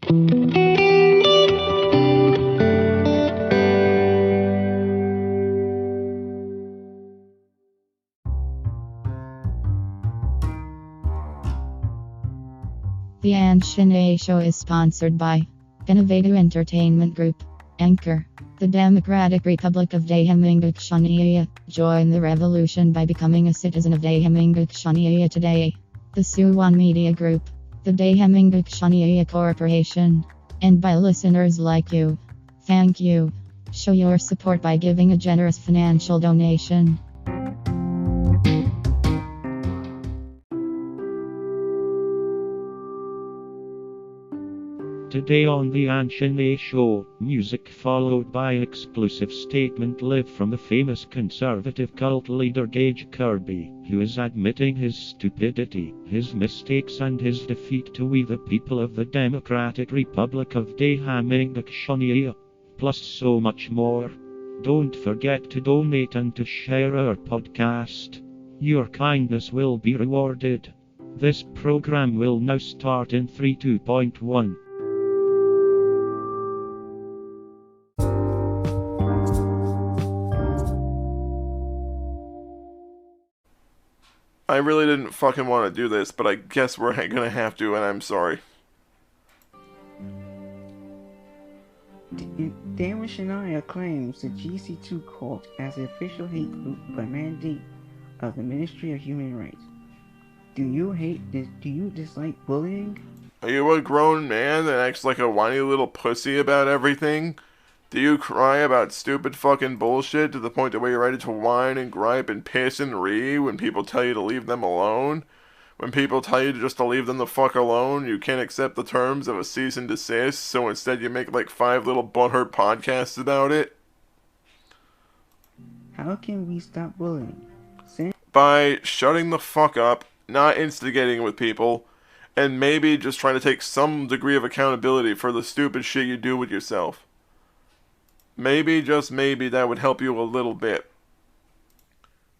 The Ahn Shin-Ae Show is sponsored by Innovative Entertainment Group, Anchor, the Democratic Republic of Shin-Ae. Join the revolution by becoming a citizen of Shin-Ae today. The Suwon Media Group, the Shin-Ae Corporation, and by listeners like you. Thank you. Show your support by giving a generous financial donation. Today on the Ahn Shin-Ae Show, music followed by explosive statement live from the famous conservative cult leader Gage Kirby, who is admitting his stupidity, his mistakes and his defeat to we the people of the Democratic Republic of Shin-Ae, plus so much more. Don't forget to donate and to share our podcast. Your kindness will be rewarded. This program will now start in 3:2.1. I really didn't fucking want to do this, but I guess we're gonna have to, and I'm sorry. Ahn Shin-Ae claims the GC2 cult as the official hate group by mandate of the Ministry of Human Rights. Do you dislike bullying? Are you a grown man that acts like a whiny little pussy about everything? Do you cry about stupid fucking bullshit to the point that where you're ready to whine and gripe and piss and ree when people tell you to leave them alone? When people tell you just to leave them the fuck alone, you can't accept the terms of a cease and desist, so instead you make like 5 little butthurt podcasts about it? How can we stop bullying? By shutting the fuck up, not instigating with people, and maybe just trying to take some degree of accountability for the stupid shit you do with yourself. Maybe, just maybe, that would help you a little bit.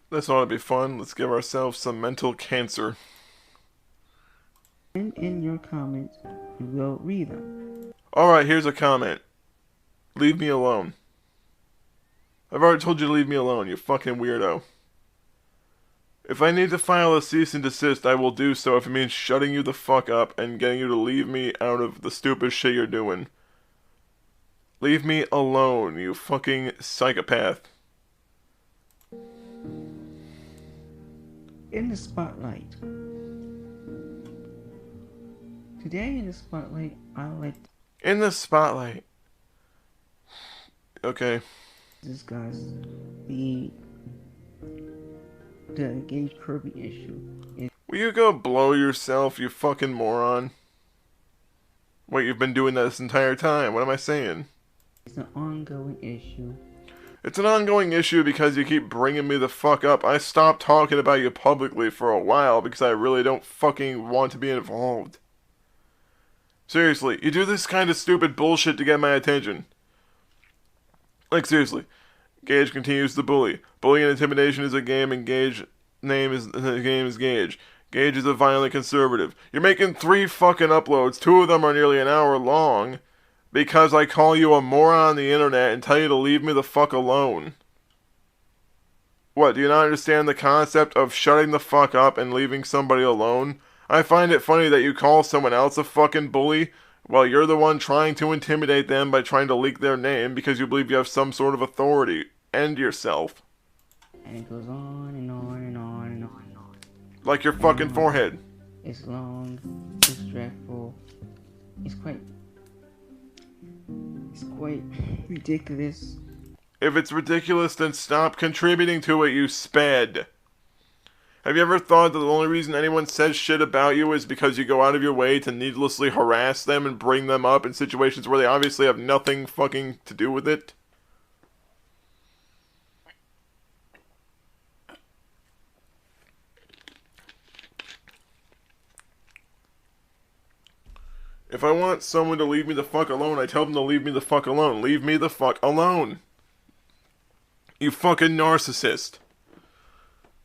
This ought to be fun. Let's give ourselves some mental cancer. Send in your comments, and we'll read them. Alright, here's a comment. Leave me alone. I've already told you to leave me alone, you fucking weirdo. If I need to file a cease and desist, I will do so if it means shutting you the fuck up and getting you to leave me out of the stupid shit you're doing. Leave me alone, you fucking psychopath. In the spotlight. Today in the spotlight, I would like to In the spotlight. Okay. discuss the Gage Kirby issue. Will you go blow yourself, you fucking moron? Wait, you've been doing that this entire time. What am I saying? It's an ongoing issue. It's an ongoing issue because you keep bringing me the fuck up. I stopped talking about you publicly for a while because I really don't fucking want to be involved. Seriously, you do this kind of stupid bullshit to get my attention. Like, seriously. Gage continues to bully. Bullying and intimidation is a game, and the game is Gage. Gage is a violent conservative. You're making 3 fucking uploads. 2 of them are nearly an hour long. Because I call you a moron on the internet and tell you to leave me the fuck alone. What, do you not understand the concept of shutting the fuck up and leaving somebody alone? I find it funny that you call someone else a fucking bully while you're the one trying to intimidate them by trying to leak their name because you believe you have some sort of authority. End yourself. And it goes on and on and on and on and on. Like your fucking forehead. It's long, it's dreadful, it's quite ridiculous. If it's ridiculous, then stop contributing to it, you sped. Have you ever thought that the only reason anyone says shit about you is because you go out of your way to needlessly harass them and bring them up in situations where they obviously have nothing fucking to do with it? If I want someone to leave me the fuck alone, I tell them to leave me the fuck alone. Leave me the fuck alone. You fucking narcissist.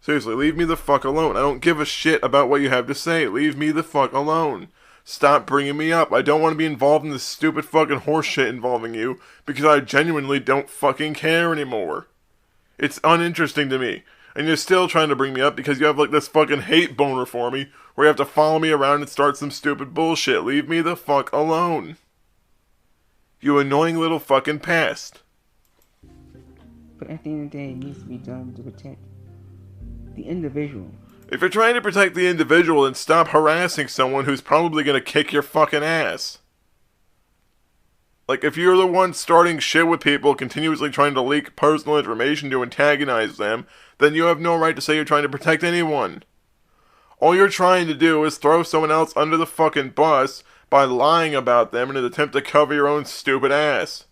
Seriously, leave me the fuck alone. I don't give a shit about what you have to say. Leave me the fuck alone. Stop bringing me up. I don't want to be involved in this stupid fucking horse shit involving you because I genuinely don't fucking care anymore. It's uninteresting to me. And you're still trying to bring me up because you have like this fucking hate boner for me where you have to follow me around and start some stupid bullshit. Leave me the fuck alone. You annoying little fucking pest. But at the end of the day, it needs to be done to protect the individual. If you're trying to protect the individual, then stop harassing someone who's probably gonna kick your fucking ass. Like, if you're the one starting shit with people, continuously trying to leak personal information to antagonize them, then you have no right to say you're trying to protect anyone. All you're trying to do is throw someone else under the fucking bus by lying about them in an attempt to cover your own stupid ass.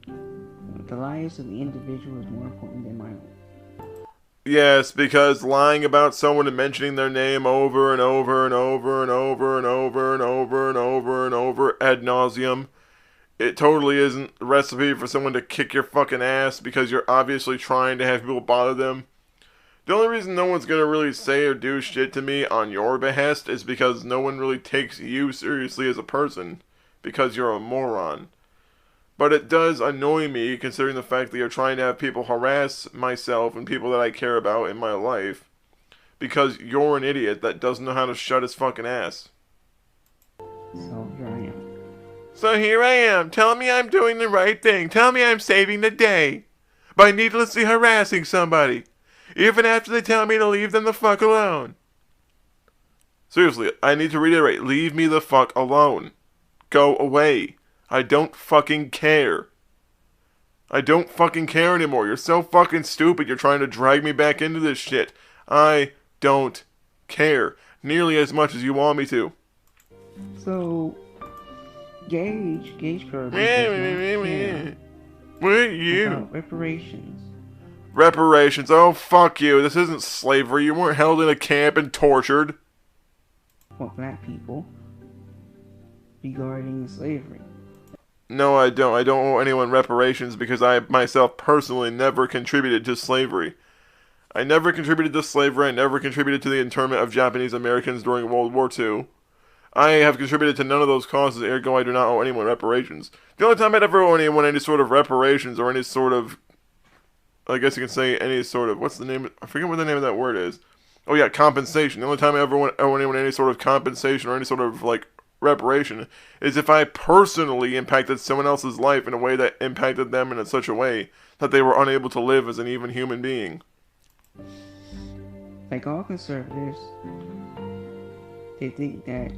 The lives of the individual is more important than my own. Yes, because lying about someone and mentioning their name over and over and over and over and over and over and over and over ad nauseum, it totally isn't a recipe for someone to kick your fucking ass because you're obviously trying to have people bother them. The only reason no one's gonna really say or do shit to me on your behest is because no one really takes you seriously as a person, because you're a moron. But it does annoy me, considering the fact that you're trying to have people harass myself and people that I care about in my life, because you're an idiot that doesn't know how to shut his fucking ass. So here I am, telling me I'm doing the right thing, telling me I'm saving the day, by needlessly harassing somebody, even after they tell me to leave them the fuck alone. Seriously, I need to reiterate, leave me the fuck alone. Go away. I don't fucking care. I don't fucking care anymore. You're so fucking stupid. You're trying to drag me back into this shit. I don't care. Nearly as much as you want me to. So, Gage Kirby What are you? about reparations. Reparations. Oh, fuck you. This isn't slavery. You weren't held in a camp and tortured. For black people regarding slavery. No, I don't. I don't owe anyone reparations because I myself personally never contributed to slavery. I never contributed to slavery. I never contributed to the internment of Japanese Americans during World War II. I have contributed to none of those causes, ergo I do not owe anyone reparations. The only time I'd ever owe anyone any sort of reparations or any sort of, I guess you can say any sort of, what's the name? I forget what the name of that word is. Oh yeah, compensation. The only time I ever owe anyone any sort of compensation or any sort of, like, reparation is if I personally impacted someone else's life in a way that impacted them in such a way that they were unable to live as an even human being. Like all conservatives, they think that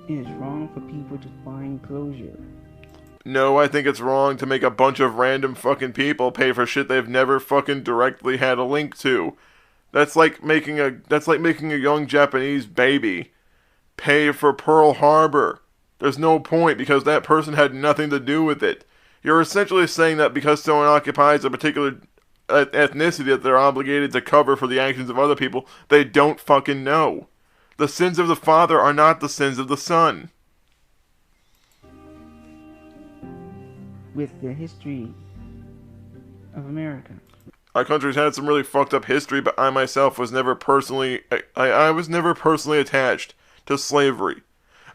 it is wrong for people to find closure. No, I think it's wrong to make a bunch of random fucking people pay for shit they've never fucking directly had a link to. That's like making a young Japanese baby pay for Pearl Harbor. There's no point because that person had nothing to do with it. You're essentially saying that because someone occupies a particular ethnicity that they're obligated to cover for the actions of other people, they don't fucking know. The sins of the father are not the sins of the son. With the history of America. Our country's had some really fucked up history, but I myself was never personally I was never personally attached to slavery.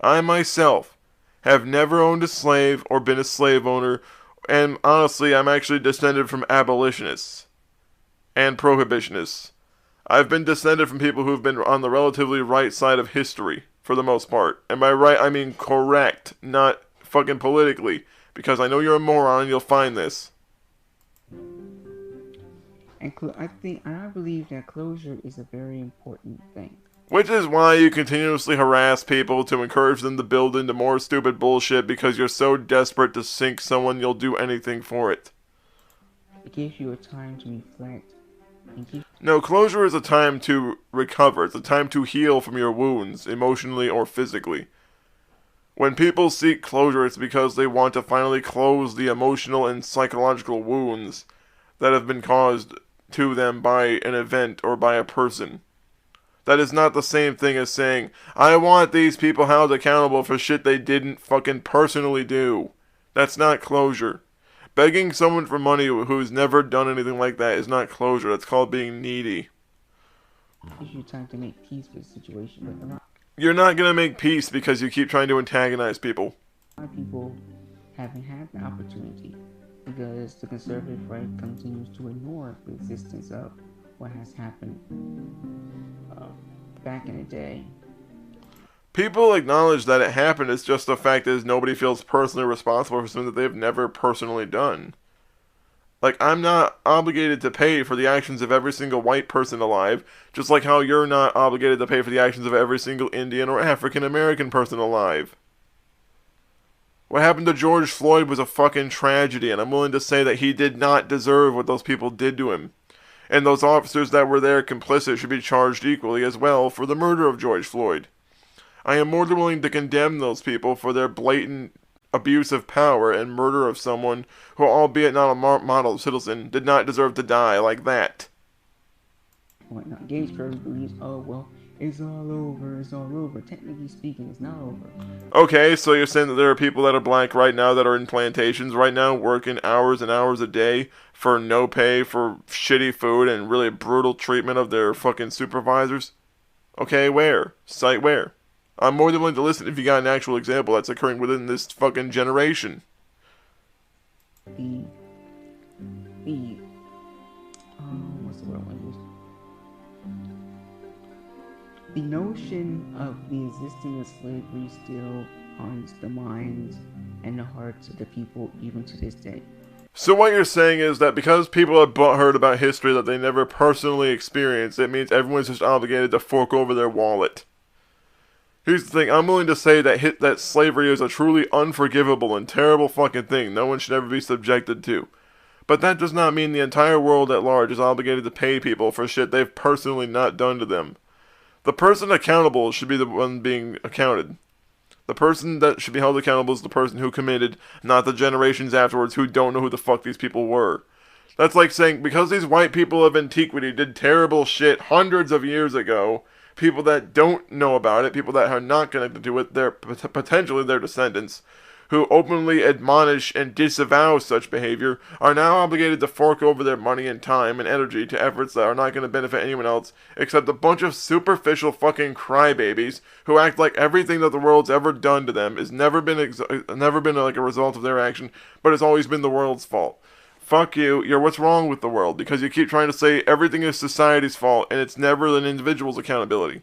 I myself have never owned a slave or been a slave owner, and honestly, I'm actually descended from abolitionists and prohibitionists. I've been descended from people who've been on the relatively right side of history, for the most part. And by right, I mean correct, not fucking politically, because I know you're a moron and you'll find this. And I believe that closure is a very important thing. Which is why you continuously harass people to encourage them to build into more stupid bullshit because you're so desperate to sink someone you'll do anything for it. It gives you a time to reflect. No, closure is a time to recover. It's a time to heal from your wounds, emotionally or physically. When people seek closure, it's because they want to finally close the emotional and psychological wounds that have been caused to them by an event or by a person. That is not the same thing as saying, I want these people held accountable for shit they didn't fucking personally do. That's not closure. Begging someone for money who's never done anything like that is not closure. That's called being needy. It gives you time to make peace with the situation, but not. You're not gonna make peace because you keep trying to antagonize people. A lot of people haven't had the opportunity because the conservative right continues to ignore the existence of what has happened back in the day. People acknowledge that it happened. It's just the fact is nobody feels personally responsible for something that they've never personally done. Like, I'm not obligated to pay for the actions of every single white person alive, just like how you're not obligated to pay for the actions of every single Indian or African American person alive. What happened to George Floyd was a fucking tragedy, and I'm willing to say that he did not deserve what those people did to him. And those officers that were there complicit should be charged equally as well for the murder of George Floyd. I am more than willing to condemn those people for their blatant abuse of power and murder of someone who, albeit not a model citizen, did not deserve to die like that. What not? Gage Kirby believes, oh well, it's all over, it's all over. Technically speaking, it's not over. Okay, so you're saying that there are people that are black right now that are in plantations right now working hours and hours a day for no pay, for shitty food and really brutal treatment of their fucking supervisors? Okay, where? Cite where? I'm more than willing to listen if you got an actual example that's occurring within this fucking generation. What's the word I want to use? The notion of the existence of slavery still haunts the minds and the hearts of the people even to this day. So what you're saying is that because people have heard about history that they never personally experienced, it means everyone's just obligated to fork over their wallet. Here's the thing, I'm willing to say that slavery is a truly unforgivable and terrible fucking thing no one should ever be subjected to. But that does not mean the entire world at large is obligated to pay people for shit they've personally not done to them. The person accountable should be the one being accounted. The person that should be held accountable is the person who committed, not the generations afterwards who don't know who the fuck these people were. That's like saying, because these white people of antiquity did terrible shit hundreds of years ago, people that don't know about it, people that are not connected to it, they're potentially their descendants, who openly admonish and disavow such behavior, are now obligated to fork over their money and time and energy to efforts that are not going to benefit anyone else except a bunch of superficial fucking crybabies who act like everything that the world's ever done to them has never been like a result of their action, but has always been the world's fault. Fuck you, you're what's wrong with the world, because you keep trying to say everything is society's fault, and it's never an individual's accountability.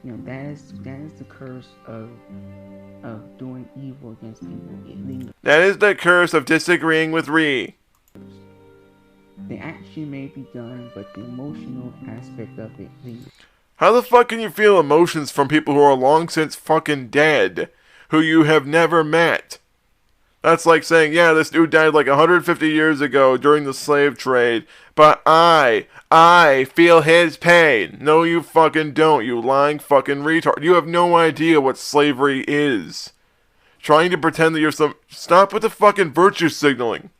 You know, that is the curse of doing evil against people. That is the curse of disagreeing with Ree. The action may be done, but the emotional aspect of it leaves. How the fuck can you feel emotions from people who are long since fucking dead, who you have never met? That's like saying, yeah, this dude died like 150 years ago during the slave trade, but I feel his pain. No, you fucking don't, you lying fucking retard. You have no idea what slavery is. Trying to pretend that you're some... Stop with the fucking virtue signaling.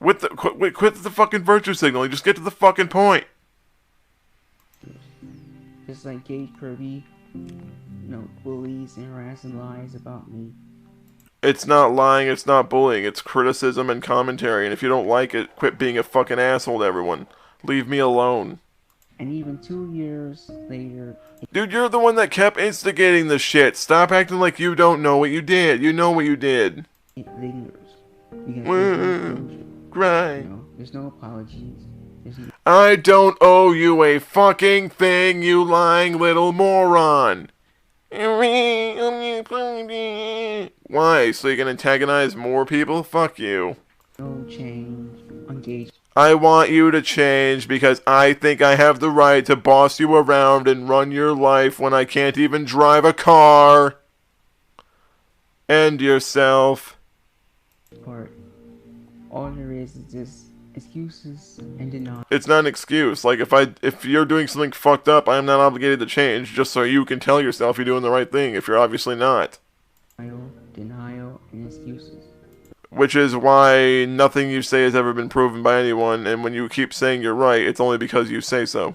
Quit the fucking virtue signaling. Just get to the fucking point. Just like Gage Kirby, bullies and harass and lies about me. It's not lying, it's not bullying, it's criticism and commentary, and if you don't like it, quit being a fucking asshole to everyone. Leave me alone. And even 2 years later... Dude, you're the one that kept instigating this shit. Stop acting like you don't know what you did. You know what you did. It lingers. Because there's no apologies. I don't owe you a fucking thing, you lying little moron. Why? So you can antagonize more people? Fuck you. No change. Engage. I want you to change because I think I have the right to boss you around and run your life when I can't even drive a car. End yourself. Part. All there is just excuses and denial. It's not an excuse. Like, if you're doing something fucked up, I'm not obligated to change just so you can tell yourself you're doing the right thing if you're obviously not. Denial, and excuses. Which is why nothing you say has ever been proven by anyone, and when you keep saying you're right, it's only because you say so.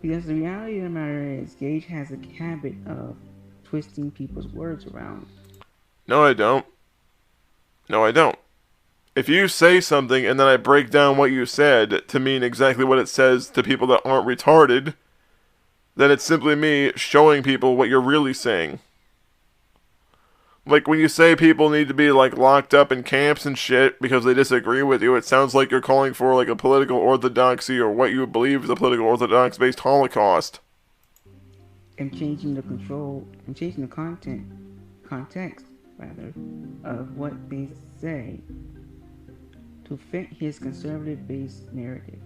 Because the reality of the matter is, Gage has a habit of twisting people's words around. No, I don't. No, I don't. If you say something and then I break down what you said to mean exactly what it says to people that aren't retarded, then it's simply me showing people what you're really saying. Like, when you say people need to be, like, locked up in camps and shit because they disagree with you, it sounds like you're calling for, like, a political orthodoxy or what you believe is a political orthodox-based Holocaust. And changing the context, of what they say to fit his conservative-based narrative.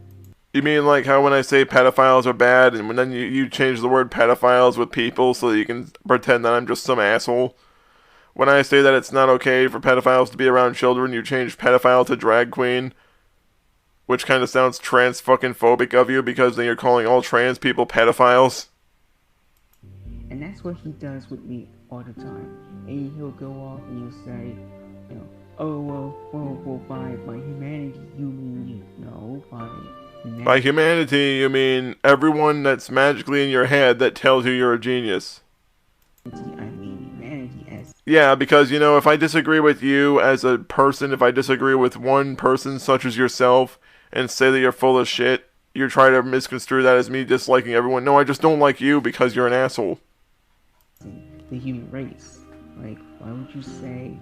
You mean like how when I say pedophiles are bad, and when then you change the word pedophiles with people so that you can pretend that I'm just some asshole? When I say that it's not okay for pedophiles to be around children, you change pedophile to drag queen, which kind of sounds trans-fucking-phobic of you because then you're calling all trans people pedophiles. And that's what he does with me all the time. And he'll go off and he'll say, you know, oh, well, by humanity, you mean you. No, by humanity. By humanity, you mean everyone that's magically in your head that tells you you're a genius. I mean humanity as... Yeah, because, you know, if I disagree with you as a person, if I disagree with one person such as yourself, and say that you're full of shit, you're trying to misconstrue that as me disliking everyone. No, I just don't like you because you're an asshole. The human race. Like, why would you say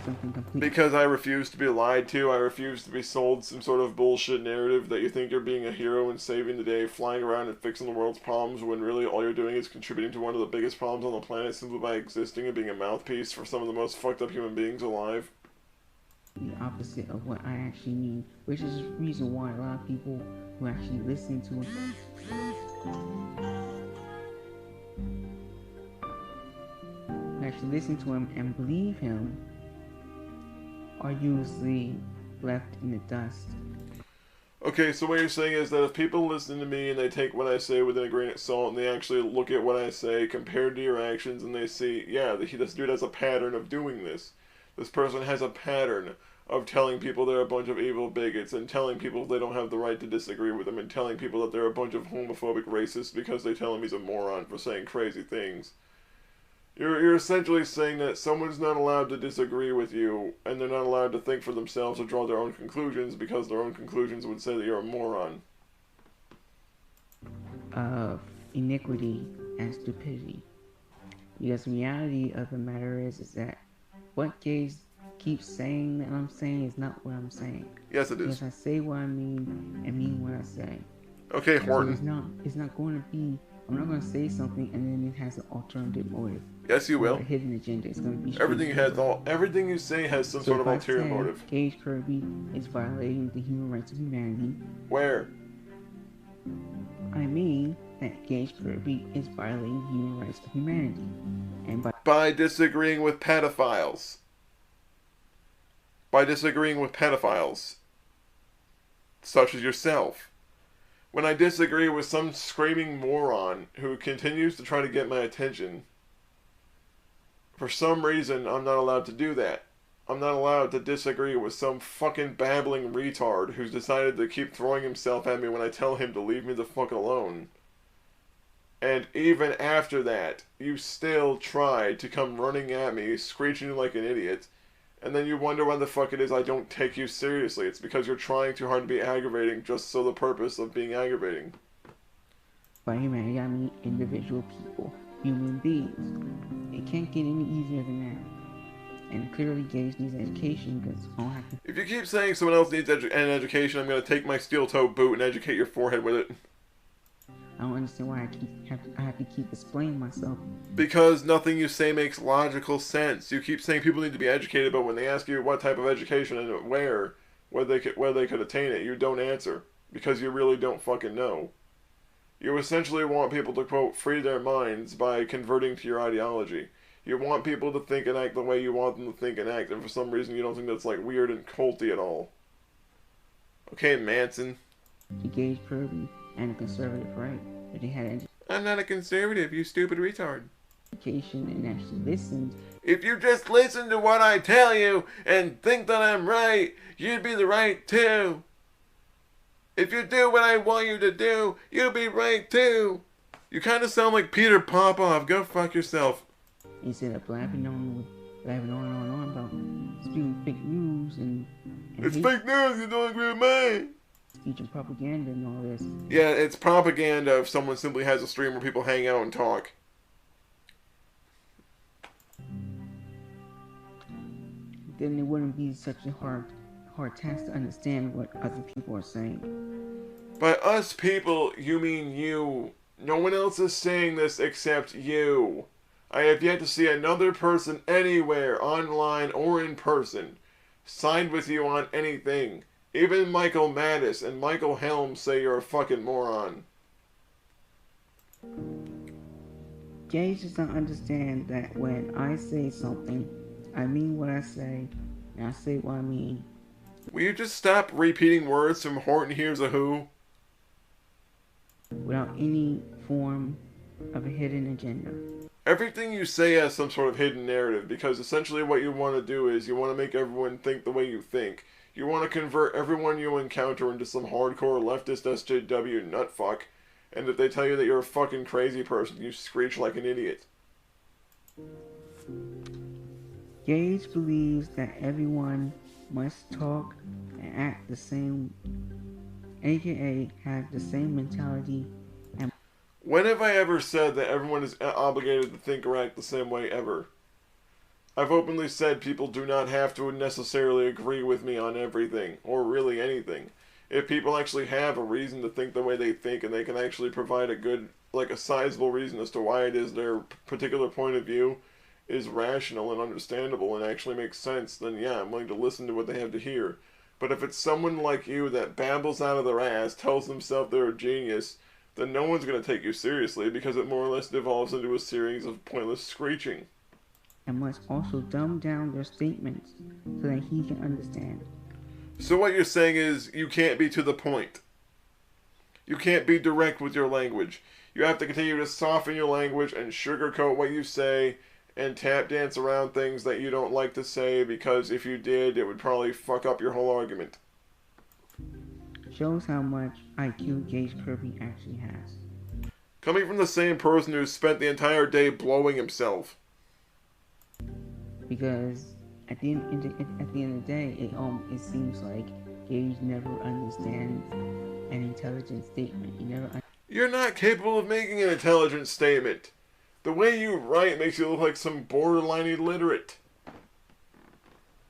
something completely... Because I refuse to be lied to. I refuse to be sold some sort of bullshit narrative that you think you're being a hero and saving the day, flying around and fixing the world's problems, when really all you're doing is contributing to one of the biggest problems on the planet simply by existing and being a mouthpiece for some of the most fucked up human beings alive. The opposite of what I actually mean, which is the reason why a lot of people who actually listen to him and believe him are usually left in the dust. Okay, so what you're saying is that if people listen to me and they take what I say with a grain of salt and they actually look at what I say compared to your actions and they see, yeah, this dude has a pattern of doing this. This person has a pattern of telling people they're a bunch of evil bigots and telling people they don't have the right to disagree with them and telling people that they're a bunch of homophobic racists because they tell him he's a moron for saying crazy things. You're essentially saying that someone's not allowed to disagree with you and they're not allowed to think for themselves or draw their own conclusions because their own conclusions would say that you're a moron. Iniquity and stupidity. Because the reality of the matter is that what Gage keeps saying that I'm saying is not what I'm saying. Yes, it is. Because I say what I mean and mean what I say. Okay, Horton. So it's not going to be, I'm not going to say something and then it has an alternative motive. Yes, you will. A hidden agenda. It's going to be everything you say has some sort of ulterior motive. Gage Kirby is violating the human rights of humanity. Where? I mean that Gage Kirby is violating the human rights of humanity. And by disagreeing with pedophiles. By disagreeing with pedophiles. Such as yourself. When I disagree with some screaming moron who continues to try to get my attention, for some reason I'm not allowed to do that. I'm not allowed to disagree with some fucking babbling retard who's decided to keep throwing himself at me when I tell him to leave me the fuck alone. And even after that, you still try to come running at me, screeching like an idiot, and then you wonder why the fuck it is I don't take you seriously. It's because you're trying too hard to be aggravating just so the purpose of being aggravating. By humanity, I mean individual people, human beings. It can't get any easier than that. And clearly Gage needs education because I don't have to... If you keep saying someone else needs an education, I'm going to take my steel-toed boot and educate your forehead with it. I don't understand why I have to keep explaining myself. Because nothing you say makes logical sense. You keep saying people need to be educated, but when they ask you what type of education and where they could attain it, you don't answer. Because you really don't fucking know. You essentially want people to, quote, free their minds by converting to your ideology. You want people to think and act the way you want them to think and act, and for some reason you don't think that's, like, weird and culty at all. Okay, Manson. To Gage Kirby and a conservative, right? But they had I'm not a conservative, you stupid retard. Education and actually listened. If you just listen to what I tell you and think that I'm right, you'd be the right too. If you do what I want you to do, you'll be right too. You kind of sound like Peter Popoff. Go fuck yourself. Instead of blabbing on about spewing fake news and It's fake news, you don't agree with me! Speech and propaganda and all this. Yeah, it's propaganda if someone simply has a stream where people hang out and talk. Then it wouldn't be such a hard task to understand what other people are saying. By us people, you mean you. No one else is saying this except you. I have yet to see another person anywhere, online or in person, side with you on anything. Even Michael Mattis and Michael Helms say you're a fucking moron. Gage does not understand that when I say something, I mean what I say, and I say what I mean. Will you just stop repeating words from Horton Hears a Who? Without any form of a hidden agenda. Everything you say has some sort of hidden narrative, because essentially what you want to do is you want to make everyone think the way you think. You want to convert everyone you encounter into some hardcore leftist SJW nutfuck, and if they tell you that you're a fucking crazy person, you screech like an idiot. Gage believes that everyone must talk and act the same, aka have the same mentality. And when have I ever said that everyone is obligated to think or act the same way ever? I've openly said people do not have to necessarily agree with me on everything, or really anything. If people actually have a reason to think the way they think, and they can actually provide a good, like a sizable reason as to why it is their particular point of view is rational and understandable and actually makes sense, then yeah, I'm willing to listen to what they have to hear. But if it's someone like you that babbles out of their ass, tells themselves they're a genius, then no one's going to take you seriously, because it more or less devolves into a series of pointless screeching. And must also dumb down their statements so that he can understand. So what you're saying is you can't be to the point. You can't be direct with your language. You have to continue to soften your language and sugarcoat what you say and tap dance around things that you don't like to say, because if you did, it would probably fuck up your whole argument. Shows how much IQ Gage Kirby actually has. Coming from the same person who spent the entire day blowing himself. Because at the end of the day, it seems like Gage never understands an intelligent statement. You're not capable of making an intelligent statement. The way you write makes you look like some borderline illiterate.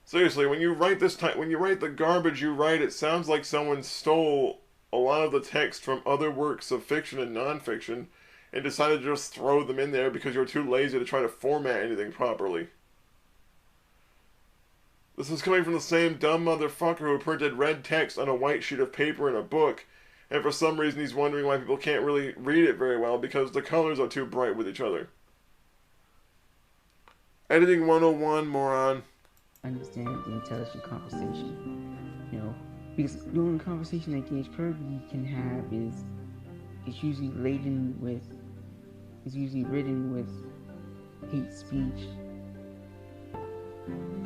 Seriously, when you write the garbage you write, it sounds like someone stole a lot of the text from other works of fiction and non-fiction and decided to just throw them in there because you're too lazy to try to format anything properly. This is coming from the same dumb motherfucker who printed red text on a white sheet of paper in a book, and for some reason he's wondering why people can't really read it very well because the colors are too bright with each other. Editing 101, moron. Understand the intelligent conversation, because the only conversation that Gage Kirby can have is usually written with hate speech,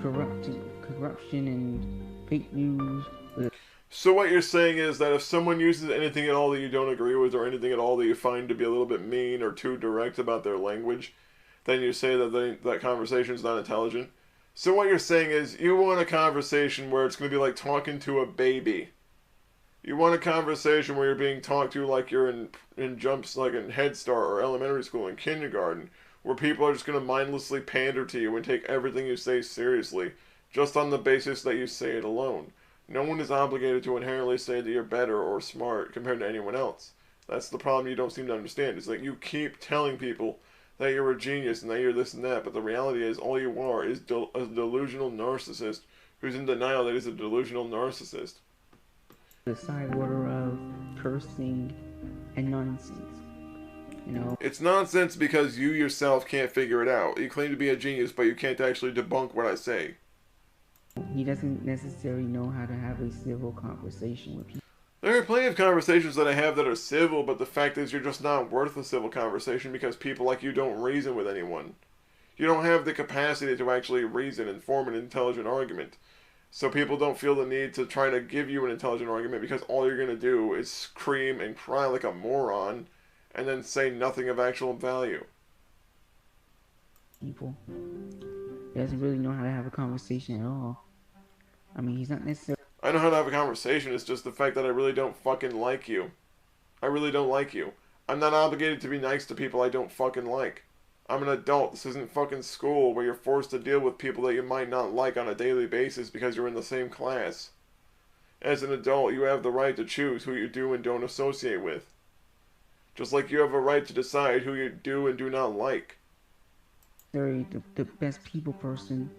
corruption and fake news. So what you're saying is that if someone uses anything at all that you don't agree with, or anything at all that you find to be a little bit mean or too direct about their language, then you say that that conversation is not intelligent. So what you're saying is you want a conversation where it's going to be like talking to a baby. You want a conversation where you're being talked to like you're in jumps, like in Head Start or elementary school and kindergarten, where people are just going to mindlessly pander to you and take everything you say seriously, just on the basis that you say it alone. No one is obligated to inherently say that you're better or smart compared to anyone else. That's the problem you don't seem to understand. It's like you keep telling people that you're a genius and that you're this and that, but the reality is all you are is a delusional narcissist who's in denial that he's a delusional narcissist. The side order of cursing and nonsense, It's nonsense because you yourself can't figure it out. You claim to be a genius, but you can't actually debunk what I say. He doesn't necessarily know how to have a civil conversation with people. There are plenty of conversations that I have that are civil, but the fact is you're just not worth a civil conversation because people like you don't reason with anyone. You don't have the capacity to actually reason and form an intelligent argument. So people don't feel the need to try to give you an intelligent argument because all you're going to do is scream and cry like a moron and then say nothing of actual value. People. He doesn't really know how to have a conversation at all. I mean, he's not necessarily... I know how to have a conversation. It's just the fact that I really don't fucking like you. I really don't like you. I'm not obligated to be nice to people I don't fucking like. I'm an adult. This isn't fucking school where you're forced to deal with people that you might not like on a daily basis because you're in the same class. As an adult, you have the right to choose who you do and don't associate with. Just like you have a right to decide who you do and do not like. Very the best people person.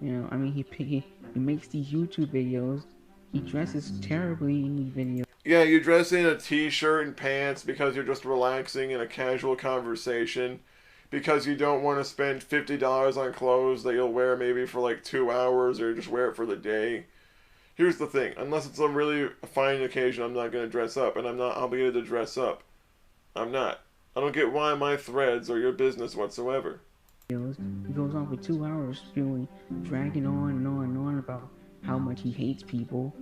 You know, I mean, he makes these YouTube videos. He dresses terribly in these videos. Yeah, you dress in a t-shirt and pants because you're just relaxing in a casual conversation. Because you don't want to spend $50 on clothes that you'll wear maybe for like 2 hours or just wear it for the day. Here's the thing. Unless it's a really fine occasion, I'm not going to dress up. And I'm not obligated to dress up. I'm not. I don't get why my threads are your business whatsoever. He goes on for 2 hours dragging on and on and on about how much he hates people.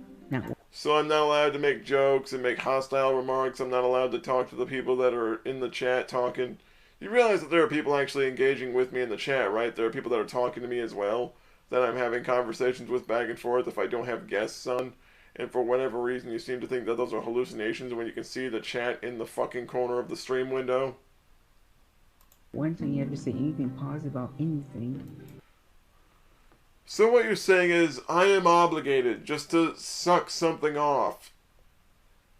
So I'm not allowed to make jokes and make hostile remarks. I'm not allowed to talk to the people that are in the chat talking. You realize that there are people actually engaging with me in the chat, right? There are people that are talking to me as well, that I'm having conversations with back and forth if I don't have guests on. And for whatever reason, you seem to think that those are hallucinations when you can see the chat in the fucking corner of the stream window. One time you ever say anything positive about anything. So what you're saying is, I am obligated just to suck something off.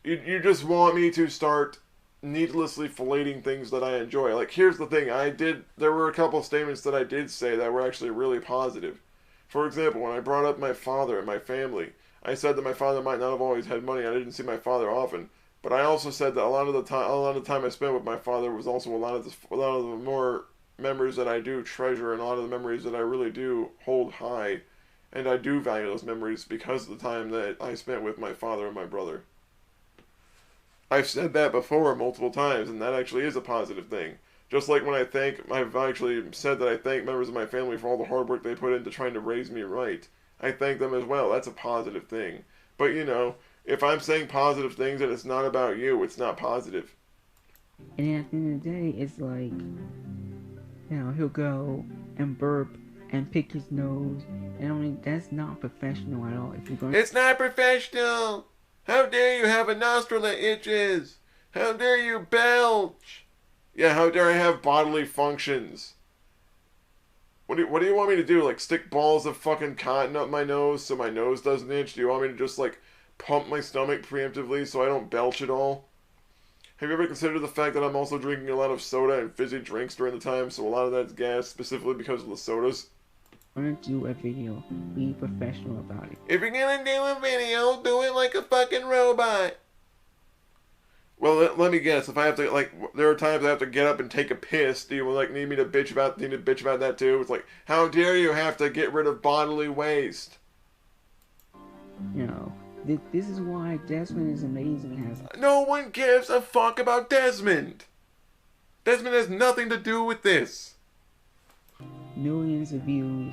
You just want me to start needlessly filleting things that I enjoy. Like, here's the thing, there were a couple statements that I did say that were actually really positive. For example, when I brought up my father and my family, I said that my father might not have always had money. I didn't see my father often. But I also said that a lot of the time I spent with my father was also a lot of the more memories that I do treasure and a lot of the memories that I really do hold high. And I do value those memories because of the time that I spent with my father and my brother. I've said that before multiple times, and that actually is a positive thing. Just like when I've actually said that I thank members of my family for all the hard work they put into trying to raise me right. I thank them as well. That's a positive thing. But, you know, if I'm saying positive things and it's not about you, it's not positive. And at the end of the day, it's like, you know, he'll go and burp and pick his nose. And I mean, that's not professional at all. If you're going, it's not professional! How dare you have a nostril that itches? How dare you belch? Yeah, how dare I have bodily functions? What do you want me to do? Like, stick balls of fucking cotton up my nose so my nose doesn't itch? Do you want me to just, like, pump my stomach preemptively so I don't belch at all? Have you ever considered the fact that I'm also drinking a lot of soda and fizzy drinks during the time, so a lot of that's gas specifically because of the sodas? I'm gonna do a video. Be professional about it. If you're gonna do a video, do it like a fucking robot. Well, let me guess. If I have to, like, there are times I have to get up and take a piss. Do you, like, need to bitch about that too? It's like, how dare you have to get rid of bodily waste? You know, this is why Desmond is amazing. No one gives a fuck about Desmond. Desmond has nothing to do with this. Millions of views.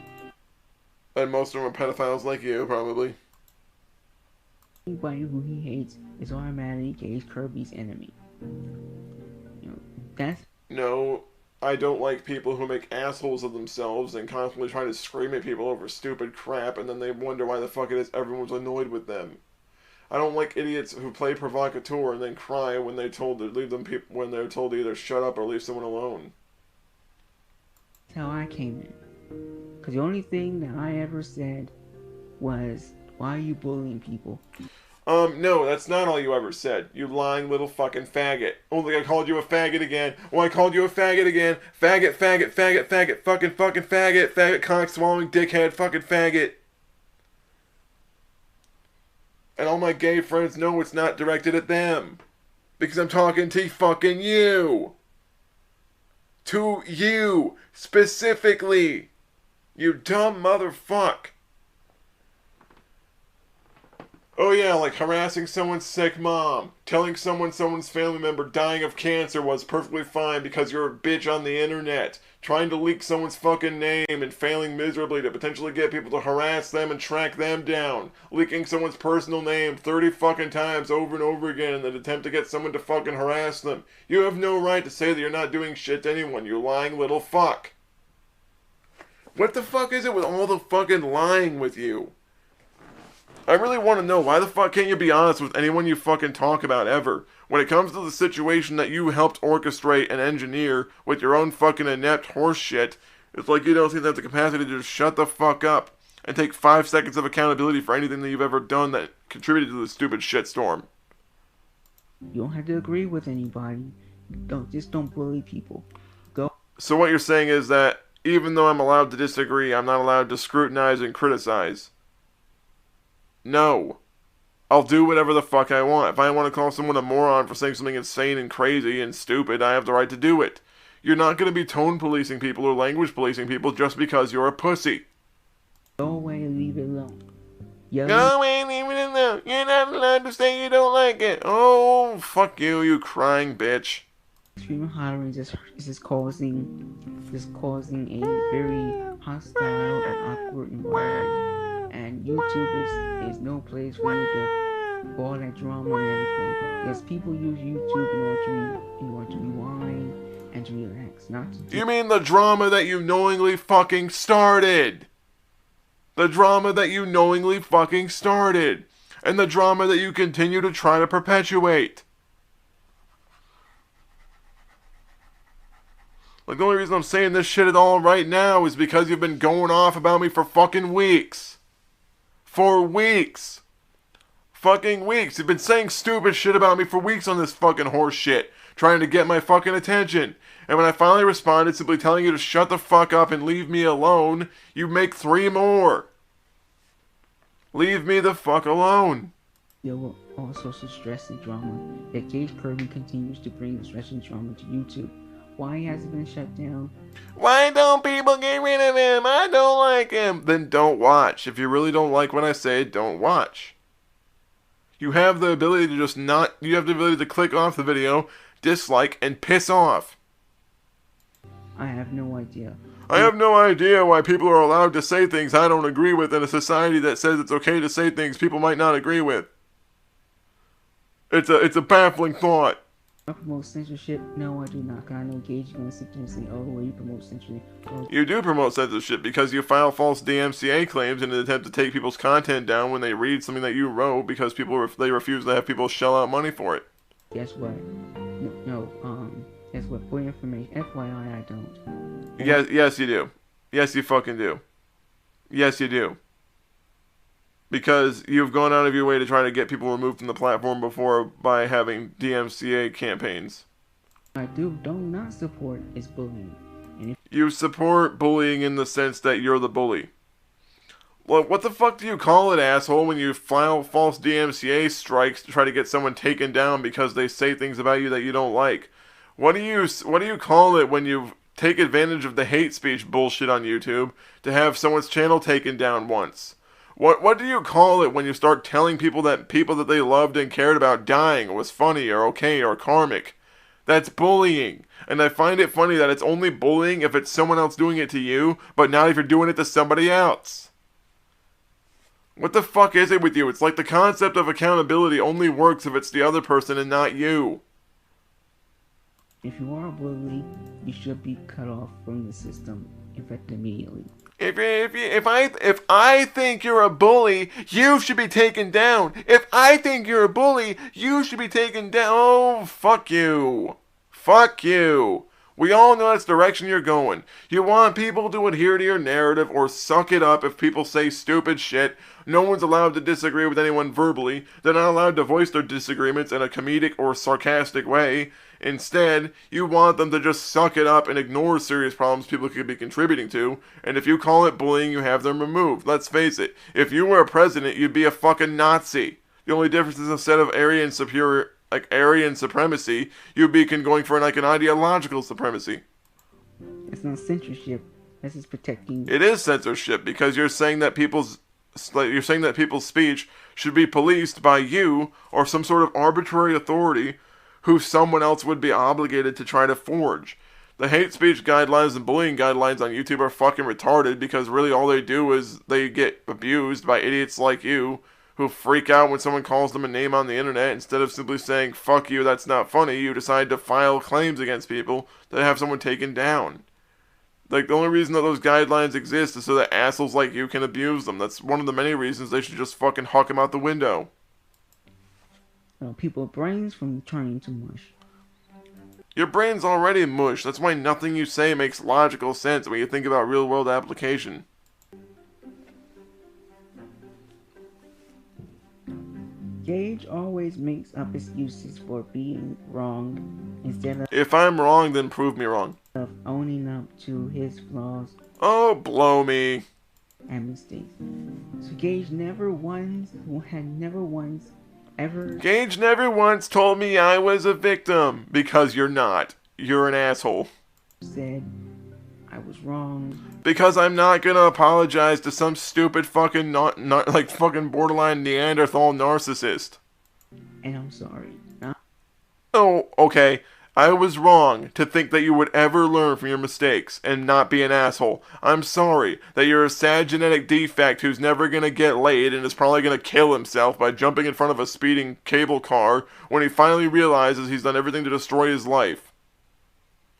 And most of them are pedophiles like you, probably. Anybody who he hates is automatically Gage Kirby's enemy. You know, that's... No, I don't like people who make assholes of themselves and constantly try to scream at people over stupid crap and then they wonder why the fuck it is everyone's annoyed with them. I don't like idiots who play provocateur and then cry when they're told to when they're told to either shut up or leave someone alone. That's how I came in. Because the only thing that I ever said was, why are you bullying people? No, that's not all you ever said. You lying little fucking faggot. Only I called you a faggot again. Oh, I called you a faggot again. Faggot, faggot, faggot, faggot, fucking faggot, faggot, cock swallowing, dickhead, fucking faggot. And all my gay friends know it's not directed at them. Because I'm talking to fucking you. To you, specifically. You dumb motherfucker. Oh yeah, like harassing someone's sick mom. Telling someone's family member dying of cancer was perfectly fine because you're a bitch on the internet. Trying to leak someone's fucking name and failing miserably to potentially get people to harass them and track them down. Leaking someone's personal name 30 fucking times over and over again in an attempt to get someone to fucking harass them. You have no right to say that you're not doing shit to anyone, you lying little fuck. What the fuck is it with all the fucking lying with you? I really want to know, why the fuck can't you be honest with anyone you fucking talk about ever? When it comes to the situation that you helped orchestrate and engineer with your own fucking inept horse shit, it's like you don't seem to have the capacity to just shut the fuck up and take 5 seconds of accountability for anything that you've ever done that contributed to the stupid shitstorm. You don't have to agree with anybody. Don't bully people. Go. So what you're saying is that even though I'm allowed to disagree, I'm not allowed to scrutinize and criticize. No. I'll do whatever the fuck I want. If I want to call someone a moron for saying something insane and crazy and stupid, I have the right to do it. You're not going to be tone policing people or language policing people just because you're a pussy. Go away and leave it alone. Go away and leave it alone. You're not allowed to say you don't like it. Oh, fuck you, you crying bitch. Screaming and hollering is causing a very hostile and awkward environment. And YouTube is no place for you to for all that drama and everything. Because people use YouTube in order to rewind and to relax, not to. You mean the drama that you knowingly fucking started? The drama that you knowingly fucking started. And the drama that you continue to try to perpetuate. Like, the only reason I'm saying this shit at all right now is because you've been going off about me for fucking weeks. For weeks. Fucking weeks. You've been saying stupid shit about me for weeks on this fucking horse shit. Trying to get my fucking attention. And when I finally responded simply telling you to shut the fuck up and leave me alone, you make 3 more. Leave me the fuck alone. There were all sorts of stress and drama that Gage Kirby continues to bring the stress and drama to YouTube. Why has it been shut down? Why don't people get rid of him? I don't like him. Then don't watch. If you really don't like what I say, don't watch. You have the ability to just not... You have the ability to click off the video, dislike, and piss off. I have no idea. I have no idea why people are allowed to say things I don't agree with in a society that says it's okay to say things people might not agree with. It's a baffling thought. I promote censorship? No, I do not. Cause I know Gage is going to sit there and say, oh, well, you promote censorship. Oh. You do promote censorship because you file false DMCA claims in an attempt to take people's content down when they read something that you wrote because they refuse to have people shell out money for it. Guess what? Guess what? For information, FYI, I don't. Yes, you do. Yes, you fucking do. Yes, you do. Because you've gone out of your way to try to get people removed from the platform before by having DMCA campaigns. I do not support is bullying. And you support bullying in the sense that you're the bully. Well, what the fuck do you call it, asshole, when you file false DMCA strikes to try to get someone taken down because they say things about you that you don't like? What do you call it when you take advantage of the hate speech bullshit on YouTube to have someone's channel taken down once? What do you call it when you start telling people that they loved and cared about dying was funny or okay or karmic? That's bullying. And I find it funny that it's only bullying if it's someone else doing it to you, but not if you're doing it to somebody else. What the fuck is it with you? It's like the concept of accountability only works if it's the other person and not you. If you are a bully, you should be cut off from the system, in fact, immediately. If I think you're a bully, you should be taken down. If I think you're a bully, you should be taken down. Oh, fuck you. Fuck you. We all know that's the direction you're going. You want people to adhere to your narrative or suck it up if people say stupid shit. No one's allowed to disagree with anyone verbally. They're not allowed to voice their disagreements in a comedic or sarcastic way. Instead, you want them to just suck it up and ignore serious problems people could be contributing to, and if you call it bullying, you have them removed. Let's face it, if you were a president, you'd be a fucking Nazi. The only difference is instead of Aryan supremacy, you'd be going for an ideological supremacy. It's not censorship. This is protecting. It is censorship because you're saying that people's speech should be policed by you or some sort of arbitrary authority who someone else would be obligated to try to forge. The hate speech guidelines and bullying guidelines on YouTube are fucking retarded because really all they do is they get abused by idiots like you who freak out when someone calls them a name on the internet. Instead of simply saying, fuck you, that's not funny, you decide to file claims against people to have someone taken down. Like, the only reason that those guidelines exist is so that assholes like you can abuse them. That's one of the many reasons they should just fucking huck them out the window. People's brains from turning to mush. Your brain's already mush. That's why nothing you say makes logical sense when you think about real-world application. Gage always makes up excuses for being wrong instead If I'm wrong, then prove me wrong. of owning up to his flaws Oh, blow me. and mistakes. So Gage never once ever Gage never once told me I was a victim. Because you're not. You're an asshole. said I was wrong. Because I'm not gonna apologize to some stupid fucking like fucking borderline Neanderthal narcissist. And I'm sorry. Oh, okay. I was wrong to think that you would ever learn from your mistakes and not be an asshole. I'm sorry that you're a sad genetic defect who's never gonna get laid and is probably gonna kill himself by jumping in front of a speeding cable car when he finally realizes he's done everything to destroy his life.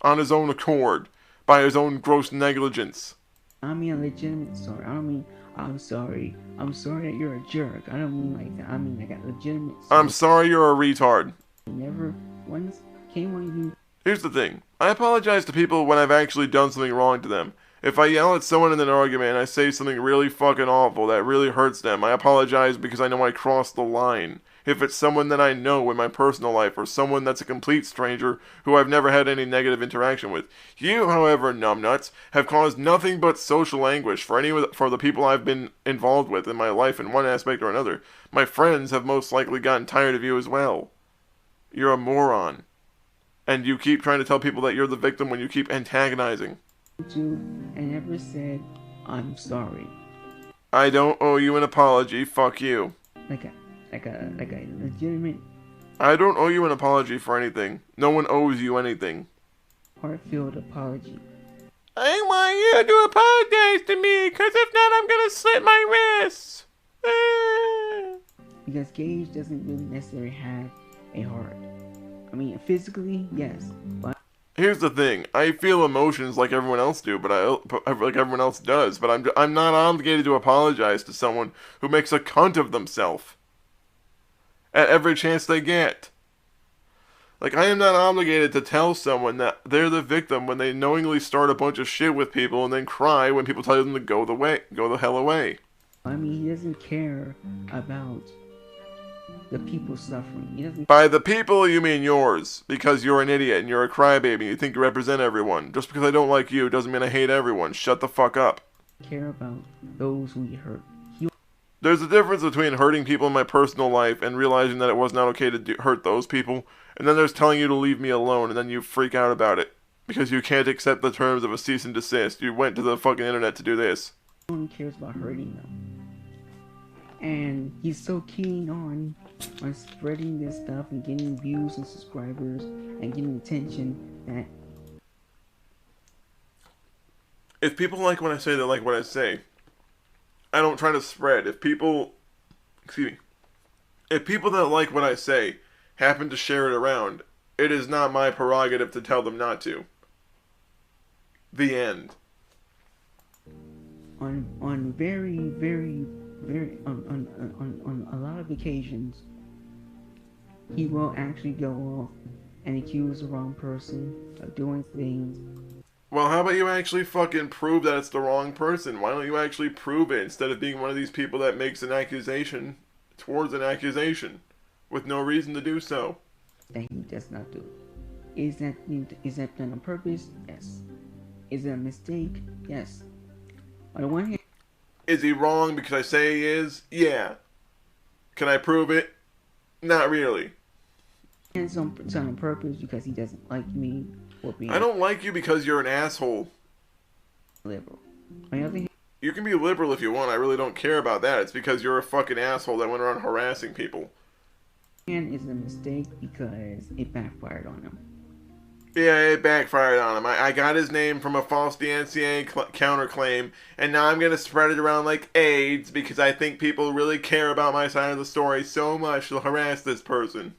On his own accord. By his own gross negligence. I mean a legitimate sorry. I don't mean I'm sorry. I'm sorry that you're a jerk. I don't mean like that. I mean like a legitimate sorry. I'm sorry you're a retard. Never once came on you. Here's the thing. I apologize to people when I've actually done something wrong to them. If I yell at someone in an argument and I say something really fucking awful that really hurts them, I apologize because I know I crossed the line. If it's someone that I know in my personal life or someone that's a complete stranger who I've never had any negative interaction with. You, however, numbnuts, have caused nothing but social anguish for the people I've been involved with in my life in one aspect or another. My friends have most likely gotten tired of you as well. You're a moron. And you keep trying to tell people that you're the victim when you keep antagonizing. And never said I'm sorry. I don't owe you an apology, fuck you. Like a legitimate I don't owe you an apology for anything. No one owes you anything. heartfelt apology. I want you to apologize to me, cause if not I'm gonna slit my wrists. Because Gage doesn't really necessarily have a heart. I mean, physically, yes, but Here's the thing. I feel emotions like everyone else do, like everyone else does. But I'm not obligated to apologize to someone who makes a cunt of themselves at every chance they get. Like, I am not obligated to tell someone that they're the victim when they knowingly start a bunch of shit with people and then cry when people tell them to go the hell away. I mean, he doesn't care about the people suffering. He doesn't By the people, you mean yours, because you're an idiot and you're a crybaby and you think you represent everyone. Just because I don't like you doesn't mean I hate everyone. Shut the fuck up. care about those who he hurt. There's a difference between hurting people in my personal life and realizing that it was not okay to hurt those people, and then there's telling you to leave me alone and then you freak out about it because you can't accept the terms of a cease and desist. You went to the fucking internet to do this. No one cares about hurting them. And he's so keen on spreading this stuff and getting views and subscribers and getting attention that If people like what I say, they like what I say. I don't try to spread. If people that like what I say happen to share it around, it is not my prerogative to tell them not to. The end. on a lot of occasions he will actually go off and accuse the wrong person of doing things. Well, how about you actually fucking prove that it's the wrong person? Why don't you actually prove it instead of being one of these people that makes an accusation towards an accusation with no reason to do so? That he does not do. Is that done on purpose? Yes. Is it a mistake? Yes. On the one hand, Is he wrong because I say he is? Yeah. Can I prove it? Not really. it's on purpose because he doesn't like me or being I don't like you because you're an asshole. liberal. On the other hand, You can be liberal if you want. I really don't care about that. It's because you're a fucking asshole that went around harassing people. is a mistake because it backfired on him. Yeah, it backfired on him. I got his name from a false DNCA counterclaim, and now I'm going to spread it around like AIDS because I think people really care about my side of the story so much they'll harass this person.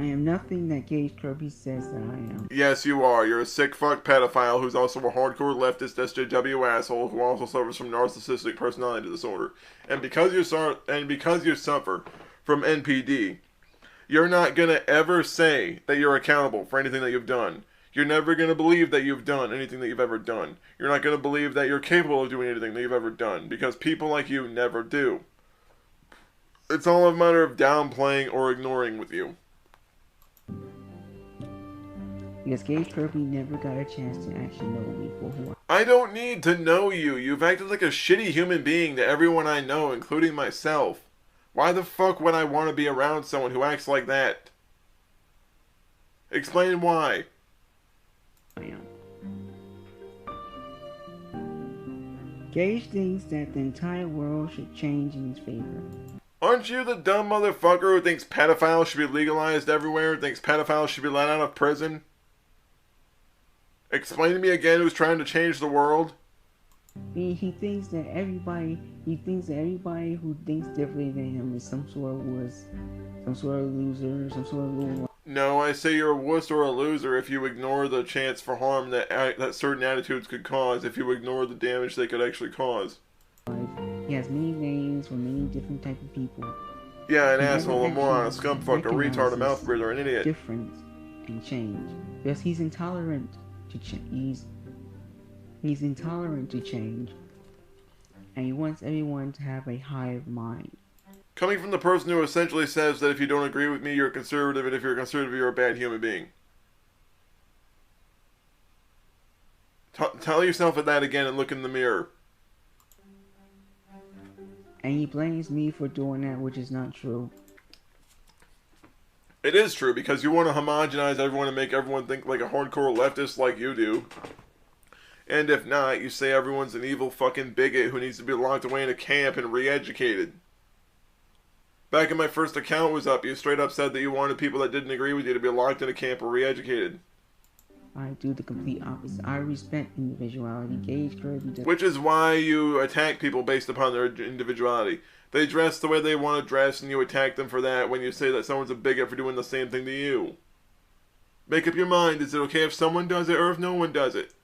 I am nothing that Gage Kirby says that I am. Yes, you are. You're a sick fuck pedophile who's also a hardcore leftist SJW asshole who also suffers from narcissistic personality disorder. And because you suffer from NPD, you're not gonna ever say that you're accountable for anything that you've done. You're never gonna believe that you've done anything that you've ever done. You're not gonna believe that you're capable of doing anything that you've ever done, because people like you never do. It's all a matter of downplaying or ignoring with you. Because Gage Kirby never got a chance to actually know me for who I don't need to know you. You've acted like a shitty human being to everyone I know, including myself. Why the fuck would I want to be around someone who acts like that? Explain why. I am. Gage thinks that the entire world should change in his favor. Aren't you the dumb motherfucker who thinks pedophiles should be legalized everywhere, thinks pedophiles should be let out of prison? Explain to me again who's trying to change the world. He thinks that everybody who thinks differently than him is some sort of loser, some sort of little. No, I say you're a wuss or a loser if you ignore the chance for harm that certain attitudes could cause, if you ignore the damage they could actually cause. He has many names for many different type of people. Yeah, an asshole, a moron, a scumfuck, a retard, a mouth breather, an idiot. Difference and change. Because he's intolerant to change. He's intolerant to change. And he wants everyone to have a hive mind. Coming from the person who essentially says that if you don't agree with me, you're a conservative, and if you're a conservative, you're a bad human being. Tell yourself that again and look in the mirror. And he blames me for doing that, which is not true. It is true, because you want to homogenize everyone and make everyone think like a hardcore leftist like you do. And if not, you say everyone's an evil fucking bigot who needs to be locked away in a camp and re-educated. Back when my first account was up, you straight up said that you wanted people that didn't agree with you to be locked in a camp or re-educated. I do the complete opposite. I respect individuality. Gage Kirby does. Which is why you attack people based upon their individuality. They dress the way they want to dress, and you attack them for that when you say that someone's a bigot for doing the same thing to you. Make up your mind. Is it okay if someone does it or if no one does it?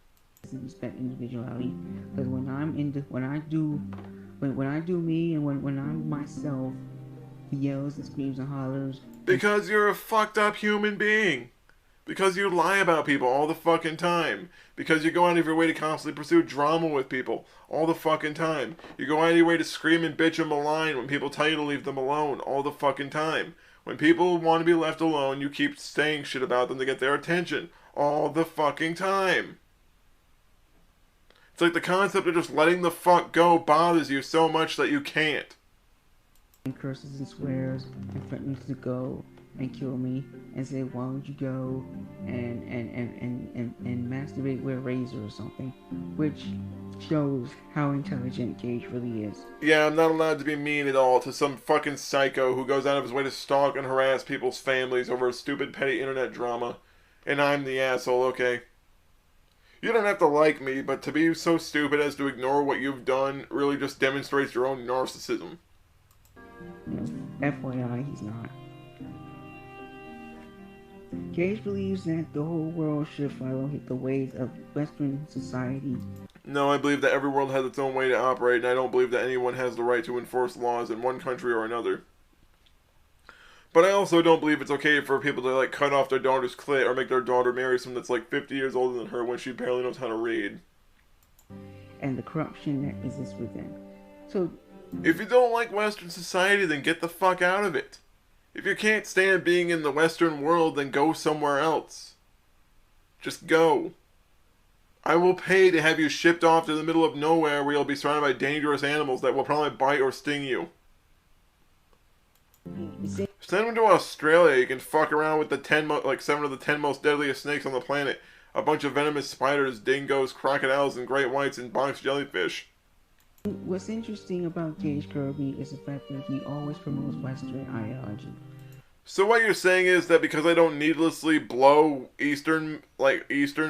Respect individuality, because when I do me and when I'm myself, he yells and screams and hollers. Because you're a fucked up human being. Because you lie about people all the fucking time. Because you go out of your way to constantly pursue drama with people all the fucking time. You go out of your way to scream and bitch and malign when people tell you to leave them alone all the fucking time. When people want to be left alone, you keep saying shit about them to get their attention all the fucking time. It's like the concept of just letting the fuck go bothers you so much that you can't. And curses and swears and threatens to go and kill me and say, why don't you go and masturbate with a razor or something, which shows how intelligent Gage really is. Yeah, I'm not allowed to be mean at all to some fucking psycho who goes out of his way to stalk and harass people's families over a stupid petty internet drama. And I'm the asshole, okay? You don't have to like me, but to be so stupid as to ignore what you've done really just demonstrates your own narcissism. FYI, he's not. Gage believes that the whole world should follow the ways of Western society. No, I believe that every world has its own way to operate, and I don't believe that anyone has the right to enforce laws in one country or another. But I also don't believe it's okay for people to, like, cut off their daughter's clit or make their daughter marry someone that's, like, 50 years older than her when she barely knows how to read. And the corruption that exists within. So, if you don't like Western society, then get the fuck out of it. If you can't stand being in the Western world, then go somewhere else. Just go. I will pay to have you shipped off to the middle of nowhere where you'll be surrounded by dangerous animals that will probably bite or sting you. Send them to Australia. You can fuck around with the 7 of the 10 most deadliest snakes on the planet. A bunch of venomous spiders, dingoes, crocodiles, and great whites, and box jellyfish. What's interesting about Gage Kirby is the fact that he always promotes Western ideology. So what you're saying is that because I don't needlessly blow Eastern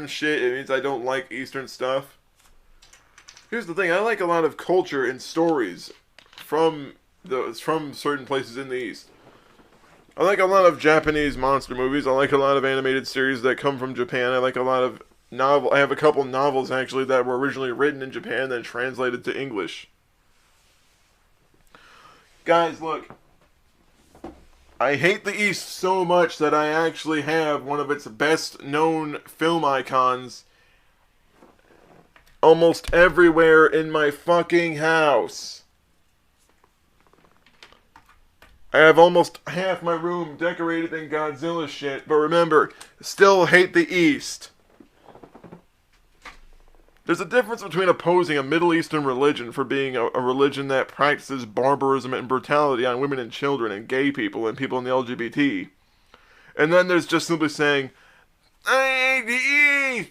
shit, it means I don't like Eastern stuff? Here's the thing, I like a lot of culture and stories from certain places in the East. I like a lot of Japanese monster movies. I like a lot of animated series that come from Japan. I like a lot of I have a couple novels actually that were originally written in Japan then translated to English. Guys, look. I hate the East so much that I actually have one of its best known film icons almost everywhere in my fucking house. I have almost half my room decorated in Godzilla shit, but remember, still hate the East. There's a difference between opposing a Middle Eastern religion for being a religion that practices barbarism and brutality on women and children and gay people and people in the LGBT. And then there's just simply saying, I hate the East.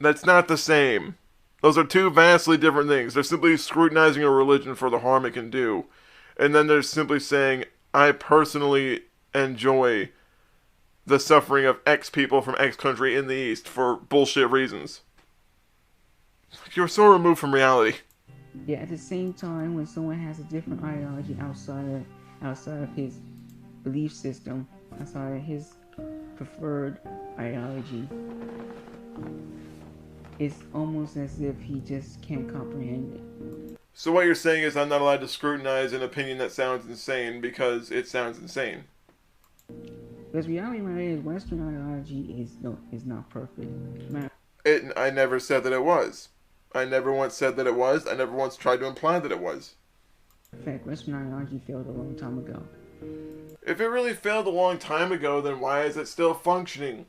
That's not the same. Those are two vastly different things. They're simply scrutinizing a religion for the harm it can do. And then there's simply saying, I personally enjoy the suffering of X people from X country in the East for bullshit reasons. You're so removed from reality. Yeah, at the same time, when someone has a different ideology outside of his belief system, outside of his preferred ideology, it's almost as if he just can't comprehend it. So what you're saying is I'm not allowed to scrutinize an opinion that sounds insane because it sounds insane. Because reality is Western ideology is not perfect. I never said that it was. I never once said that it was. I never once tried to imply that it was. In fact, Western ideology failed a long time ago. If it really failed a long time ago, then why is it still functioning?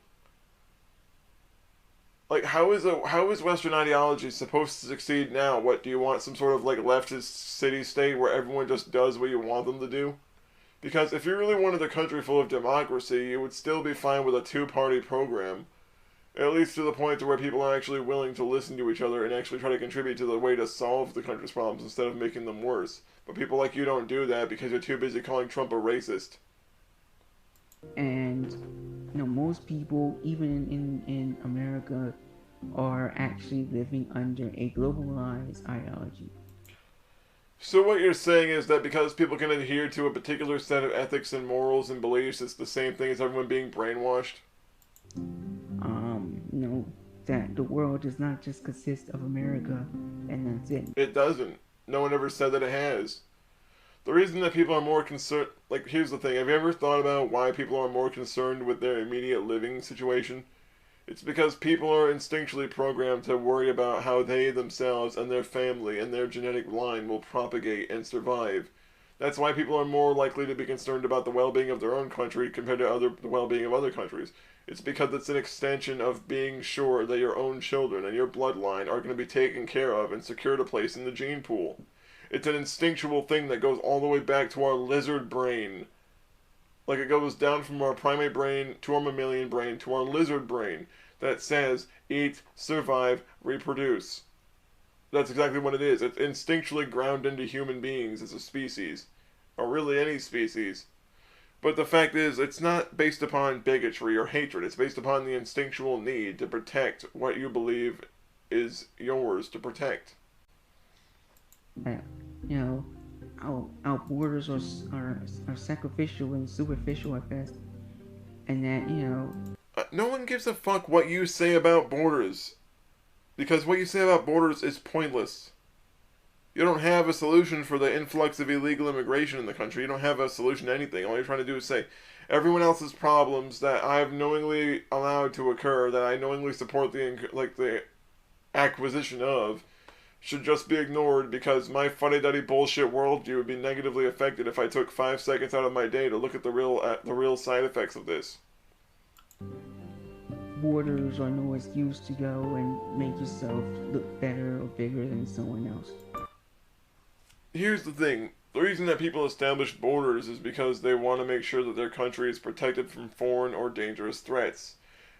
Like, how is Western ideology supposed to succeed now? What, do you want some sort of, like, leftist city-state where everyone just does what you want them to do? Because if you really wanted a country full of democracy, you would still be fine with a two-party program. At least to the point to where people are actually willing to listen to each other and actually try to contribute to the way to solve the country's problems instead of making them worse. But people like you don't do that because you're too busy calling Trump a racist. And, you know, most people, even in America, are actually living under a globalized ideology. So what you're saying is that because people can adhere to a particular set of ethics and morals and beliefs, it's the same thing as everyone being brainwashed? You know, that the world does not just consist of America, and that's it. It doesn't. No one ever said that it has. The reason that people are more concerned... Like, here's the thing. Have you ever thought about why people are more concerned with their immediate living situation? It's because people are instinctually programmed to worry about how they themselves and their family and their genetic line will propagate and survive. That's why people are more likely to be concerned about the well-being of their own country compared to the well-being of other countries. It's because it's an extension of being sure that your own children and your bloodline are going to be taken care of and secured a place in the gene pool. It's an instinctual thing that goes all the way back to our lizard brain. Like it goes down from our primate brain to our mammalian brain to our lizard brain that says, eat, survive, reproduce. That's exactly what it is. It's instinctually ground into human beings as a species. Or really any species. But the fact is, it's not based upon bigotry or hatred. It's based upon the instinctual need to protect what you believe is yours to protect. You know, our borders are sacrificial and superficial at best. And that, you know... no one gives a fuck what you say about borders. Because what you say about borders is pointless. You don't have a solution for the influx of illegal immigration in the country. You don't have a solution to anything. All you're trying to do is say, everyone else's problems that I've knowingly allowed to occur, that I knowingly support the acquisition of, should just be ignored because my fuddy-duddy bullshit worldview would be negatively affected if I took 5 seconds out of my day to look at the real side effects of this. Borders are no excuse to go and make yourself look better or bigger than someone else. Here's the thing. The reason that people establish borders is because they want to make sure that their country is protected from foreign or dangerous threats.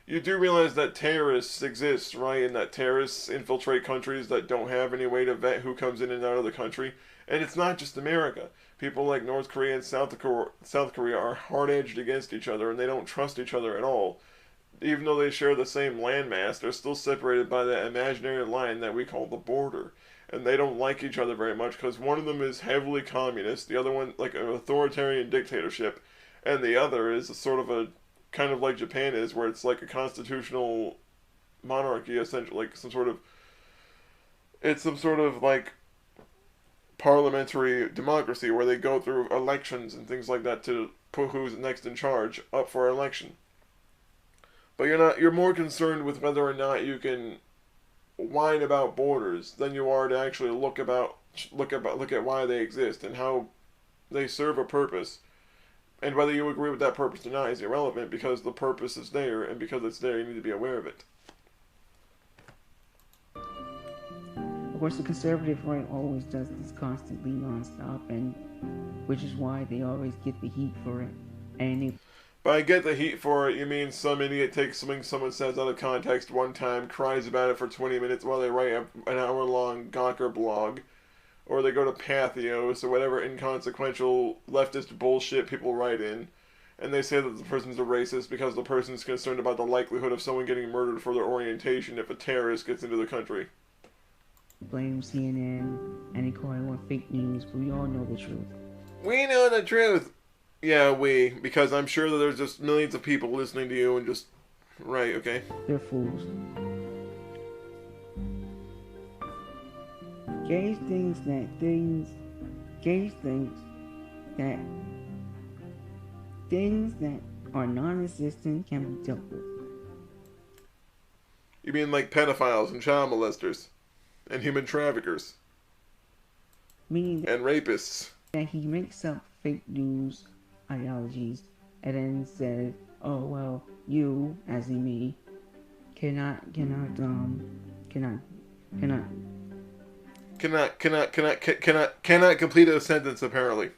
You do realize that terrorists exist, right? And that terrorists infiltrate countries that don't have any way to vet who comes in and out of the country. And it's not just America. People like North Korea and South Korea are hard-edged against each other, and they don't trust each other at all. Even though they share the same landmass, they're still separated by that imaginary line that we call the border. And they don't like each other very much because one of them is heavily communist, the other one like an authoritarian dictatorship, and the other is sort of a kind of like Japan is, where it's like a constitutional monarchy, essentially, like some sort of like parliamentary democracy where they go through elections and things like that to put who's next in charge up for election. But you're more concerned with whether or not you can whine about borders than you are to actually look at why they exist and how they serve a purpose. And whether you agree with that purpose or not is irrelevant, because the purpose is there, and because it's there, you need to be aware of it. Of course, the conservative right always does this constantly, non-stop, and which is why they always get the heat for it. And by get the heat for it, you mean some idiot takes something someone says out of context one time, cries about it for 20 minutes while they write an hour-long Gawker blog, or they go to Pathos, or whatever inconsequential leftist bullshit people write in, and they say that the person's a racist because the person's concerned about the likelihood of someone getting murdered for their orientation if a terrorist gets into the country. Blame CNN, and they call it fake news, but we all know the truth. We know the truth! Yeah, because I'm sure that there's just millions of people listening to you and just... Right, okay. They're fools. Gage thinks that things that are non-existent can be dealt with. You mean like pedophiles and child molesters? And human traffickers? Meaning and rapists. That he makes up fake news ideologies and then says, oh well, you, as in me, cannot complete a sentence, apparently.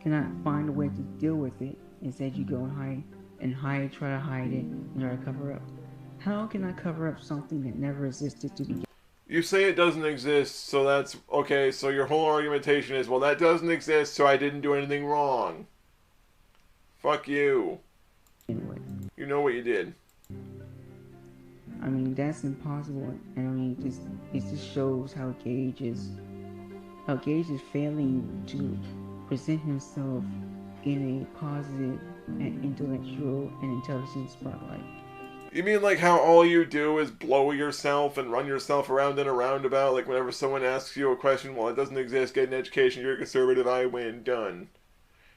Cannot find a way to deal with it. Instead you go and try to hide it, and try to cover up. How can I cover up something that never existed to begin? You say it doesn't exist, so that's... Okay, so your whole argumentation is, well, that doesn't exist, so I didn't do anything wrong. Fuck you. Anyway. You know what you did. I mean, that's impossible. And I mean, it just shows how Gage is failing to present himself in a positive and intellectual and intelligent spotlight. You mean like how all you do is blow yourself and run yourself around in a roundabout? Like whenever someone asks you a question, well, it doesn't exist, get an education, you're a conservative, I win, done.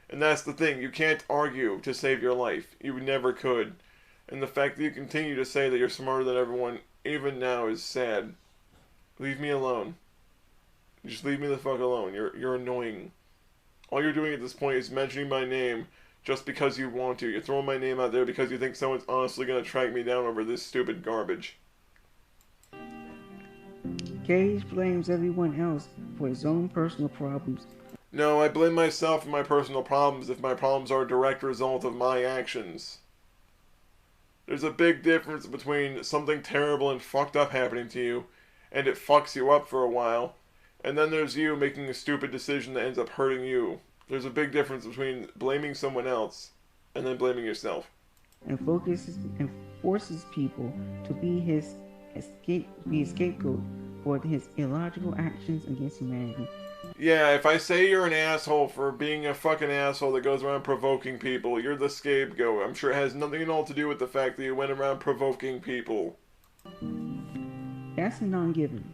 And that's the thing, you can't argue to save your life. You never could. And the fact that you continue to say that you're smarter than everyone, even now, is sad. Leave me alone. Just leave me the fuck alone. You're annoying. All you're doing at this point is mentioning my name just because you want to. You're throwing my name out there because you think someone's honestly going to track me down over this stupid garbage. Gage blames everyone else for his own personal problems. No, I blame myself for my personal problems if my problems are a direct result of my actions. There's a big difference between something terrible and fucked up happening to you, and it fucks you up for a while, and then there's you making a stupid decision that ends up hurting you. There's a big difference between blaming someone else and then blaming yourself. And forces people to be his scapegoat for his illogical actions against humanity. Yeah, if I say you're an asshole for being a fucking asshole that goes around provoking people, you're the scapegoat. I'm sure it has nothing at all to do with the fact that you went around provoking people. That's a non-given.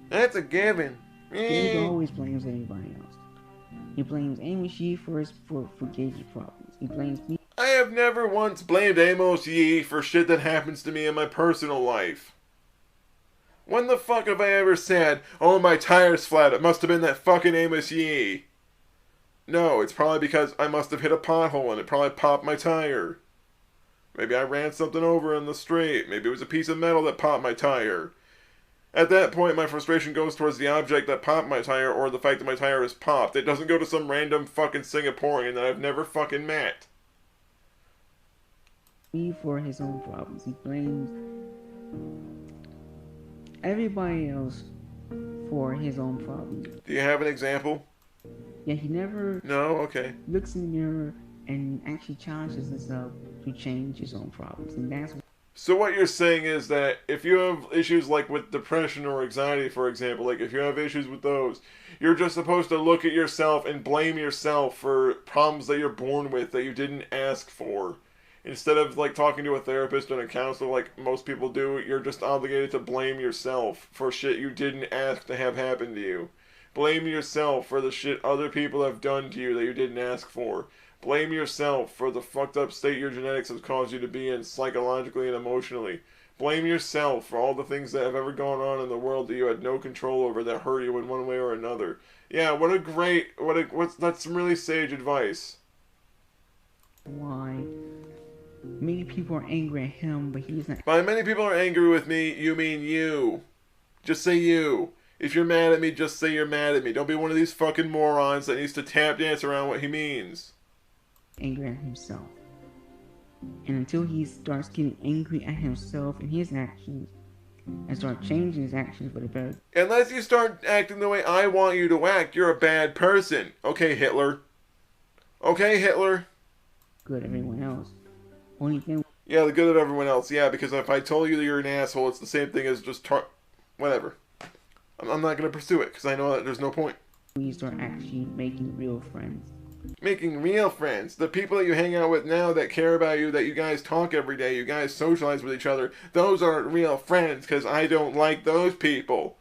That's a given. Gage always blames everybody else. He blames Amos Yee for Gage's problems. He blames me. I have never once blamed Amos Yee for shit that happens to me in my personal life. When the fuck have I ever said, oh, my tire's flat, it must have been that fucking Amos Yee? No, it's probably because I must have hit a pothole and it probably popped my tire. Maybe I ran something over in the street. Maybe it was a piece of metal that popped my tire. At that point, my frustration goes towards the object that popped my tire or the fact that my tire is popped. It doesn't go to some random fucking Singaporean that I've never fucking met. For his own problems. He blames everybody else for his own problems. Do you have an example? Yeah, he never looks in the mirror and actually challenges himself to change his own problems. And that's So what you're saying is that if you have issues like with depression or anxiety, for example, like if you have issues with those, you're just supposed to look at yourself and blame yourself for problems that you're born with that you didn't ask for. Instead of like talking to a therapist and a counselor like most people do, you're just obligated to blame yourself for shit you didn't ask to have happen to you. Blame yourself for the shit other people have done to you that you didn't ask for. Blame yourself for the fucked up state your genetics has caused you to be in psychologically and emotionally. Blame yourself for all the things that have ever gone on in the world that you had no control over that hurt you in one way or another. Yeah, that's some really sage advice. Why many people are angry at him, but he's not. By many people are angry with me, you mean you. Just say you. If you're mad at me, just say you're mad at me. Don't be one of these fucking morons that needs to tap dance around what he means. Angry at himself. And until he starts getting angry at himself and his actions, and start changing his actions for the better. Unless you start acting the way I want you to act, you're a bad person. Okay, Hitler. Okay, Hitler. Good everyone else. Only thing. Yeah, the good of everyone else. Yeah, because if I told you that you're an asshole, it's the same thing as just whatever. I'm not going to pursue it because I know that there's no point. We start actually making real friends. Making real friends. The people that you hang out with now that care about you, that you guys talk every day, you guys socialize with each other, those aren't real friends because I don't like those people.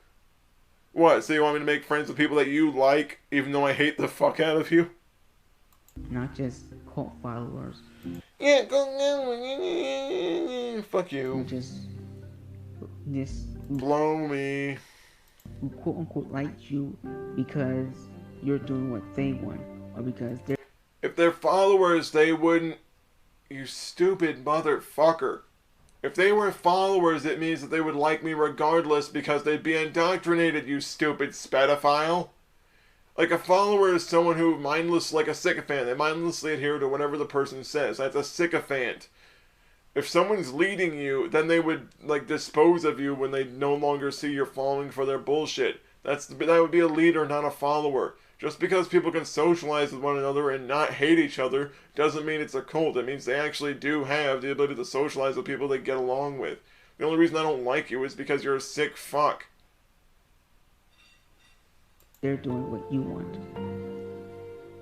What, so you want me to make friends with people that you like even though I hate the fuck out of you? Not just cult followers. Yeah, fuck you. Just this blow me. Who quote unquote like you because you're doing what they want, or because they're. If they're followers, they wouldn't. You stupid motherfucker. If they were followers, it means that they would like me regardless because they'd be indoctrinated, you stupid spedophile. Like a follower is someone who like a sycophant. They mindlessly adhere to whatever the person says. That's a sycophant. If someone's leading you, then they would like dispose of you when they no longer see you're falling for their bullshit. That would be a leader, not a follower. Just because people can socialize with one another and not hate each other doesn't mean it's a cult. It means they actually do have the ability to socialize with people they get along with. The only reason I don't like you is because you're a sick fuck. They're doing what you want.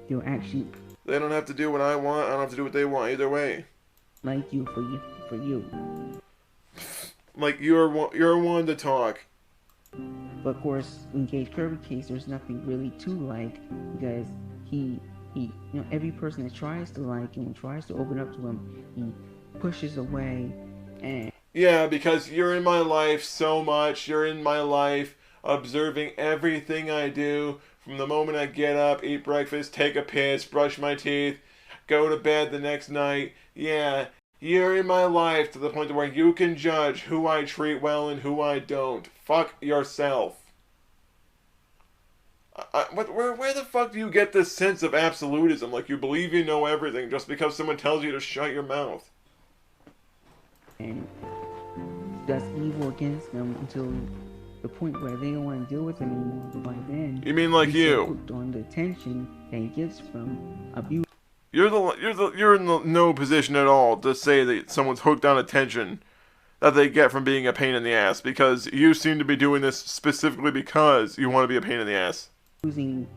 You're actually. They don't have to do what I want. I don't have to do what they want either way. Like you for you. Like you're one to talk. But of course, in Gage Kirby's case, there's nothing really to like because he every person that tries to like him, tries to open up to him, he pushes away. And yeah, because you're in my life so much. You're in my life, observing everything I do from the moment I get up, eat breakfast, take a piss, brush my teeth, go to bed the next night. Yeah, you're in my life to the point where you can judge who I treat well and who I don't. Fuck yourself. Where the fuck do you get this sense of absolutism? Like you believe you know everything just because someone tells you to shut your mouth. And that's evil against them until the point where they don't want to deal with him anymore. But by then, you mean like you? Hooked on the attention that he gets from abuse. You're in no position at all to say that someone's hooked on attention that they get from being a pain in the ass, because you seem to be doing this specifically because you want to be a pain in the ass. Using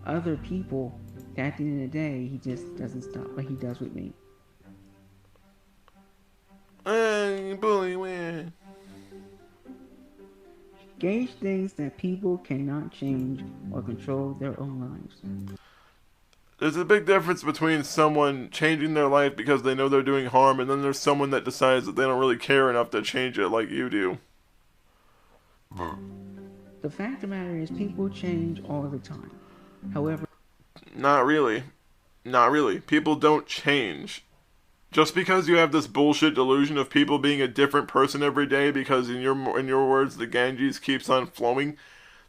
other people, at the end of the day, he just doesn't stop like he does with me. Hey, bully, man. Gage thinks that people cannot change or control their own lives. There's a big difference between someone changing their life because they know they're doing harm, and then there's someone that decides that they don't really care enough to change it like you do. The fact of the matter is, people change all the time. However... Not really. Not really. People don't change. Just because you have this bullshit delusion of people being a different person every day because in your words the Ganges keeps on flowing,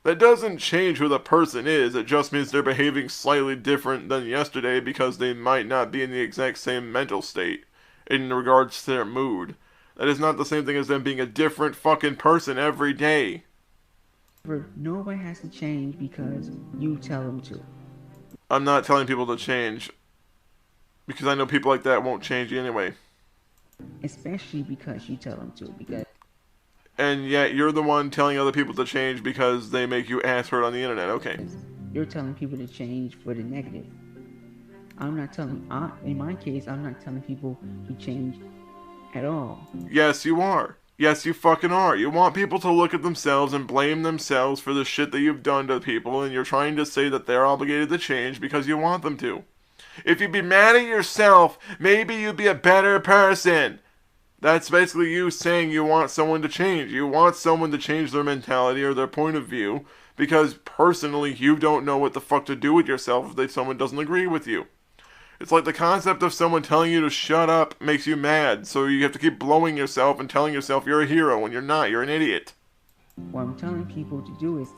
that doesn't change who the person is. It just means they're behaving slightly different than yesterday because they might not be in the exact same mental state in regards to their mood. That is not the same thing as them being a different fucking person every day. Nobody has to change because you tell them to. I'm not telling people to change because I know people like that won't change anyway. especially because you tell them to. Because And yet you're the one telling other people to change because they make you ass hurt on the internet. Okay. you're telling people to change for the negative. I'm not telling. In my case, I'm not telling people to change at all. Yes, you are. Yes, you fucking are. You want people to look at themselves and blame themselves for the shit that you've done to people, and you're trying to say that they're obligated to change because you want them to. If you'd be mad at yourself, maybe you'd be a better person. That's basically you saying you want someone to change. You want someone to change their mentality or their point of view because personally you don't know what the fuck to do with yourself if someone doesn't agree with you. It's like the concept of someone telling you to shut up makes you mad, so you have to keep blowing yourself and telling yourself you're a hero when you're not. You're an idiot. What I'm telling people to do is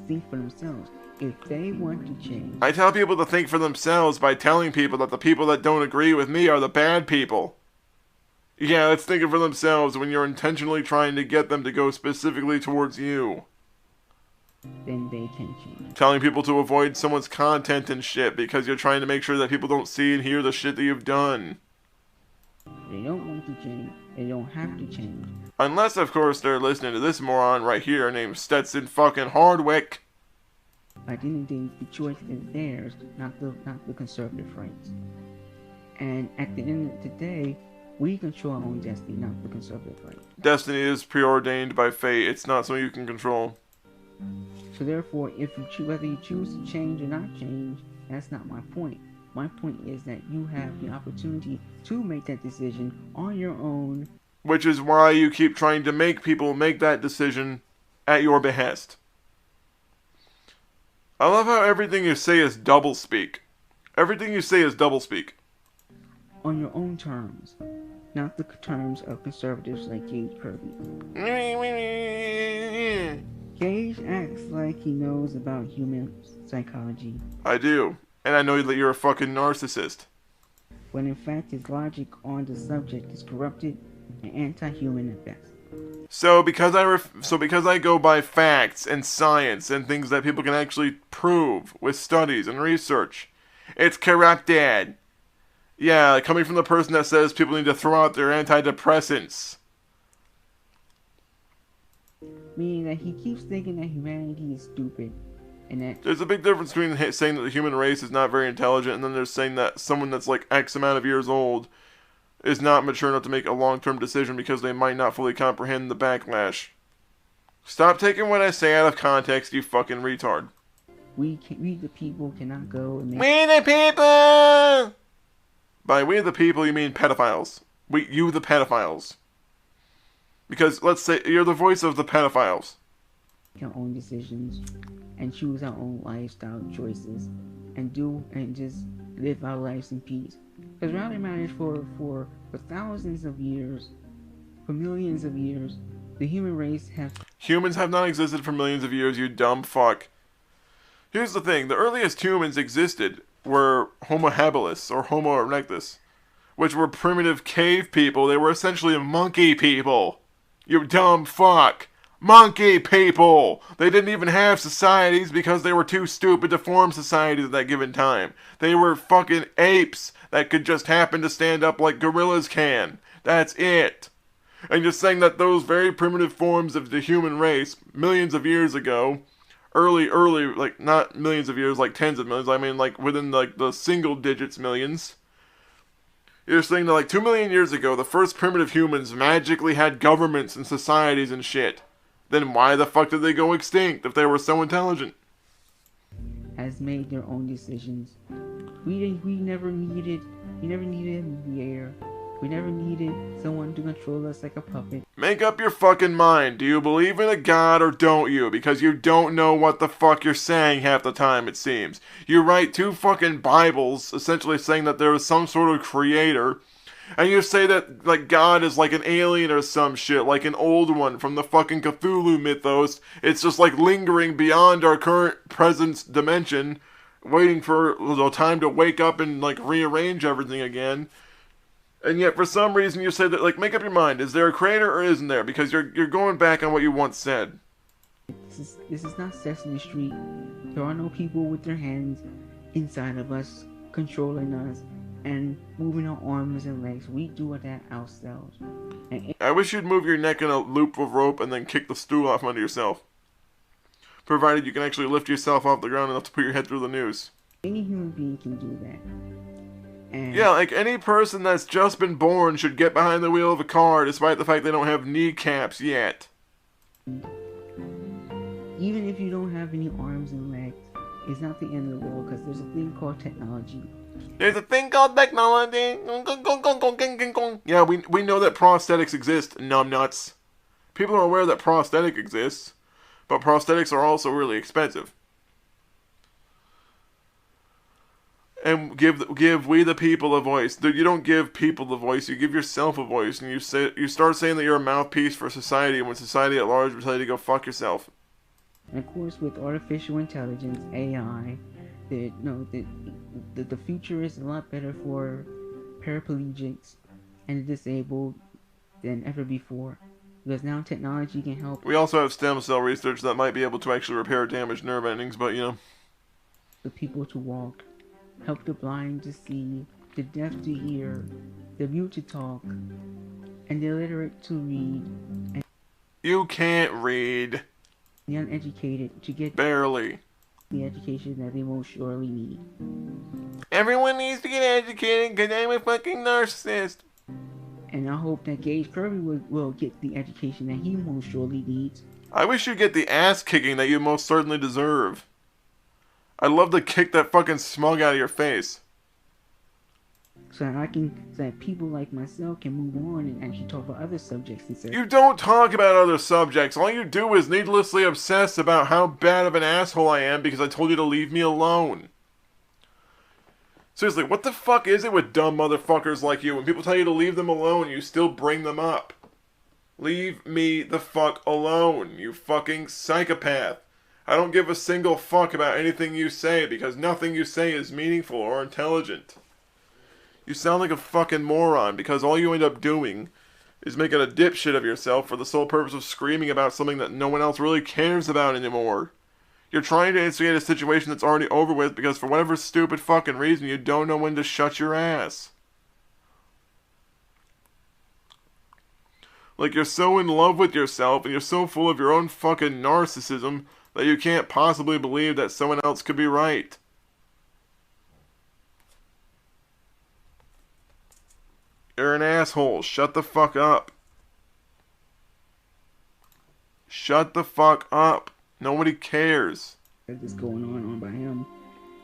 think for themselves. If they want to change, I tell people to think for themselves by telling people that the people that don't agree with me are the bad people. Yeah, it's thinking for themselves when you're intentionally trying to get them to go specifically towards you. then they can change. Telling people to avoid someone's content and shit because you're trying to make sure that people don't see and hear the shit that you've done. They don't want to change. They don't have to change. Unless, of course, they're listening to this moron right here named Stetson fucking Hardwick. At the end of the day, the choice is theirs, not the conservative rights. And at the end of the day, we control our own destiny, not the conservative rights. Destiny is preordained by fate. It's not something you can control. So therefore, whether you choose to change or not change, that's not my point. My point is that you have the opportunity to make that decision on your own. Which is why you keep trying to make people make that decision at your behest. I love how everything you say is doublespeak. Everything you say is doublespeak. On your own terms, not the terms of conservatives like Gage Kirby. Gage acts like he knows about human psychology. I do. And I know that you're a fucking narcissist. When in fact his logic on the subject is corrupted and anti-human at best. So because I go by facts and science and things that people can actually prove with studies and research, it's corrupted. Yeah, coming from the person that says people need to throw out their antidepressants. Meaning that he keeps thinking that humanity is stupid. And that there's a big difference between saying that the human race is not very intelligent and then there's saying that someone that's like X amount of years old is not mature enough to make a long-term decision because they might not fully comprehend the backlash. Stop taking what I say out of context, you fucking retard. we the people cannot go and make... We the people! By we the people, you mean pedophiles. You the pedophiles. Because, let's say, you're the voice of the pedophiles. our own decisions and choose our own lifestyle choices and just live our lives in peace. Because reality matters for thousands of years, for millions of years, the human race Humans have not existed for millions of years, you dumb fuck. Here's the thing, the earliest humans existed were Homo habilis, or Homo erectus, which were primitive cave people. They were essentially monkey people. You dumb fuck. Monkey people! They didn't even have societies because they were too stupid to form societies at that given time. They were fucking apes that could just happen to stand up like gorillas can. That's it. And you're saying that those very primitive forms of the human race, millions of years ago, early, like not millions of years, like tens of millions, I mean like within like the single digits millions. You're saying that like 2 million years ago, the first primitive humans magically had governments and societies and shit. Then why the fuck did they go extinct if they were so intelligent? has made their own decisions. We never needed a mediator. We never needed someone to control us like a puppet. Make up your fucking mind. Do you believe in a god or don't you? Because you don't know what the fuck you're saying half the time, it seems. You write 2 fucking Bibles, essentially saying that there was some sort of creator, and you say that, like, God is like an alien or some shit, like an old one from the fucking Cthulhu mythos. It's just, like, lingering beyond our current present dimension, waiting for the time to wake up and, like, rearrange everything again. And yet, for some reason, you say that, like, make up your mind. Is there a creator or isn't there? Because you're going back on what you once said. This is not Sesame Street. There are no people with their hands inside of us, controlling us, and moving our arms and legs. We do that ourselves. I wish you'd move your neck in a loop of rope and then kick the stool off under yourself. Provided you can actually lift yourself off the ground enough to put your head through the noose. Any human being can do that. And yeah, like any person that's just been born should get behind the wheel of a car despite the fact they don't have kneecaps yet. Even if you don't have any arms and legs, it's not the end of the world, because there's a thing called technology. There's a thing called technology. Yeah, we know that prosthetics exist, numbnuts. People are aware that prosthetic exists, but prosthetics are also really expensive. And give we the people a voice. You don't give people the voice, you give yourself a voice, and you start saying that you're a mouthpiece for society when society at large will tell you to go fuck yourself. And of course, with artificial intelligence, AI, the future is a lot better for paraplegics and the disabled than ever before. Because now technology can help. We also have stem cell research that might be able to actually repair damaged nerve endings, but you know. The people to walk, help the blind to see, the deaf to hear, the mute to talk, and the illiterate to read. And you can't read. The uneducated to get barely the education that they most surely need. Everyone needs to get educated because I'm a fucking narcissist. And I hope that Gage Kirby will get the education that he most surely needs. I wish you'd get the ass kicking that you most certainly deserve. I'd love to kick that fucking smug out of your face. So that people like myself can move on and actually talk about other subjects instead. You don't talk about other subjects. All you do is needlessly obsess about how bad of an asshole I am because I told you to leave me alone. Seriously, what the fuck is it with dumb motherfuckers like you? When people tell you to leave them alone, you still bring them up. Leave me the fuck alone, you fucking psychopath. I don't give a single fuck about anything you say because nothing you say is meaningful or intelligent. You sound like a fucking moron because all you end up doing is making a dipshit of yourself for the sole purpose of screaming about something that no one else really cares about anymore. You're trying to instigate a situation that's already over with because for whatever stupid fucking reason you don't know when to shut your ass. Like you're so in love with yourself and you're so full of your own fucking narcissism that you can't possibly believe that someone else could be right. You're an asshole. Shut the fuck up. Shut the fuck up. Nobody cares. That's going on by him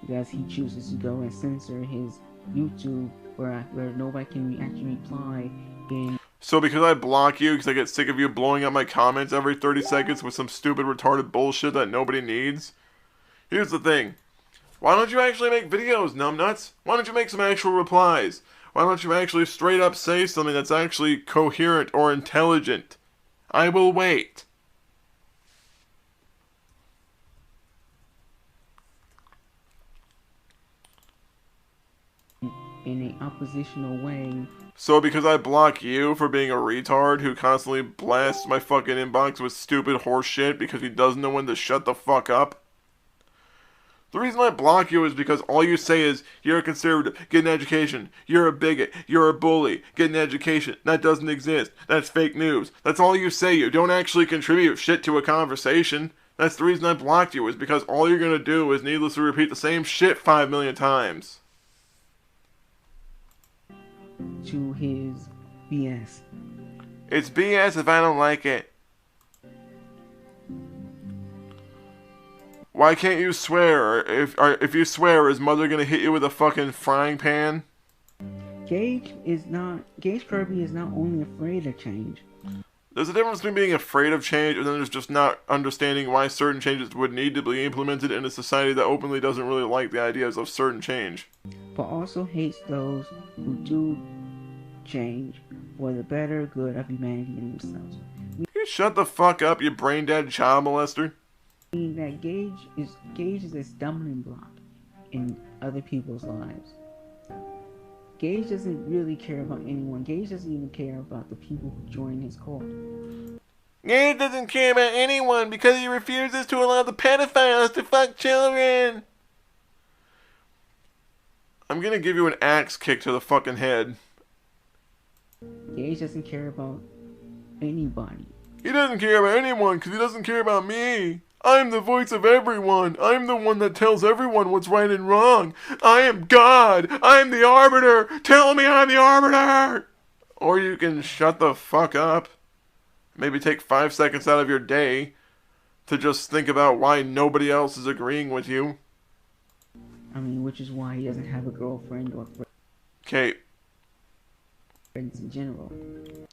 because he chooses to go and censor his YouTube where nobody can actually reply. So because I block you because I get sick of you blowing up my comments every 30 seconds with some stupid retarded bullshit that nobody needs? Here's the thing. Why don't you actually make videos, numbnuts? Why don't you make some actual replies? Why don't you actually straight up say something that's actually coherent or intelligent? I will wait. In an oppositional way. So because I block you for being a retard who constantly blasts my fucking inbox with stupid horse shit because he doesn't know when to shut the fuck up? The reason I block you is because all you say is, you're a conservative, get an education, you're a bigot, you're a bully, get an education. That doesn't exist. That's fake news. That's all you say. You don't actually contribute shit to a conversation. That's the reason I blocked you, is because all you're gonna do is needlessly repeat the same shit 5 million times. To his BS. It's BS if I don't like it. Why can't you swear? If you swear, is mother gonna hit you with a fucking frying pan? Gage Kirby is not only afraid of change. There's a difference between being afraid of change and then there's just not understanding why certain changes would need to be implemented in a society that openly doesn't really like the ideas of certain change. But also hates those who do change for the better good of humanity and themselves. You shut the fuck up, you brain-dead child molester. Meaning that Gage is a stumbling block in other people's lives. Gage doesn't really care about anyone. Gage doesn't even care about the people who join his cult. Gage doesn't care about anyone because he refuses to allow the pedophiles to fuck children. I'm gonna give you an axe kick to the fucking head. Gage doesn't care about anybody. He doesn't care about anyone because he doesn't care about me. I'm the voice of everyone. I'm the one that tells everyone what's right and wrong. I am God. I'm the arbiter. Tell me I'm the arbiter. Or you can shut the fuck up. Maybe take 5 seconds out of your day to just think about why nobody else is agreeing with you. I mean, which is why he doesn't have a girlfriend or Kate, friends in general.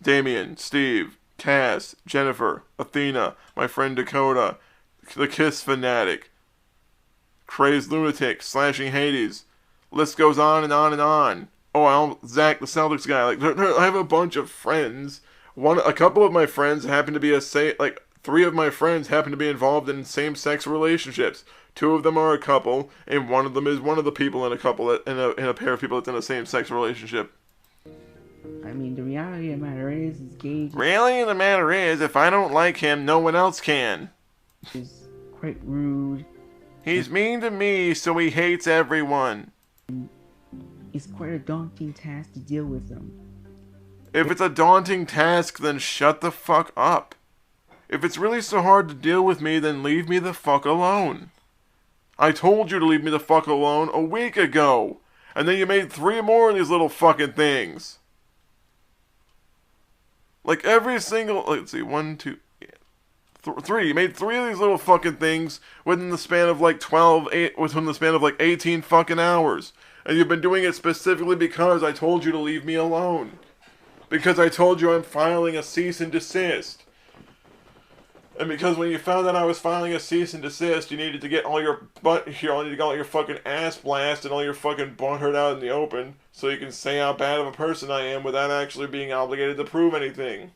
Damien, Steve, Cass, Jennifer, Athena, my friend Dakota, the Kiss Fanatic, Crazed Lunatic, Slashing Hades. List goes on and on and on. Oh, Zach, the Celtics guy. I have a bunch of friends. A couple of my friends happen to be 3 of my friends happen to be involved in same-sex relationships. 2 of them are a couple, and one of them is one of the people in a couple in a pair of people that's in a same-sex relationship. I mean, the reality of the matter is Gage. Reality of the matter is, if I don't like him, no one else can. Is quite rude. He's mean to me, so he hates everyone. It's quite a daunting task to deal with him. If it's a daunting task, then shut the fuck up. If it's really so hard to deal with me, then leave me the fuck alone. I told you to leave me the fuck alone a week ago. And then you made 3 more of these little fucking things. Like every single, let's see, 1, 2, 3. You made 3 of these little fucking things within the span of like 18 fucking hours. And you've been doing it specifically because I told you to leave me alone. Because I told you I'm filing a cease and desist. And because when you found out I was filing a cease and desist, you needed to get all your fucking ass blasted and all your fucking butt hurt out in the open, so you can say how bad of a person I am without actually being obligated to prove anything.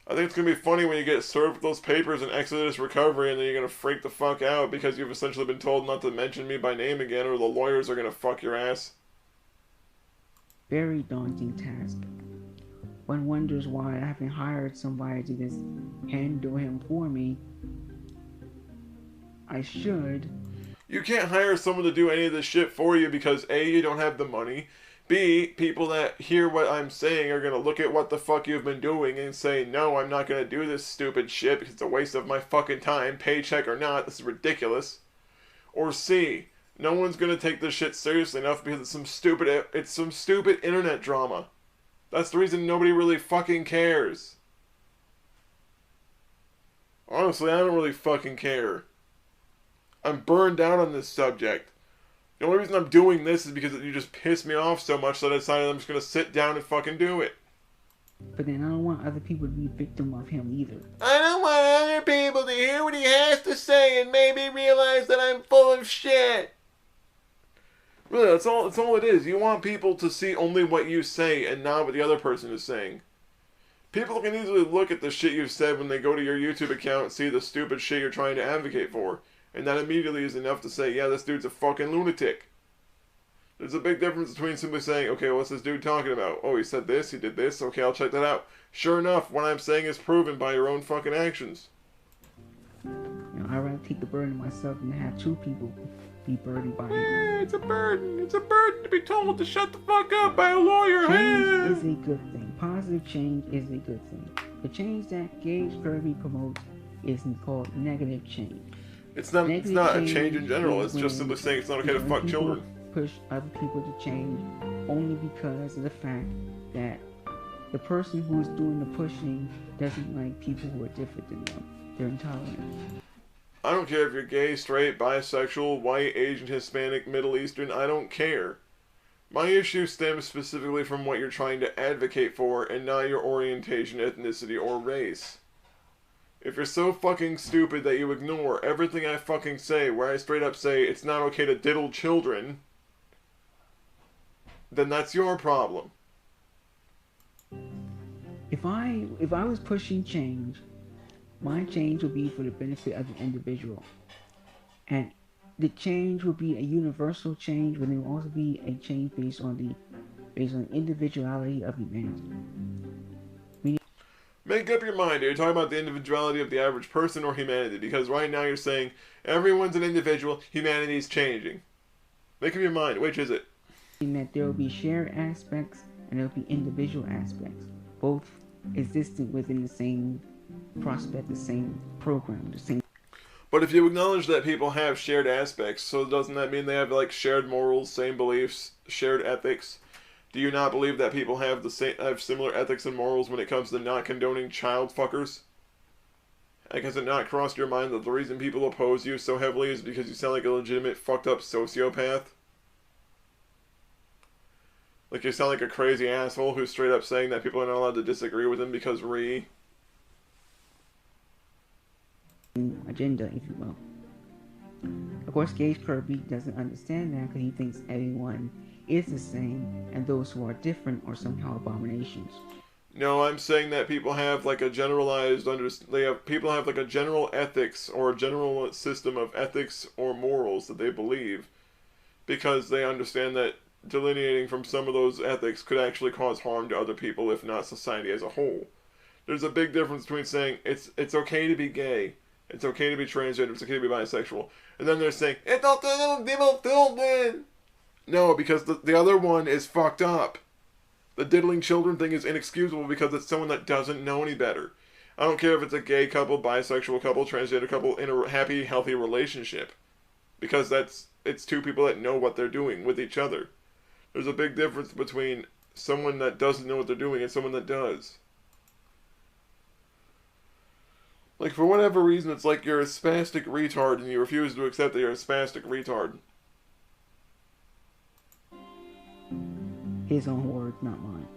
I think it's going to be funny when you get served with those papers in Exodus Recovery and then you're going to freak the fuck out because you've essentially been told not to mention me by name again or the lawyers are going to fuck your ass. Very daunting task. One wonders why I haven't hired somebody to just handle him for me. I should. You can't hire someone to do any of this shit for you because A, you don't have the money. B, people that hear what I'm saying are going to look at what the fuck you've been doing and say, no, I'm not going to do this stupid shit because it's a waste of my fucking time, paycheck or not, this is ridiculous. Or C, no one's going to take this shit seriously enough because it's some stupid internet drama. That's the reason nobody really fucking cares. Honestly, I don't really fucking care. I'm burned out on this subject. The only reason I'm doing this is because you just pissed me off so much that I decided I'm just going to sit down and fucking do it. But then I don't want other people to be victim of him either. I don't want other people to hear what he has to say and maybe realize that I'm full of shit. Really, that's all it is. You want people to see only what you say and not what the other person is saying. People can easily look at the shit you've said when they go to your YouTube account and see the stupid shit you're trying to advocate for. And that immediately is enough to say, yeah, this dude's a fucking lunatic. There's a big difference between simply saying, okay, what's this dude talking about? Oh, he said this, he did this, okay, I'll check that out. Sure enough, what I'm saying is proven by your own fucking actions. You know, I'd rather take the burden myself than have 2 people be burdened by him. It's a burden. It's a burden to be told to shut the fuck up by a lawyer. Change is a good thing. Positive change is a good thing. The change that Gage Kirby promotes is called negative change. It's not a change in general. It's just simply saying it's not okay to fuck children. Push other people to change only because of the fact that the person who is doing the pushing doesn't like people who are different than them. They're intolerant. I don't care if you're gay, straight, bisexual, white, Asian, Hispanic, Middle Eastern. I don't care. My issue stems specifically from what you're trying to advocate for and not your orientation, ethnicity, or race. If you're so fucking stupid that you ignore everything I fucking say, where I straight up say it's not okay to diddle children, then that's your problem. If I was pushing change, my change would be for the benefit of the individual. And the change would be a universal change, but it will also be a change based on the individuality of humanity. Make up your mind. Are you talking about the individuality of the average person or humanity? Because right now you're saying everyone's an individual, humanity's changing. Make up your mind. Which is it? In that there will be shared aspects and there will be individual aspects, both existing within the same prospect, the same program, the same. But if you acknowledge that people have shared aspects, so doesn't that mean they have like shared morals, same beliefs, shared ethics? Do you not believe that people have similar ethics and morals when it comes to not condoning child fuckers? Like, has it not crossed your mind that the reason people oppose you so heavily is because you sound like a legitimate fucked up sociopath? Like, you sound like a crazy asshole who's straight up saying that people are not allowed to disagree with him because agenda, if you will. Of course, Gage Kirby doesn't understand that because he thinks everyone is the same, and those who are different are somehow abominations. No, I'm saying that people have like a generalized people have like a general ethics or a general system of ethics or morals that they believe, because they understand that delineating from some of those ethics could actually cause harm to other people, if not society as a whole. There's a big difference between saying it's okay to be gay, it's okay to be transgender, it's okay to be bisexual, and then they're saying it's okay to be. No, because the other one is fucked up. The diddling children thing is inexcusable because it's someone that doesn't know any better. I don't care if it's a gay couple, bisexual couple, transgender couple in a happy, healthy relationship, because it's two people that know what they're doing with each other. There's a big difference between someone that doesn't know what they're doing and someone that does. Like, for whatever reason, it's like you're a spastic retard and you refuse to accept that you're a spastic retard. His own words, not mine.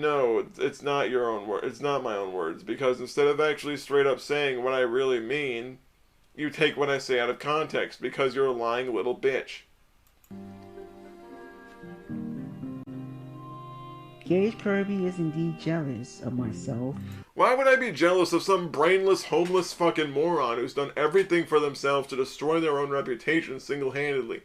No, it's not your own word. It's not my own words, because instead of actually straight up saying what I really mean, you take what I say out of context because you're a lying little bitch. Gage Kirby is indeed jealous of myself. Why would I be jealous of some brainless, homeless fucking moron who's done everything for themselves to destroy their own reputation single-handedly?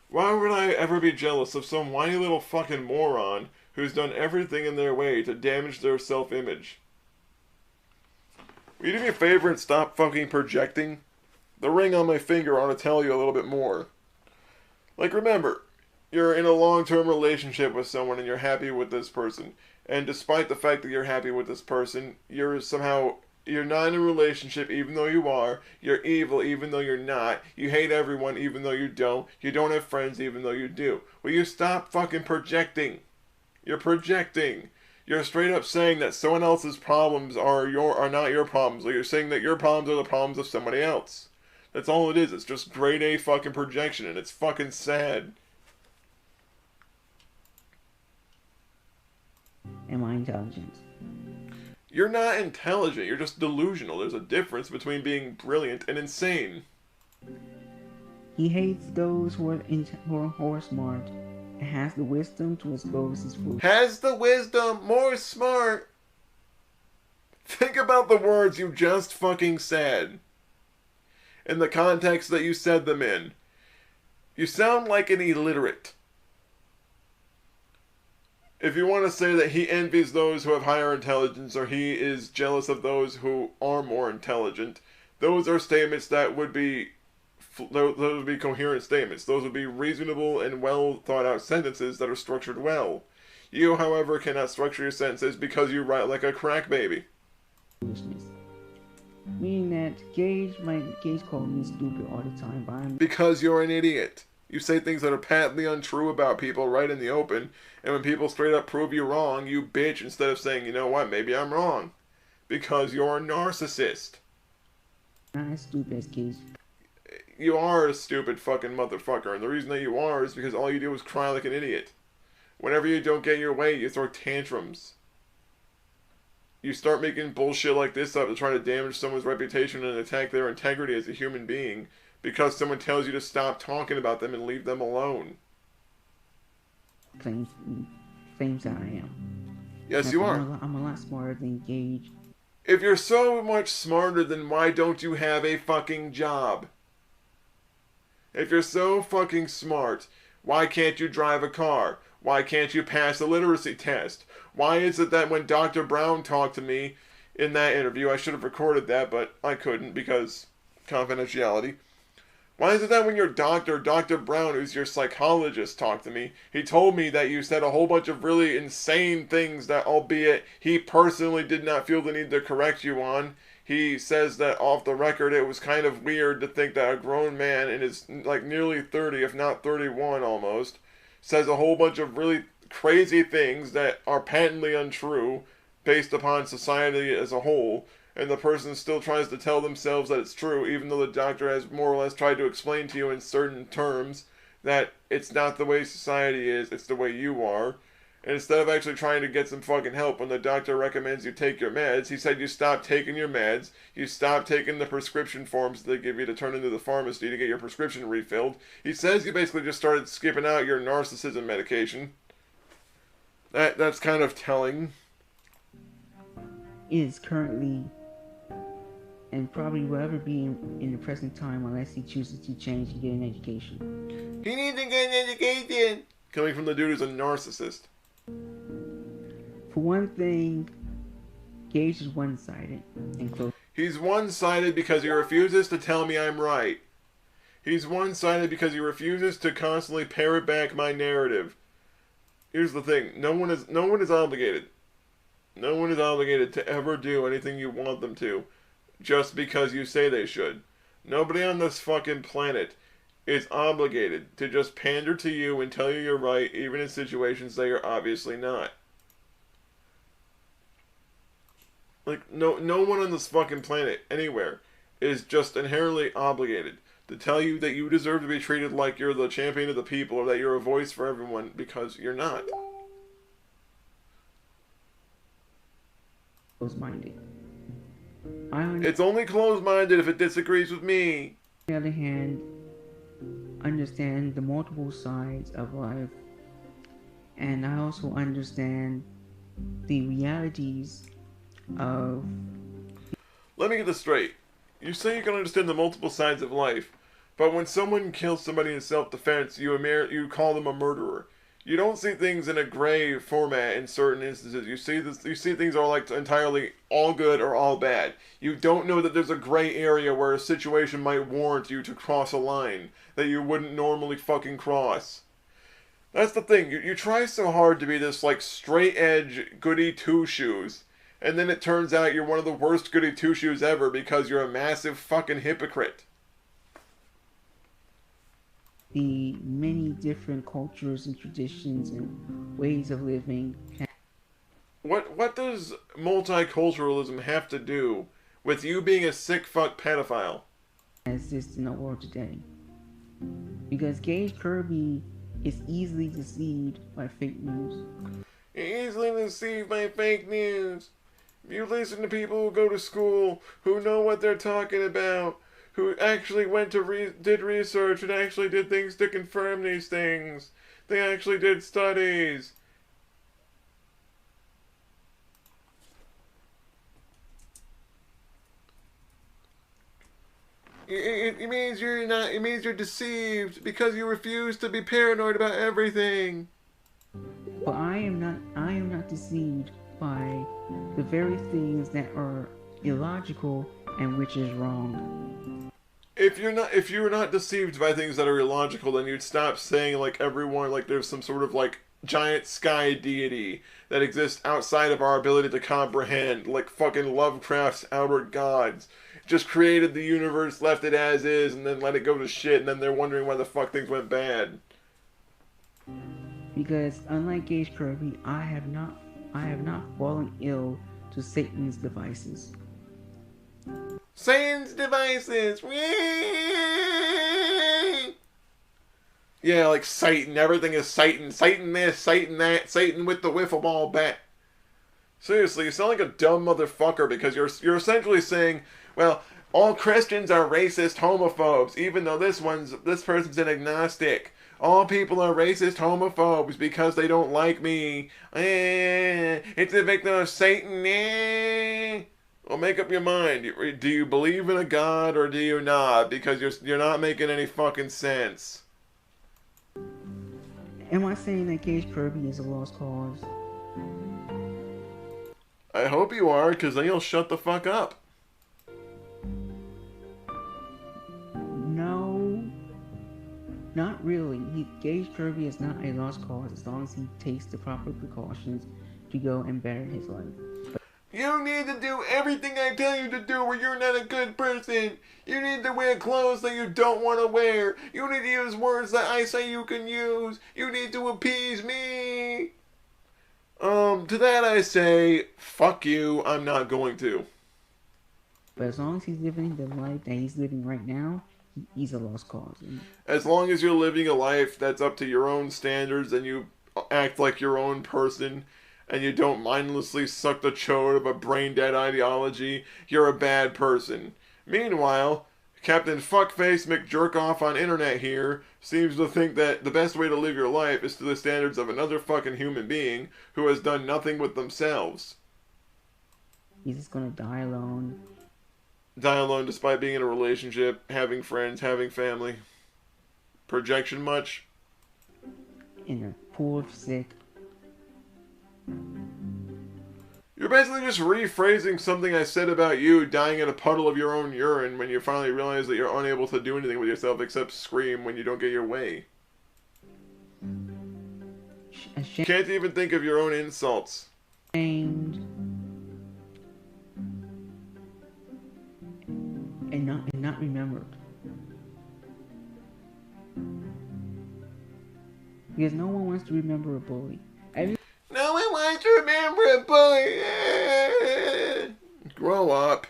Why would I ever be jealous of some whiny little fucking moron who's done everything in their way to damage their self-image? Will you do me a favor and stop fucking projecting? The ring on my finger ought to tell you a little bit more. Like, remember, you're in a long-term relationship with someone and you're happy with this person. And despite the fact that you're happy with this person, you're not in a relationship even though you are. You're evil even though you're not. You hate everyone even though you don't. You don't have friends even though you do. Will you stop fucking projecting? You're projecting. You're straight up saying that someone else's problems are not your problems. Or you're saying that your problems are the problems of somebody else. That's all it is. It's just grade A fucking projection, and it's fucking sad. Am I intelligent? You're not intelligent, you're just delusional. There's a difference between being brilliant and insane. He hates those who are smart and has the wisdom to expose his food. Has the wisdom, more smart. Think about the words you just fucking said. In the context that you said them in. You sound like an illiterate. If you want to say that he envies those who have higher intelligence or he is jealous of those who are more intelligent, those are statements that would be coherent statements. Those would be reasonable and well thought out sentences that are structured well. You, however, cannot structure your sentences because you write like a crack baby. Meaning that Gage called me stupid all the time, but I'm... Because you're an idiot. You say things that are patently untrue about people right in the open, and when people straight up prove you wrong, you bitch instead of saying, you know what, maybe I'm wrong. Because you're a narcissist. I'm not as stupid as Gage. You are a stupid fucking motherfucker, and the reason that you are is because all you do is cry like an idiot. Whenever you don't get your way, you throw tantrums. You start making bullshit like this up to try to damage someone's reputation and attack their integrity as a human being, because someone tells you to stop talking about them and leave them alone. Claims that I am. Yes, you are. I'm a lot smarter than Gage. If you're so much smarter, then why don't you have a fucking job? If you're so fucking smart, why can't you drive a car? Why can't you pass the literacy test? Why is it that when Dr. Brown talked to me in that interview, I should have recorded that, but I couldn't because confidentiality. Why is it that when your doctor, Dr. Brown, who's your psychologist, talked to me, he told me that you said a whole bunch of really insane things that, albeit he personally did not feel the need to correct you on. He says that off the record it was kind of weird to think that a grown man in his, like, nearly 30, if not 31 almost, says a whole bunch of really crazy things that are patently untrue based upon society as a whole. And the person still tries to tell themselves that it's true, even though the doctor has more or less tried to explain to you in certain terms that it's not the way society is, it's the way you are. And instead of actually trying to get some fucking help when the doctor recommends you take your meds, he said you stop taking your meds, you stop taking the prescription forms that they give you to turn into the pharmacy to get your prescription refilled. He says you basically just started skipping out your narcissism medication. That's kind of telling. Is currently and probably will ever be in the present time unless he chooses to change and get an education. He needs to get an education! Coming from the dude who's a narcissist. For one thing, Gage is one-sided and close. He's one-sided because he refuses to tell me I'm right. He's one-sided because he refuses to constantly parrot back my narrative. Here's the thing, no one is obligated. No one is obligated to ever do anything you want them to, just because you say they should. Nobody on this fucking planet is obligated to just pander to you and tell you you're right, even in situations that you're obviously not. Like, no one on this fucking planet, anywhere, is just inherently obligated to tell you that you deserve to be treated like you're the champion of the people or that you're a voice for everyone, because you're not. Close-minded. It's only closed-minded if it disagrees with me. On the other hand, understand the multiple sides of life, and I also understand the realities of... Let me get this straight. You say you can understand the multiple sides of life, but when someone kills somebody in self-defense, you call them a murderer. You don't see things in a gray format in certain instances. You see things are like entirely all good or all bad. You don't know that there's a gray area where a situation might warrant you to cross a line that you wouldn't normally fucking cross. That's the thing. You try so hard to be this like straight edge goody two-shoes, and then it turns out you're one of the worst goody two-shoes ever because you're a massive fucking hypocrite. The many different cultures and traditions and ways of living. What does multiculturalism have to do with you being a sick fuck pedophile? Exist in the world today. Because Gage Kirby is easily deceived by fake news. You're easily deceived by fake news. You listen to people who go to school, who know what they're talking about, who actually went to did research and actually did things to confirm these things. They actually did studies. It means you're not. It means you're deceived because you refuse to be paranoid about everything. But I am not deceived by the very things that are illogical and which is wrong. If you were not deceived by things that are illogical, then you'd stop saying like everyone like there's some sort of like giant sky deity that exists outside of our ability to comprehend, like fucking Lovecraft's outer gods. Just created the universe, left it as is, and then let it go to shit, and then they're wondering why the fuck things went bad. Because unlike Gage Kirby, I have not fallen ill to Satan's devices. Satan's devices! Yeah, like Satan. Everything is Satan. Satan this, Satan that, Satan with the wiffle ball bat. Seriously, you sound like a dumb motherfucker because you're essentially saying, well, all Christians are racist homophobes, even though this person's an agnostic. All people are racist homophobes because they don't like me. It's a victim of Satan. Well, make up your mind. Do you believe in a god or do you not? Because you're not making any fucking sense. Am I saying that Gage Kirby is a lost cause? I hope you are, because then you'll shut the fuck up. No, not really. Gage Kirby is not a lost cause as long as he takes the proper precautions to go and better his life. You need to do everything I tell you to do or you're not a good person. You need to wear clothes that you don't want to wear. You need to use words that I say you can use. You need to appease me. To that I say, fuck you, I'm not going to. But as long as he's living the life that he's living right now, he's a lost cause. As long as you're living a life that's up to your own standards and you act like your own person and you don't mindlessly suck the chode of a brain-dead ideology, you're a bad person. Meanwhile, Captain Fuckface McJerkoff on internet here seems to think that the best way to live your life is to the standards of another fucking human being who has done nothing with themselves. He's just gonna die alone. Die alone despite being in a relationship, having friends, having family. Projection much? In a pool of sick. You're basically just rephrasing something I said about you dying in a puddle of your own urine when you finally realize that you're unable to do anything with yourself except scream when you don't get your way. You can't even think of your own insults. And not remembered. Because no one wants to remember a bully. No one wants to remember a bully. Grow up.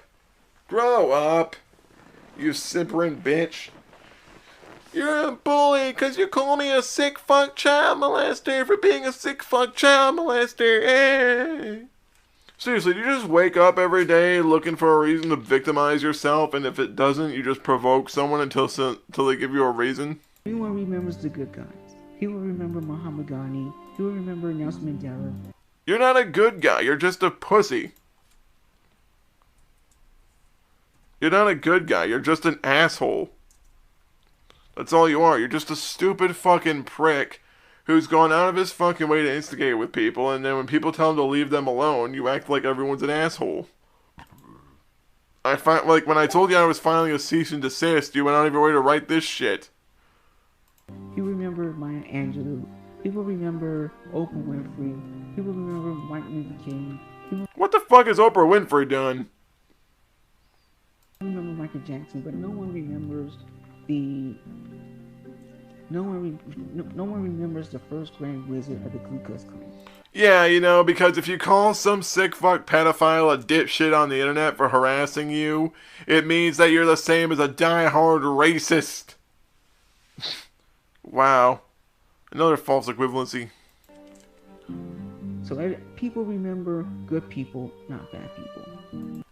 Grow up. You simpering bitch. You're a bully because you call me a sick fuck child molester for being a sick fuck child molester. Seriously, do you just wake up every day looking for a reason to victimize yourself, and if it doesn't, you just provoke someone until they give you a reason? Everyone remembers the good guys. He will remember Muhammad Ghani. He will remember Nelson Mandela. You're not a good guy. You're just a pussy. You're not a good guy. You're just an asshole. That's all you are. You're just a stupid fucking prick who's gone out of his fucking way to instigate with people, and then when people tell him to leave them alone, you act like everyone's an asshole. Like, when I told you I was filing a cease and desist, you went out of your way to write this shit. You remember Maya Angelou. People remember Oprah Winfrey. People remember Martin Luther King. What the fuck has Oprah Winfrey done? People remember Michael Jackson, but no one remembers no one remembers the first Grand Wizard of the Ku Klux Klan. Yeah, you know, because if you call some sick fuck pedophile a dipshit on the internet for harassing you, it means that you're the same as a diehard racist. Wow. Another false equivalency. So people remember good people, not bad people.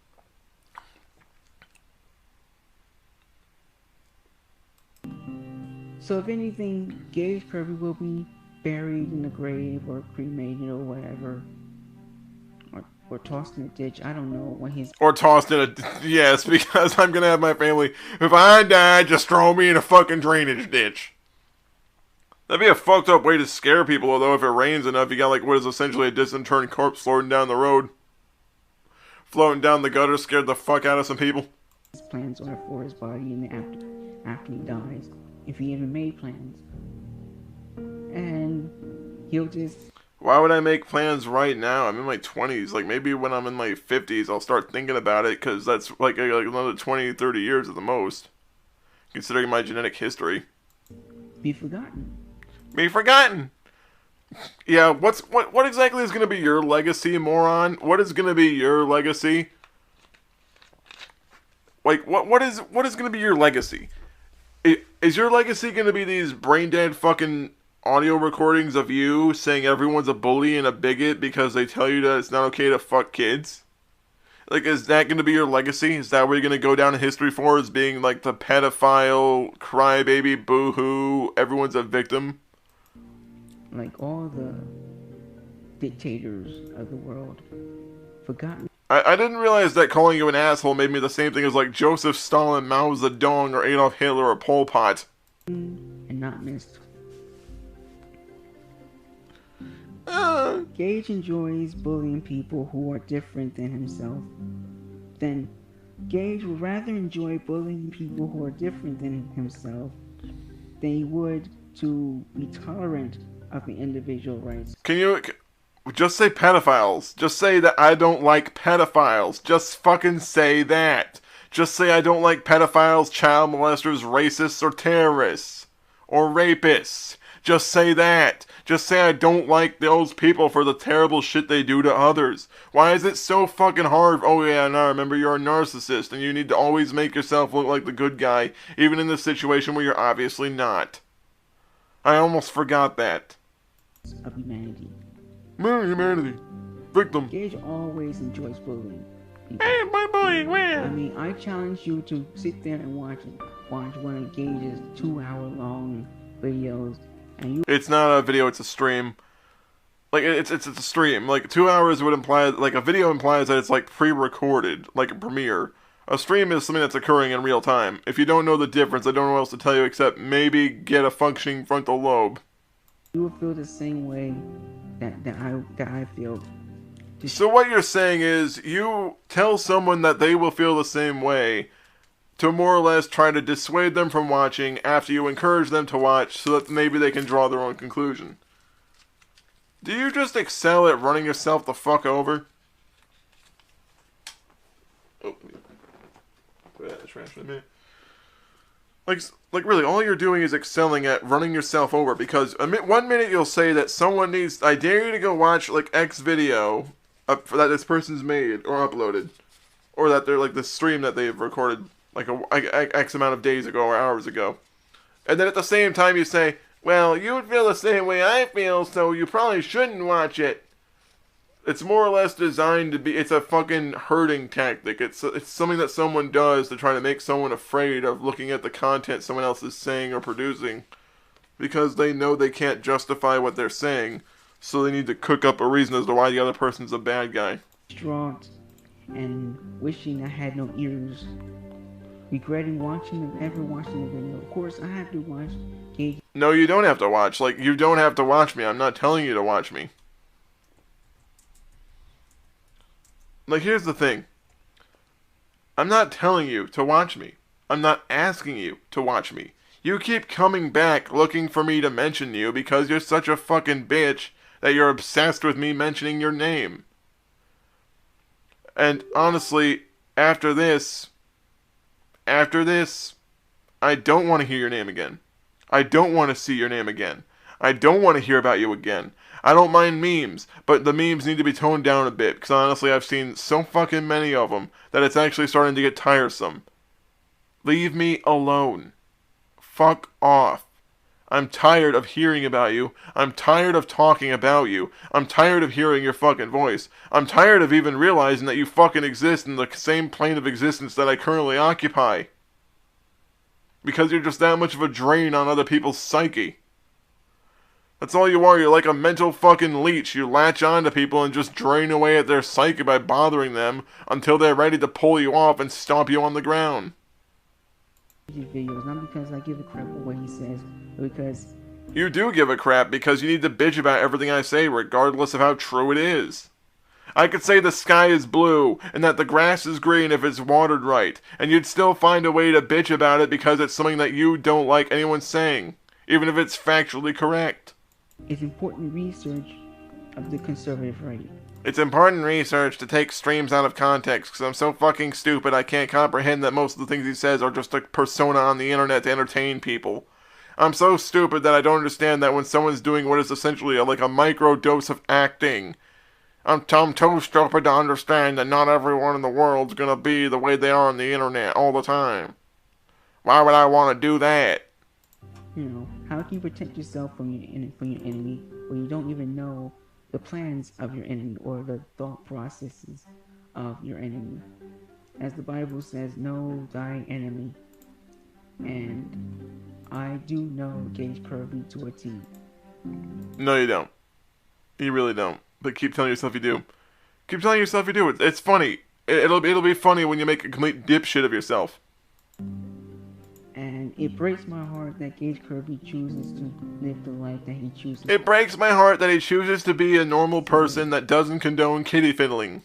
So if anything, Gage Kirby will be buried in the grave or cremated or whatever. Or tossed in a ditch. I don't know what he's... Or tossed in a... Yes, because I'm gonna have my family... If I die, just throw me in a fucking drainage ditch. That'd be a fucked up way to scare people, although if it rains enough, you got like what is essentially a disinterred corpse floating down the road. Floating down the gutter, scared the fuck out of some people. His plans are for his body and after he dies, if he even made plans. And he'll just... Why would I make plans right now? I'm in my 20s. Like, maybe when I'm in my 50s, I'll start thinking about it, because that's like another 20, 30 years at the most. Considering my genetic history. Be forgotten. Be forgotten! Yeah, what exactly is going to be your legacy, moron? What is going to be your legacy? Like, what is going to be your legacy? Is your legacy going to be these brain-dead fucking audio recordings of you saying everyone's a bully and a bigot because they tell you that it's not okay to fuck kids? Like, is that going to be your legacy? Is that what you're going to go down in history for, as being like the pedophile, crybaby, boo-hoo, everyone's a victim? Like all the dictators of the world. Forgotten. I didn't realize that calling you an asshole made me the same thing as like Joseph Stalin, Mao Zedong, or Adolf Hitler, or Pol Pot. And not missed. Gage enjoys bullying people who are different than himself. Then Gage would rather enjoy bullying people who are different than himself than he would to be tolerant of the individual rights. Can you just say pedophiles? Just say that I don't like pedophiles. Just fucking say that. Just say I don't like pedophiles, child molesters, racists, or terrorists. Or rapists. Just say that. Just say I don't like those people for the terrible shit they do to others. Why is it so fucking hard? Oh yeah, now remember you're a narcissist and you need to always make yourself look like the good guy, even in the situation where you're obviously not. I almost forgot that. Of humanity. Humanity. Victim. Gage always enjoys bullying people. Hey, my boy, where? I mean, I challenge you to sit there and watch one of Gage's 2-hour-long videos. And it's not a video, it's a stream. Like, it's a stream. Like, 2 hours would imply, like, a video implies that it's, like, pre-recorded, like a premiere. A stream is something that's occurring in real time. If you don't know the difference, I don't know what else to tell you except maybe get a functioning frontal lobe. You will feel the same way that I feel. So what you're saying is, you tell someone that they will feel the same way to more or less try to dissuade them from watching after you encourage them to watch so that maybe they can draw their own conclusion. Do you just excel at running yourself the fuck over? Oh, put that in the trash for a minute. Like really, all you're doing is excelling at running yourself over because 1 minute you'll say that someone needs, I dare you to go watch like X video that this person's made or uploaded, or that they're like the stream that they've recorded like a X amount of days ago or hours ago. And then at the same time you say, well, you would feel the same way I feel, so you probably shouldn't watch it. It's more or less designed to be, it's a fucking herding tactic. It's something that someone does to try to make someone afraid of looking at the content someone else is saying or producing. Because they know they can't justify what they're saying, so they need to cook up a reason as to why the other person's a bad guy. Distraught and wishing I had no ears. Regretting ever watching the video. Of course, I have to watch Gage. No, you don't have to watch. Like, you don't have to watch me. I'm not telling you to watch me. Like, here's the thing. I'm not telling you to watch me. I'm not asking you to watch me. You keep coming back looking for me to mention you because you're such a fucking bitch that you're obsessed with me mentioning your name. And honestly, after this, I don't want to hear your name again. I don't want to see your name again. I don't want to hear about you again. I don't mind memes, but the memes need to be toned down a bit, because honestly I've seen so fucking many of them that it's actually starting to get tiresome. Leave me alone. Fuck off. I'm tired of hearing about you. I'm tired of talking about you. I'm tired of hearing your fucking voice. I'm tired of even realizing that you fucking exist in the same plane of existence that I currently occupy. Because you're just that much of a drain on other people's psyche. That's all you are. You're like a mental fucking leech. You latch on to people and just drain away at their psyche by bothering them until they're ready to pull you off and stomp you on the ground. Videos, not because I give a crap about what he says, but because you do give a crap because you need to bitch about everything I say regardless of how true it is. I could say the sky is blue and that the grass is green if it's watered right, and you'd still find a way to bitch about it because it's something that you don't like anyone saying, even if it's factually correct. It's important research of the conservative right. It's important research to take streams out of context because I'm so fucking stupid I can't comprehend that most of the things he says are just a persona on the internet to entertain people. I'm so stupid that I don't understand that when someone's doing what is essentially like a micro dose of acting. I'm too stupid to understand that not everyone in the world's gonna be the way they are on the internet all the time. Why would I want to do that? You know, how can you protect yourself from your enemy when you don't even know the plans of your enemy or the thought processes of your enemy? As the Bible says, know thy enemy. And I do know Gage Kirby to a T. No, you don't. You really don't. But keep telling yourself you do. Keep telling yourself you do. It's funny. It'll be funny when you make a complete dipshit of yourself. And And it breaks my heart that Gage Kirby chooses to live the life that he chooses. It breaks my heart that he chooses to be a normal person that doesn't condone kitty fiddling.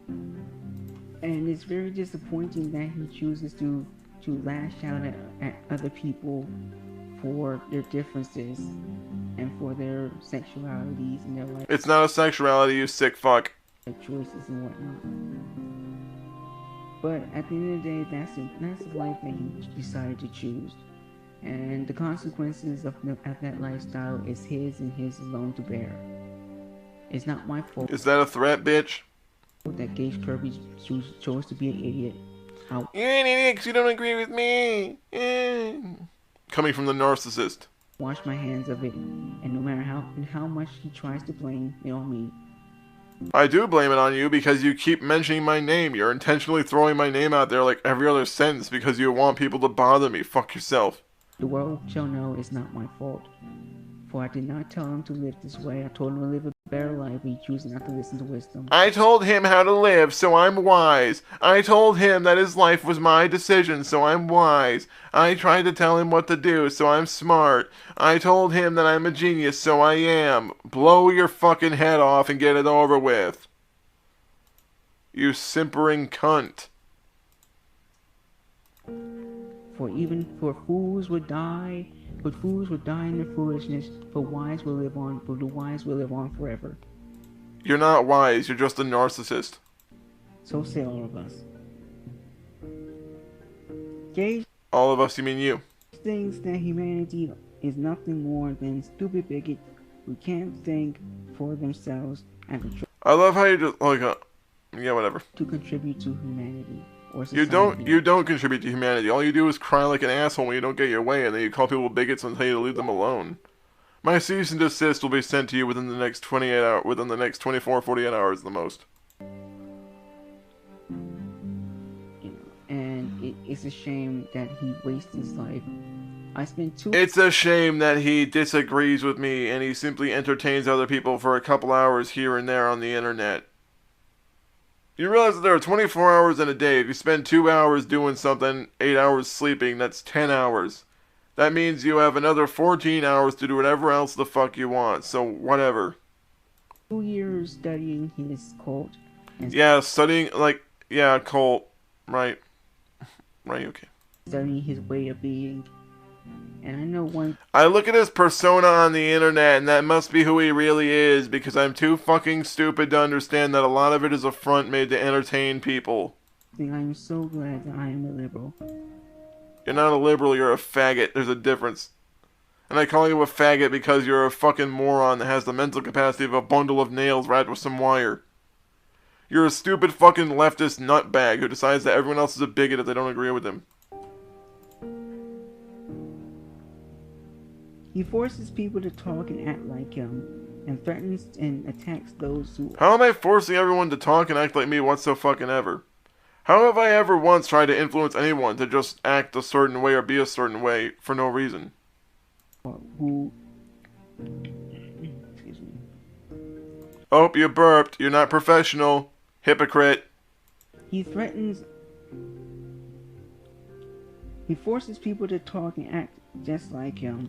And it's very disappointing that he chooses to lash out at other people for their differences and for their sexualities and their life. It's not a sexuality, you sick fuck. Their choices and whatnot. But at the end of the day, that's the life that he decided to choose. And the consequences of that lifestyle is his and his alone to bear. It's not my fault. Is that a threat, bitch? That Gage Kirby chose to be an idiot. You're an idiot because you don't agree with me. Coming from the narcissist. Wash my hands of it, and no matter how much he tries to blame it on me. I do blame it on you because you keep mentioning my name. You're intentionally throwing my name out there like every other sentence because you want people to bother me. Fuck yourself. The world shall know it's not my fault. For I did not tell him to live this way. I told him to live a better life, but he chose not to listen to wisdom. I told him how to live, so I'm wise. I told him that his life was my decision, so I'm wise. I tried to tell him what to do, so I'm smart. I told him that I'm a genius, so I am. Blow your fucking head off and get it over with. You simpering cunt. For fools would die. But fools will die in their foolishness, but wise will live on, but the wise will live on forever. You're not wise, you're just a narcissist. So say all of us. Gage All of us, you mean you. thinks that humanity is nothing more than stupid bigots who can't think for themselves and I love how you just, like, yeah, whatever. to contribute to humanity. Or society. You don't contribute to humanity. All you do is cry like an asshole when you don't get your way, and then you call people bigots and tell you to leave them alone. My cease and desist will be sent to you within the next 28 hours, within the next 24, 48 hours the most. And it's a shame that he wastes his life. It's a shame that he disagrees with me and he simply entertains other people for a couple hours here and there on the internet. You realize that there are 24 hours in a day. If you spend 2 hours doing something, 8 hours sleeping, that's 10 hours. That means you have another 14 hours to do whatever else the fuck you want, so whatever. 2 years studying his cult. Yeah, studying, like, yeah, cult. Right. Right, okay. Studying his way of being. And I know one... I look at his persona on the internet, and that must be who he really is, because I'm too fucking stupid to understand that a lot of it is a front made to entertain people. I am so glad that I am a liberal. You're not a liberal, you're a faggot. There's a difference. And I call you a faggot because you're a fucking moron that has the mental capacity of a bundle of nails wrapped with some wire. You're a stupid fucking leftist nutbag who decides that everyone else is a bigot if they don't agree with him. He forces people to talk and act like him, and threatens and attacks those who... How am I forcing everyone to talk and act like me once so fucking ever? How have I ever once tried to influence anyone to just act a certain way or be a certain way for no reason? Who... Excuse me. Oh, you burped. You're not professional. Hypocrite. He threatens... He forces people to talk and act just like him.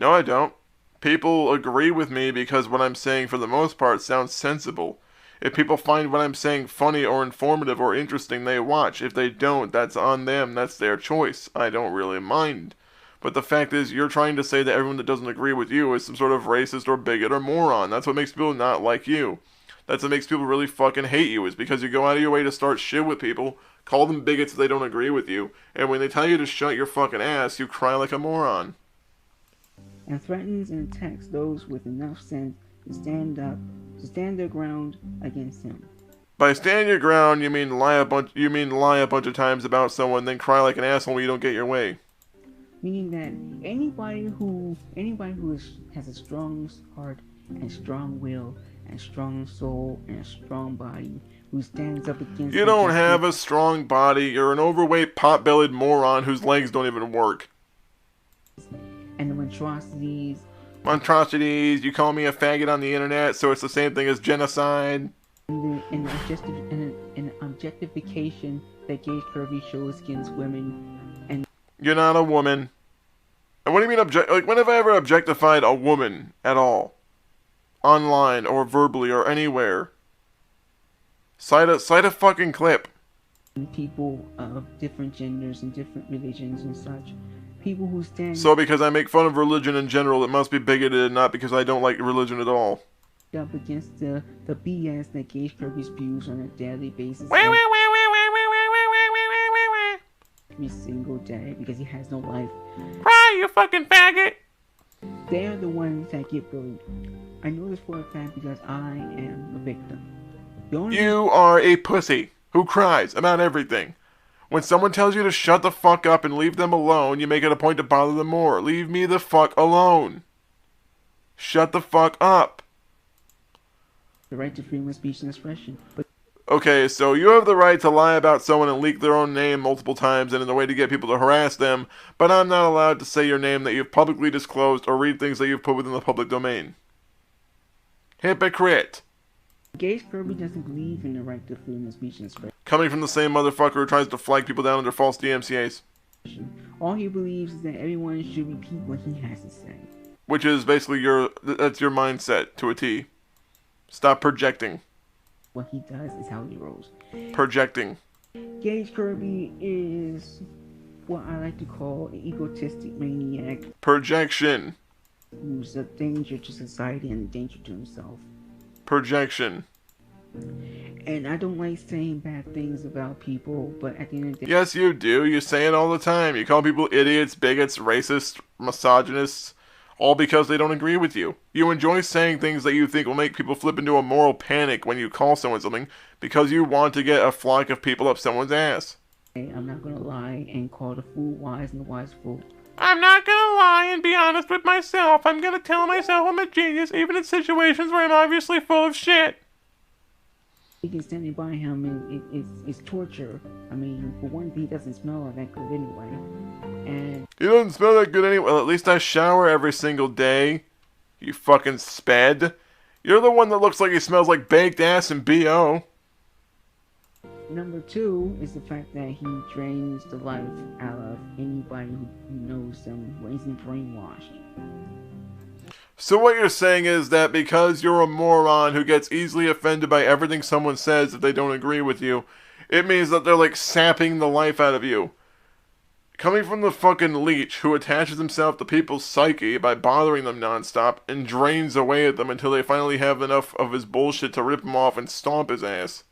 No, I don't. People agree with me because what I'm saying for the most part sounds sensible. If people find what I'm saying funny or informative or interesting, they watch. If they don't, that's on them. That's their choice. I don't really mind. But the fact is, you're trying to say that everyone that doesn't agree with you is some sort of racist or bigot or moron. That's what makes people not like you. That's what makes people really fucking hate you, is because you go out of your way to start shit with people, call them bigots if they don't agree with you, and when they tell you to shut your fucking ass, you cry like a moron. And threatens and attacks those with enough sense to stand their ground against him. By stand your ground, you mean lie a bunch of times about someone, then cry like an asshole when you don't get your way. Meaning that anybody who has a strong heart and strong will and strong soul and a strong body who stands up against... You don't have a strong body. You're an overweight, pot-bellied moron whose legs don't even work. And the monstrosities. Monstrosities, you call me a faggot on the internet, so it's the same thing as genocide. And the objectification that Gage Kirby shows against women. And You're not a woman. And what do you mean like, when have I ever objectified a woman at all? Online or verbally or anywhere? Cite a fucking clip. People of different genders and different religions and such. People who stand So because I make fun of religion in general, it must be bigoted and not because I don't like religion at all. up against the BS that Gage Kirby spews on a daily basis. Every single day because he has no life. Cry, you fucking faggot! They're the ones that get bullied. I know this for a fact because I am a victim. You are a pussy who cries about everything. When someone tells you to shut the fuck up and leave them alone, you make it a point to bother them more. Leave me the fuck alone. Shut the fuck up. The right to freedom of speech and expression. But okay, so you have the right to lie about someone and leak their own name multiple times and in a way to get people to harass them, but I'm not allowed to say your name that you've publicly disclosed or read things that you've put within the public domain. Hypocrite. Gage Kirby doesn't believe in the right to freedom of speech and expression. Coming from the same motherfucker who tries to flag people down under false DMCAs. All he believes is that everyone should repeat what he has to say. Which is basically that's your mindset to a T. Stop projecting. What he does is how he rolls. Projecting. Gage Kirby is what I like to call an egotistic maniac. Projection. Who's a danger to society and a danger to himself. Projection. And I don't like saying bad things about people, but at the end of the day... Yes, you do. You say it all the time. You call people idiots, bigots, racists, misogynists, all because they don't agree with you. You enjoy saying things that you think will make people flip into a moral panic when you call someone something because you want to get a flock of people up someone's ass. I'm not gonna lie and call the fool wise and the wise fool. I'm not gonna lie and be honest with myself. I'm gonna tell myself I'm a genius even in situations where I'm obviously full of shit. Standing by him is torture. I mean, for one thing, he doesn't smell that good anyway. And he doesn't smell that good anyway. Well, at least I shower every single day. You fucking sped. You're the one that looks like he smells like baked ass and BO. Number two is the fact that he drains the life out of anybody who knows him when he's brainwashed. So what you're saying is that because you're a moron who gets easily offended by everything someone says if they don't agree with you, it means that they're like sapping the life out of you. Coming from the fucking leech who attaches himself to people's psyche by bothering them nonstop and drains away at them until they finally have enough of his bullshit to rip him off and stomp his ass.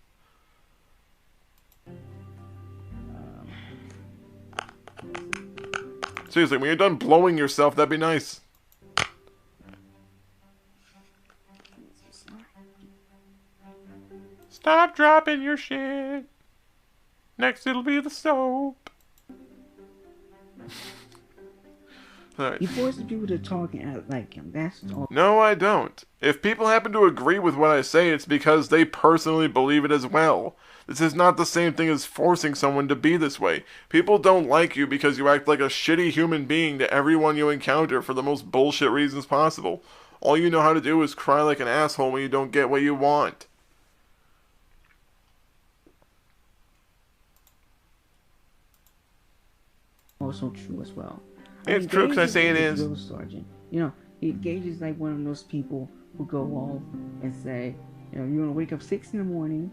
Seriously, when you're done blowing yourself, that'd be nice. Stop dropping your shit. Next it'll be the soap. Right. He forces people to talk and act like him. That's all. No, I don't. If people happen to agree with what I say, it's because they personally believe it as well. This is not the same thing as forcing someone to be this way. People don't like you because you act like a shitty human being to everyone you encounter for the most bullshit reasons possible. All you know how to do is cry like an asshole when you don't get what you want. Also true as well. It's true because I say it is. Sergeant. You know, Gage is like one of those people who go off and say, you know, you're gonna wake up 6 in the morning,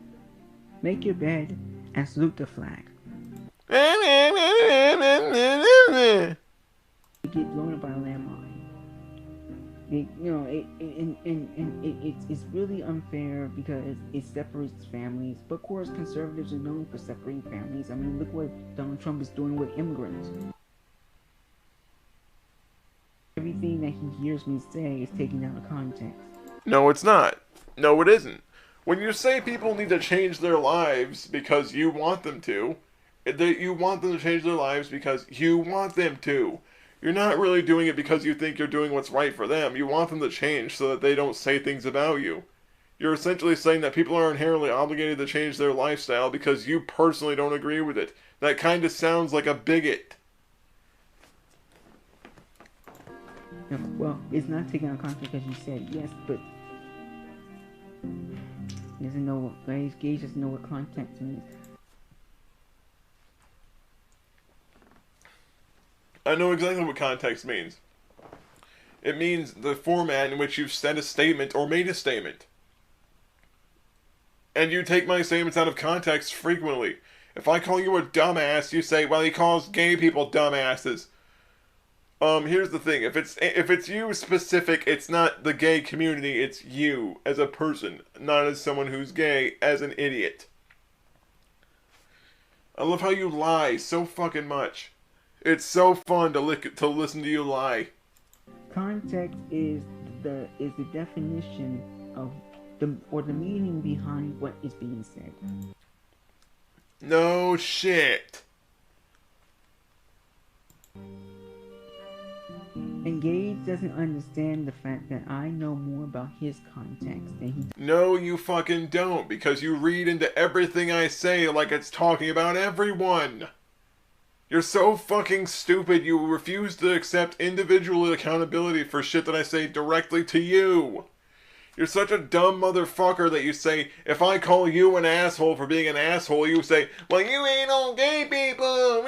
make your bed, and salute the flag. You get blown up by a landmine. It's really unfair because it separates families. But of course, conservatives are known for separating families. I mean, look what Donald Trump is doing with immigrants. Everything that he hears me say is taken out of context. No, it's not. No, it isn't. When you say people need to change their lives because you want them to, you want them to change their lives because you want them to. You're not really doing it because you think you're doing what's right for them. You want them to change so that they don't say things about you. You're essentially saying that people are inherently obligated to change their lifestyle because you personally don't agree with it. That kind of sounds like a bigot. No, well, it's not taken out of context because you said yes, but he doesn't know what Gage doesn't know what context means. I know exactly what context means. It means the format in which you've said a statement or made a statement. And you take my statements out of context frequently. If I call you a dumbass, you say, well, he calls gay people dumbasses. Here's the thing. If it's you specific, it's not the gay community, it's you as a person, not as someone who's gay, as an idiot. I love how you lie so fucking much. It's so fun to listen to you lie. Context is the definition of the meaning behind what is being said. No shit. And Gage doesn't understand the fact that I know more about his context than he. No, you fucking don't, because you read into everything I say like it's talking about everyone. You're so fucking stupid you refuse to accept individual accountability for shit that I say directly to you. You're such a dumb motherfucker that you say, if I call you an asshole for being an asshole, you say, well, you ain't all gay people.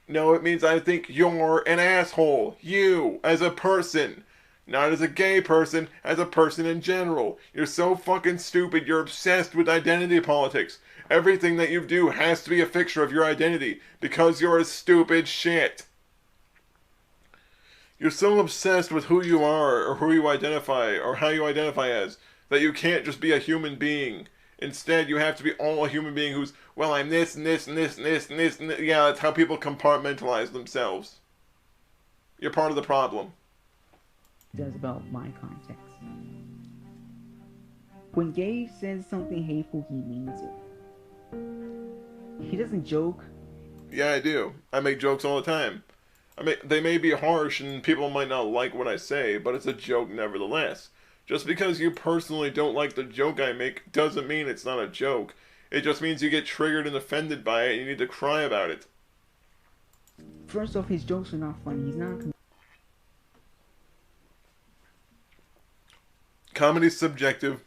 No, it means I think you're an asshole. You, as a person. Not as a gay person, as a person in general. You're so fucking stupid, you're obsessed with identity politics. Everything that you do has to be a fixture of your identity, because you're a stupid shit. You're so obsessed with who you are, or who you identify, or how you identify as, that you can't just be a human being. Instead, you have to be all a human being who's, well, I'm this, and this, and this, and this, and this, and this. Yeah, that's how people compartmentalize themselves. You're part of the problem. Does about my context. When Gage says something hateful, he means it. He doesn't joke. Yeah, I do. I make jokes all the time. They may be harsh and people might not like what I say, but it's a joke nevertheless. Just because you personally don't like the joke I make doesn't mean it's not a joke. It just means you get triggered and offended by it and you need to cry about it. First off, his jokes are not funny. He's not. Comedy's subjective.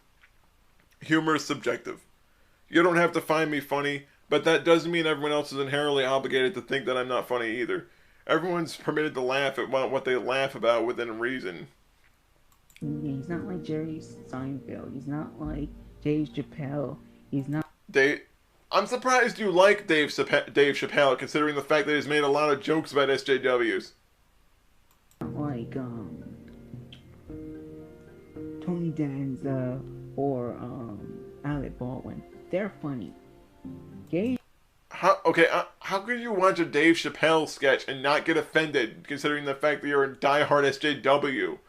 Humor is subjective. You don't have to find me funny, but that doesn't mean everyone else is inherently obligated to think that I'm not funny either. Everyone's permitted to laugh at what they laugh about within reason. Yeah, he's not like Jerry Seinfeld. He's not like Dave Chappelle. He's not. I'm surprised you like Dave Chappelle, considering the fact that he's made a lot of jokes about SJWs. Like Tony Danza or Alec Baldwin. They're funny. Gage. How could you watch a Dave Chappelle sketch and not get offended, considering the fact that you're a diehard SJW?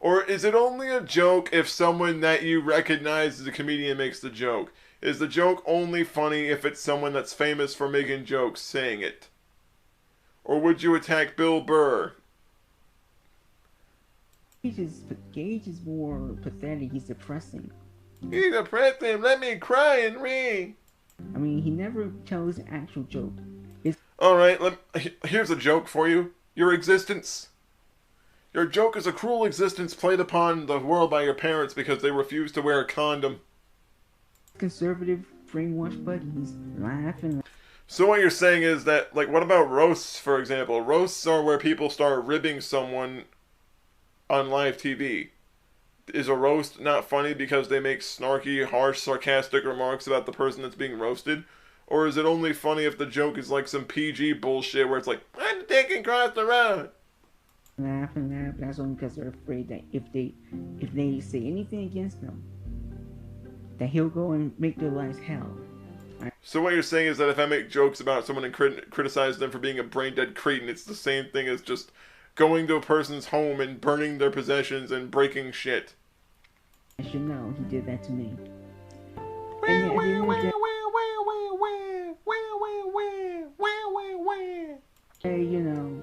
Or is it only a joke if someone that you recognize as a comedian makes the joke? Is the joke only funny if it's someone that's famous for making jokes saying it? Or would you attack Bill Burr? Gage is more pathetic. He's depressing. He's depressing. Let me cry and read. I mean, he never tells an actual joke. Alright, here's a joke for you. Your existence. Your joke is a cruel existence played upon the world by your parents because they refuse to wear a condom. Conservative brainwash buddies laughing. So what you're saying is that, like, what about roasts, for example? Roasts are where people start ribbing someone on live TV. Is a roast not funny because they make snarky, harsh, sarcastic remarks about the person that's being roasted? Or is it only funny if the joke is like some PG bullshit where it's like, I'm taking across the road? Laugh and laugh. That's only because they're afraid that if they say anything against them, that he'll go and make their lives hell. So what you're saying is that if I make jokes about someone and criticize them for being a brain-dead cretin, it's the same thing as just going to a person's home and burning their possessions and breaking shit. I should know he did that to me. Hey, you know,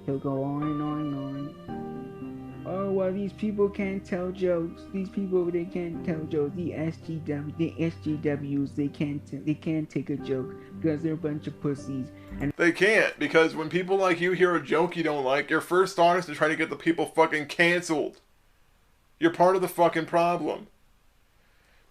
he'll go on and on and on. Oh, well, these people can't tell jokes. These people, they can't tell jokes. The SGWs, they can't take a joke because they're a bunch of pussies. And they can't, because when people like you hear a joke you don't like, your first thought is to try to get the people fucking canceled. You're part of the fucking problem.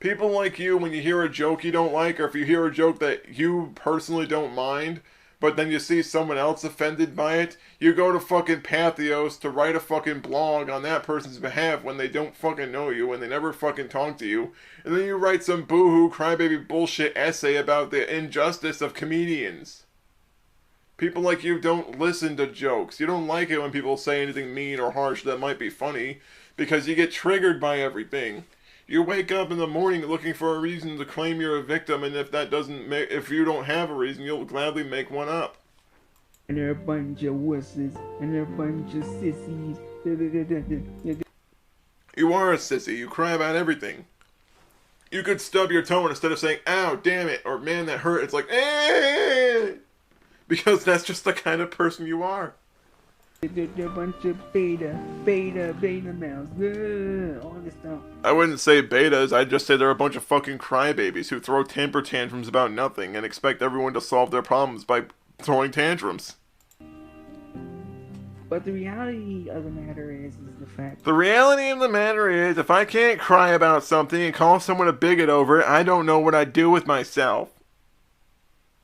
People like you, when you hear a joke you don't like, or if you hear a joke that you personally don't mind, but then you see someone else offended by it, you go to fucking Pathos to write a fucking blog on that person's behalf when they don't fucking know you, when they never fucking talk to you, and then you write some boohoo crybaby bullshit essay about the injustice of comedians. People like you don't listen to jokes. You don't like it when people say anything mean or harsh that might be funny, because you get triggered by everything. You wake up in the morning looking for a reason to claim you're a victim, and if you don't have a reason, you'll gladly make one up. And they're a bunch of wusses, and they're a bunch of sissies. You are a sissy. You cry about everything. You could stub your toe, and instead of saying, ow, damn it, or man, that hurt, it's like, eh! Because that's just the kind of person you are. They're a bunch of beta males. All this stuff. I wouldn't say betas, I'd just say they're a bunch of fucking crybabies who throw temper tantrums about nothing and expect everyone to solve their problems by throwing tantrums. But the reality of the matter is the fact... The reality of the matter is, if I can't cry about something and call someone a bigot over it, I don't know what I'd do with myself.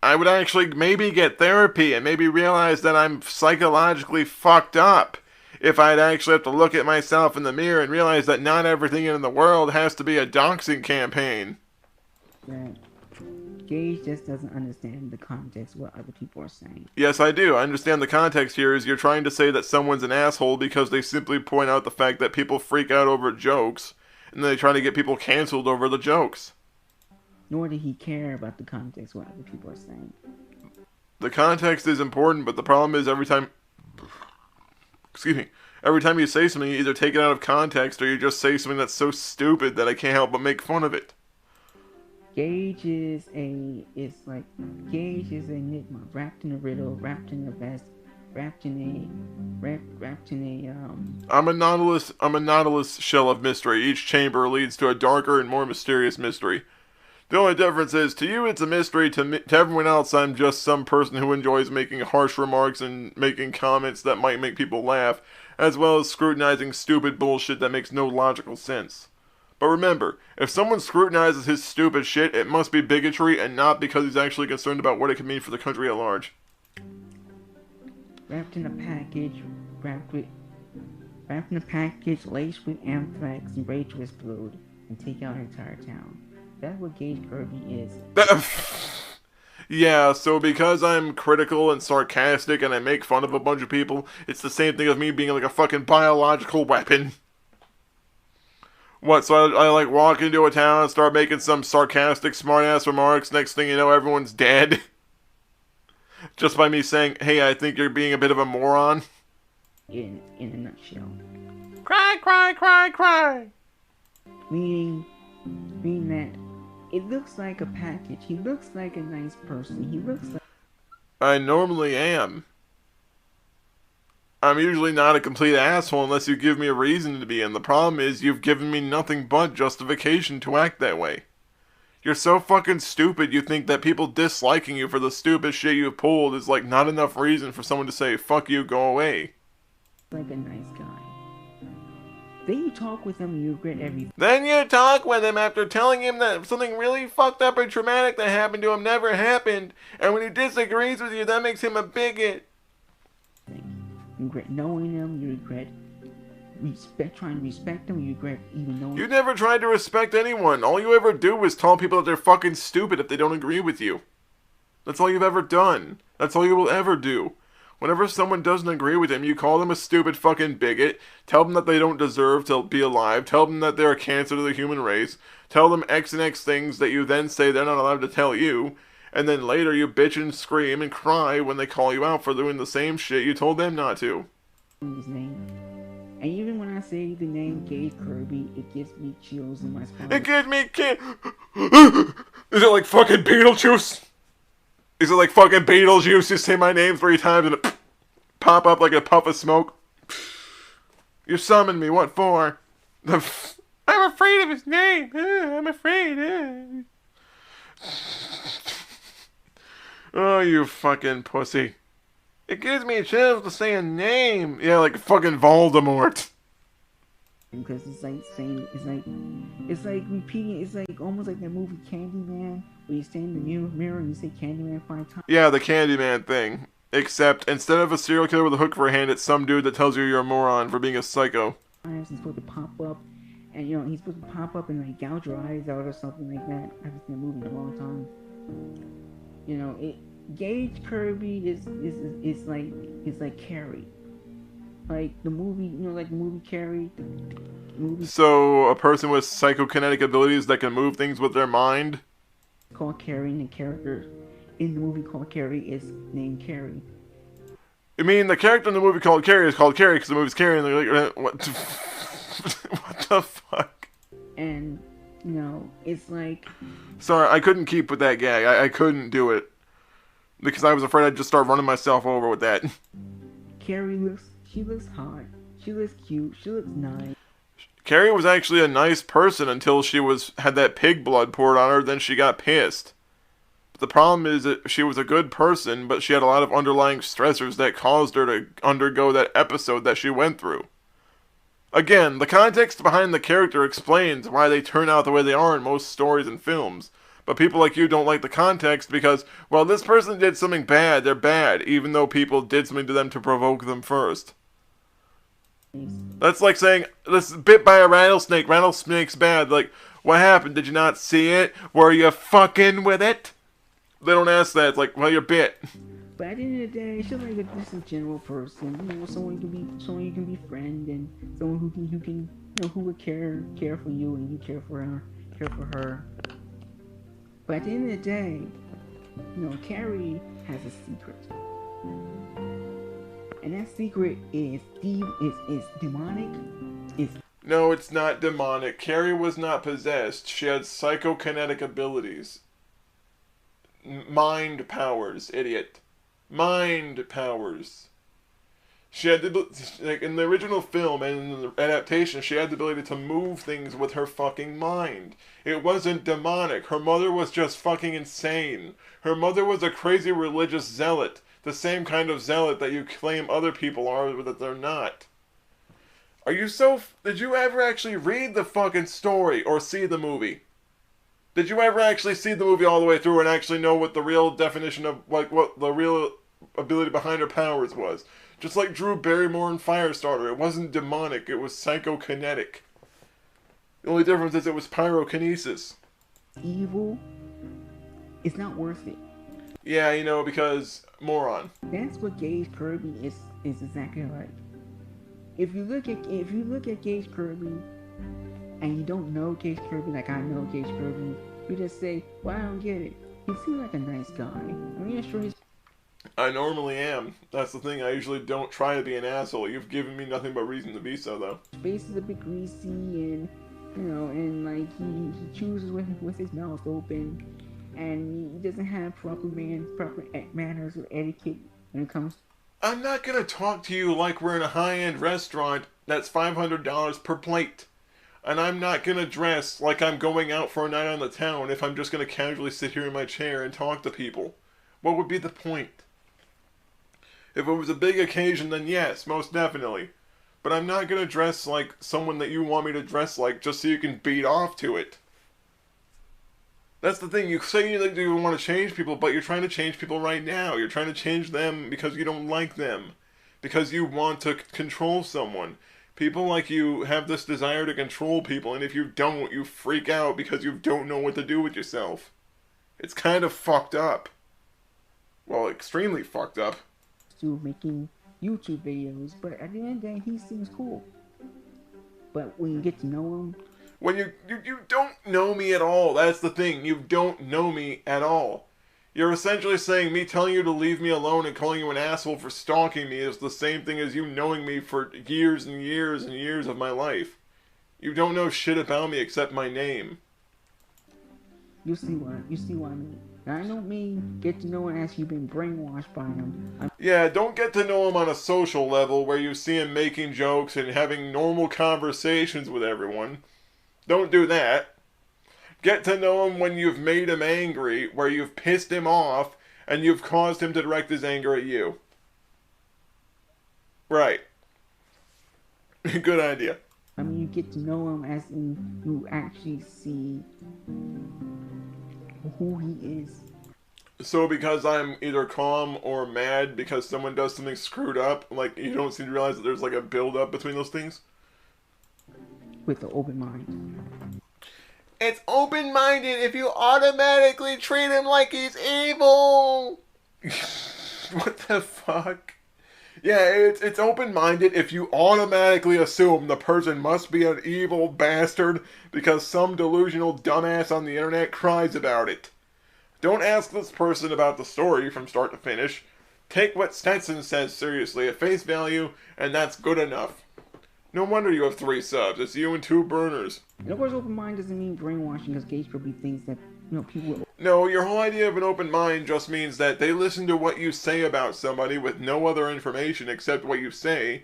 I would actually maybe get therapy and maybe realize that I'm psychologically fucked up if I'd actually have to look at myself in the mirror and realize that not everything in the world has to be a doxing campaign. That Gage just doesn't understand the context of what other people are saying. Yes, I do. I understand the context here is you're trying to say that someone's an asshole because they simply point out the fact that people freak out over jokes, and they try to get people canceled over the jokes. Nor did he care about the context of what other people are saying. The context is important, but the problem is every time you say something, you either take it out of context or you just say something that's so stupid that I can't help but make fun of it. Gage is a enigma, wrapped in a riddle, wrapped in a vest, wrapped in a I'm a nautilus shell of mystery. Each chamber leads to a darker and more mysterious mystery. The only difference is, to you it's a mystery, to everyone else I'm just some person who enjoys making harsh remarks and making comments that might make people laugh, as well as scrutinizing stupid bullshit that makes no logical sense. But remember, if someone scrutinizes his stupid shit, it must be bigotry and not because he's actually concerned about what it could mean for the country at large. Wrapped in a package, laced with anthrax and ready to explode and take out an entire town. That's what Gage Kirby is. Yeah, so because I'm critical and sarcastic and I make fun of a bunch of people, it's the same thing as me being like a fucking biological weapon. What, so I like walk into a town and start making some sarcastic smartass remarks, next thing you know everyone's dead? Just by me saying, hey, I think you're being a bit of a moron? In a nutshell. Cry, cry, cry, cry! Meaning that it looks like a package. He looks like a nice person. He looks like... I normally am. I'm usually not a complete asshole unless you give me a reason to be, and the problem is you've given me nothing but justification to act that way. You're so fucking stupid you think that people disliking you for the stupid shit you've pulled is like not enough reason for someone to say, fuck you, go away. Like a nice guy. Then you talk with him and you regret everything. Then you talk with him after telling him that something really fucked up and traumatic that happened to him never happened, and when he disagrees with you, that makes him a bigot. You regret knowing him, you regret trying to respect him, you regret even knowing... You never tried to respect anyone. All you ever do is tell people that they're fucking stupid if they don't agree with you. That's all you've ever done. That's all you will ever do. Whenever someone doesn't agree with him, you call them a stupid fucking bigot, tell them that they don't deserve to be alive, tell them that they're a cancer to the human race, tell them X and X things that you then say they're not allowed to tell you, and then later you bitch and scream and cry when they call you out for doing the same shit you told them not to. His name. And even when I say the name Gage Kirby, it gives me chills in my spine. It gives me Is it like fucking Beetlejuice? Is it like fucking Beetlejuice? You say my name 3 times and it pop up like a puff of smoke? You summoned me, what for? I'm afraid of his name. I'm afraid. Oh, you fucking pussy. It gives me a chance to say a name. Yeah, like fucking Voldemort. because it's like saying it's like repeating. It's like almost like that movie Candyman, where you stand in the mirror and you say Candyman 5 times. Yeah, the Candyman thing. Except instead of a serial killer with a hook for a hand, it's some dude that tells you you're a moron for being a psycho. He's supposed to pop up, and he's supposed to pop up and like gouge your eyes out or something like that. I haven't seen a movie in a long time. Gage Kirby is like Carrie, like the movie, like the movie Carrie. The movie So a person with psychokinetic abilities that can move things with their mind. Called Carrie, and the character in the movie called Carrie is named Carrie. You mean the character in the movie called Carrie is called Carrie because the movie's Carrie, and they're like, what? What the fuck? And it's like. Sorry, I couldn't keep with that gag. I couldn't do it because I was afraid I'd just start running myself over with that. Carrie looks hot. She looks cute. She looks nice. Carrie was actually a nice person until she had that pig blood poured on her. Then she got pissed. But the problem is that she was a good person, but she had a lot of underlying stressors that caused her to undergo that episode that she went through. Again, the context behind the character explains why they turn out the way they are in most stories and films. But people like you don't like the context because, well, this person did something bad, they're bad, even though people did something to them to provoke them first. That's like saying, this is bit by a rattlesnake, rattlesnake's bad. Like, what happened? Did you not see it? Were you fucking with it? They don't ask that. It's like, well, you're bit. But at the end of the day, she's like just a general person. Someone you can befriend, and someone who would care for you, and you care for her. But at the end of the day, Carrie has a secret, and that secret is demonic. No, it's not demonic. Carrie was not possessed. She had psychokinetic abilities. Mind powers, idiot. Mind powers. She had like in the original film and in the adaptation, she had the ability to move things with her fucking mind. It wasn't demonic. Her mother was just fucking insane. Her mother was a crazy religious zealot. The same kind of zealot that you claim other people are, but that they're not. Did you ever actually read the fucking story or see the movie? Did you ever actually see the movie all the way through and actually know what the real definition of, like, what the real ability behind her powers was? Just like Drew Barrymore in Firestarter, it wasn't demonic, it was psychokinetic. The only difference is it was pyrokinesis. Evil is not worth it. Yeah, because moron. That's what Gage Kirby is exactly like. If you look at Gage Kirby, and you don't know Gage Kirby like I know Gage Kirby, you just say, well, I don't get it. He seems like a nice guy. I'm not sure he's... I normally am. That's the thing, I usually don't try to be an asshole. You've given me nothing but reason to be so, though. His face is a bit greasy, and, and like, he chews with his mouth open, and he doesn't have proper manners or etiquette when it comes... I'm not gonna talk to you like we're in a high-end restaurant that's $500 per plate. And I'm not gonna dress like I'm going out for a night on the town if I'm just gonna casually sit here in my chair and talk to people. What would be the point? If it was a big occasion, then yes, most definitely. But I'm not gonna dress like someone that you want me to dress like just so you can beat off to it. That's the thing, you say you want to change people, but you're trying to change people right now. You're trying to change them because you don't like them. Because you want to control someone. People like you have this desire to control people, and if you don't, you freak out because you don't know what to do with yourself. It's kind of fucked up. Well, extremely fucked up. To making YouTube videos, but at the end of the day, he seems cool. But when you get to know him... When you don't know me at all, that's the thing. You don't know me at all. You're essentially saying me telling you to leave me alone and calling you an asshole for stalking me is the same thing as you knowing me for years and years and years of my life. You don't know shit about me except my name. You see what I mean. Now, I don't mean get to know him as you've been brainwashed by him. Yeah, don't get to know him on a social level where you see him making jokes and having normal conversations with everyone. Don't do that. Get to know him when you've made him angry, where you've pissed him off, and you've caused him to direct his anger at you. Right. Good idea. I mean, you get to know him as in you actually see who he is. So because I'm either calm or mad because someone does something screwed up, like, you don't seem to realize that there's like a build-up between those things? With an open mind. It's open-minded if you automatically treat him like he's evil! What the fuck? Yeah, it's open-minded if you automatically assume the person must be an evil bastard because some delusional dumbass on the internet cries about it. Don't ask this person about the story from start to finish. Take what Stetson says seriously at face value, and that's good enough. No wonder you have 3 subs. It's you and 2 burners. And of course, open mind doesn't mean brainwashing, because Gage Kirby thinks that, people... No, your whole idea of an open mind just means that they listen to what you say about somebody with no other information except what you say,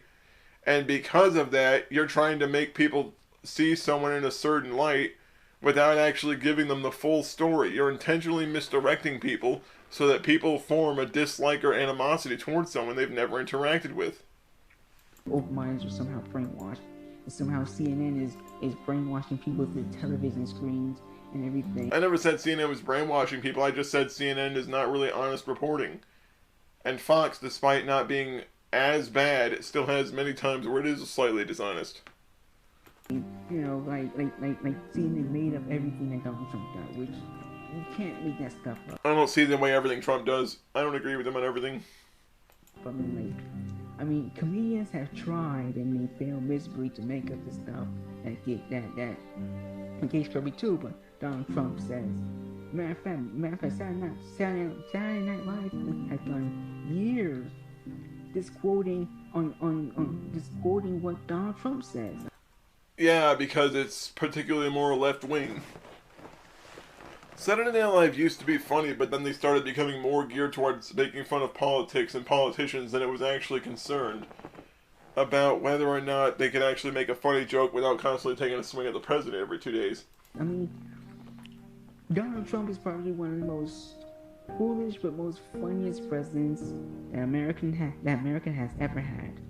and because of that, you're trying to make people see someone in a certain light without actually giving them the full story. You're intentionally misdirecting people so that people form a dislike or animosity towards someone they've never interacted with. Open minds are somehow brainwashed. And somehow CNN is brainwashing people through television screens and everything. I never said CNN was brainwashing people. I just said CNN is not really honest reporting. And Fox, despite not being as bad, it still has many times where it is slightly dishonest. Like CNN made up everything that Donald Trump does, which you can't make that stuff up. I don't see the way everything Trump does. I don't agree with him on everything. But I mean, comedians have tried and they fail miserably to make up the stuff that Gage Kirby too, but Donald Trump says. Matter of fact, Saturday Night Live has done years disquoting what Donald Trump says. Yeah, because it's particularly more left-wing. Saturday Night Live used to be funny, but then they started becoming more geared towards making fun of politics and politicians than it was actually concerned about whether or not they could actually make a funny joke without constantly taking a swing at the president every 2 days. I mean, Donald Trump is probably one of the most foolish but most funniest presidents that America has ever had.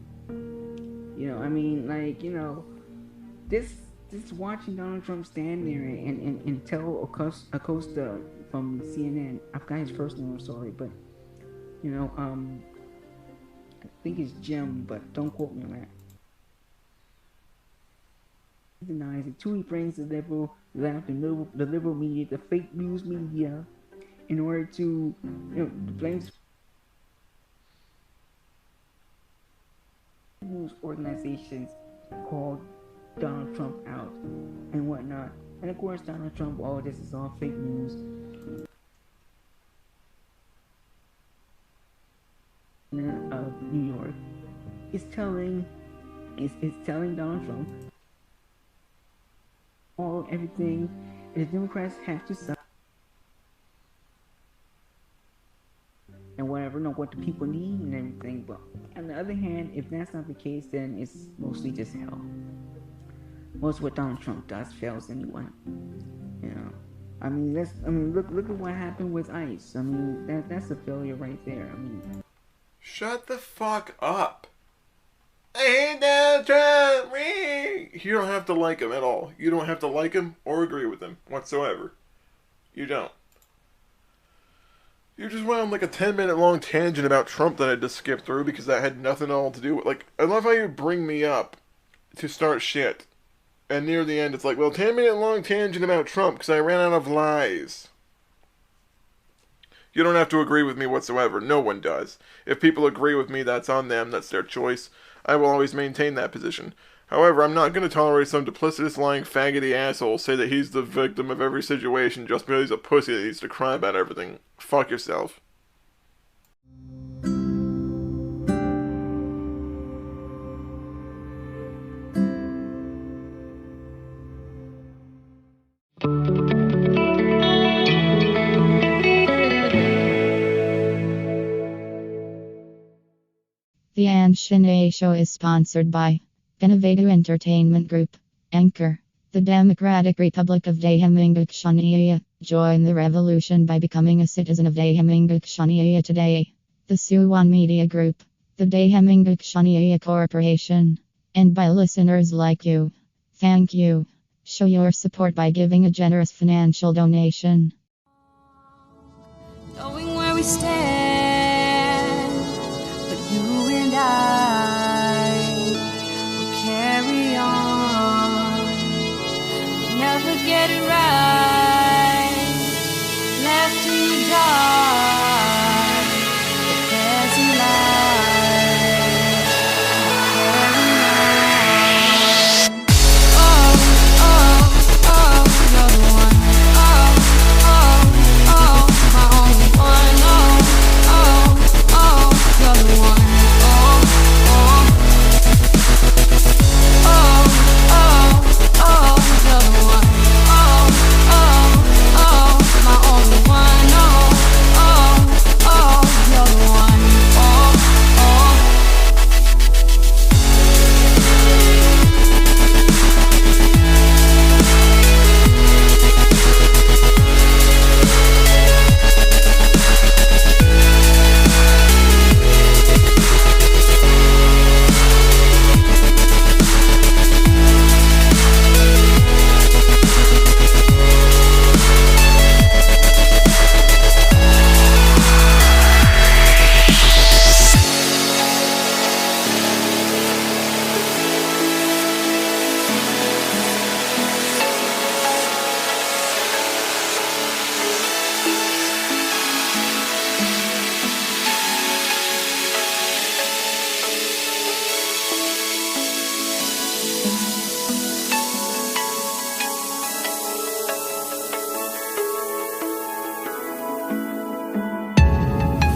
Just watching Donald Trump stand there and tell Acosta from CNN, I forgot his first name, I'm sorry, but, I think it's Jim, but don't quote me on that. He denies it too. He brings the liberal left, the liberal media, the fake news media, in order to, blame news organizations called Donald Trump out and whatnot. And of course, Donald Trump, all this is all fake news. Of New York is telling Donald Trump everything the Democrats have to say and whatever, what the people need and everything. But on the other hand, if that's not the case, then it's mostly just hell. Most of what Donald Trump does fails anyway. Look at what happened with ICE. That's a failure right there. Shut the fuck up. I hate Donald Trump. You don't have to like him at all. You don't have to like him or agree with him whatsoever. You don't. You just went on like a 10-minute long tangent about Trump that I had to skip through because that had nothing at all to do with, I love how you bring me up to start shit. And near the end, it's like, 10-minute long tangent about Trump because I ran out of lies. You don't have to agree with me whatsoever. No one does. If people agree with me, that's on them. That's their choice. I will always maintain that position. However, I'm not going to tolerate some duplicitous, lying, faggoty asshole say that he's the victim of every situation just because he's a pussy that needs to cry about everything. Fuck yourself. The Ahn Shin-Ae Show is sponsored by Innovative Entertainment Group, Anchor, the Democratic Republic of Shin-Ae. Join the revolution by becoming a citizen of Shin-Ae today. The Suwon Media Group, the Shin-Ae Corporation, and by listeners like you. Thank you. Show your support by giving a generous financial donation. Knowing where we stand, but you and I will carry on. We never get it right, left in the dark, but there's a light. Carry on. Oh, oh, oh, you're the one. Oh, oh, oh, my only one. Oh, oh, oh, you're the one. Oh, oh, oh, oh, oh, you're the one. Oh, oh, oh, my only one. Oh, oh, oh, you're the one. Oh, oh.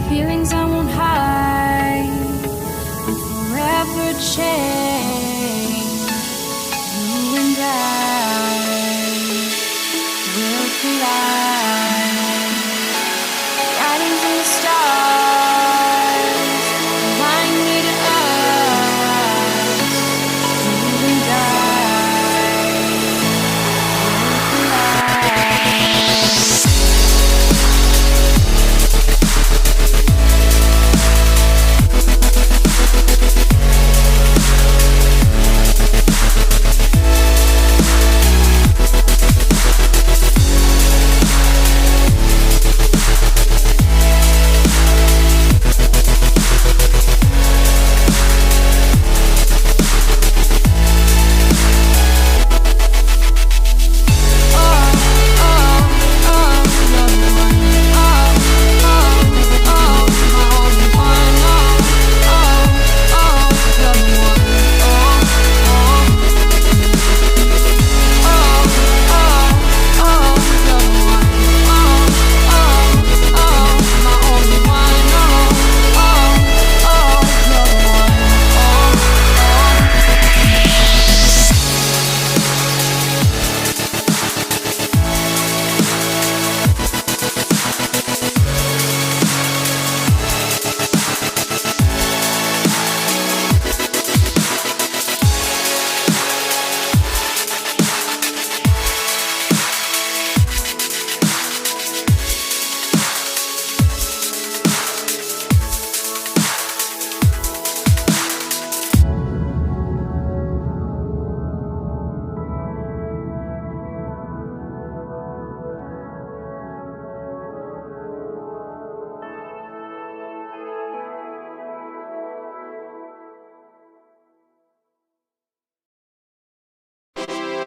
Feelings I won't hide, forever change.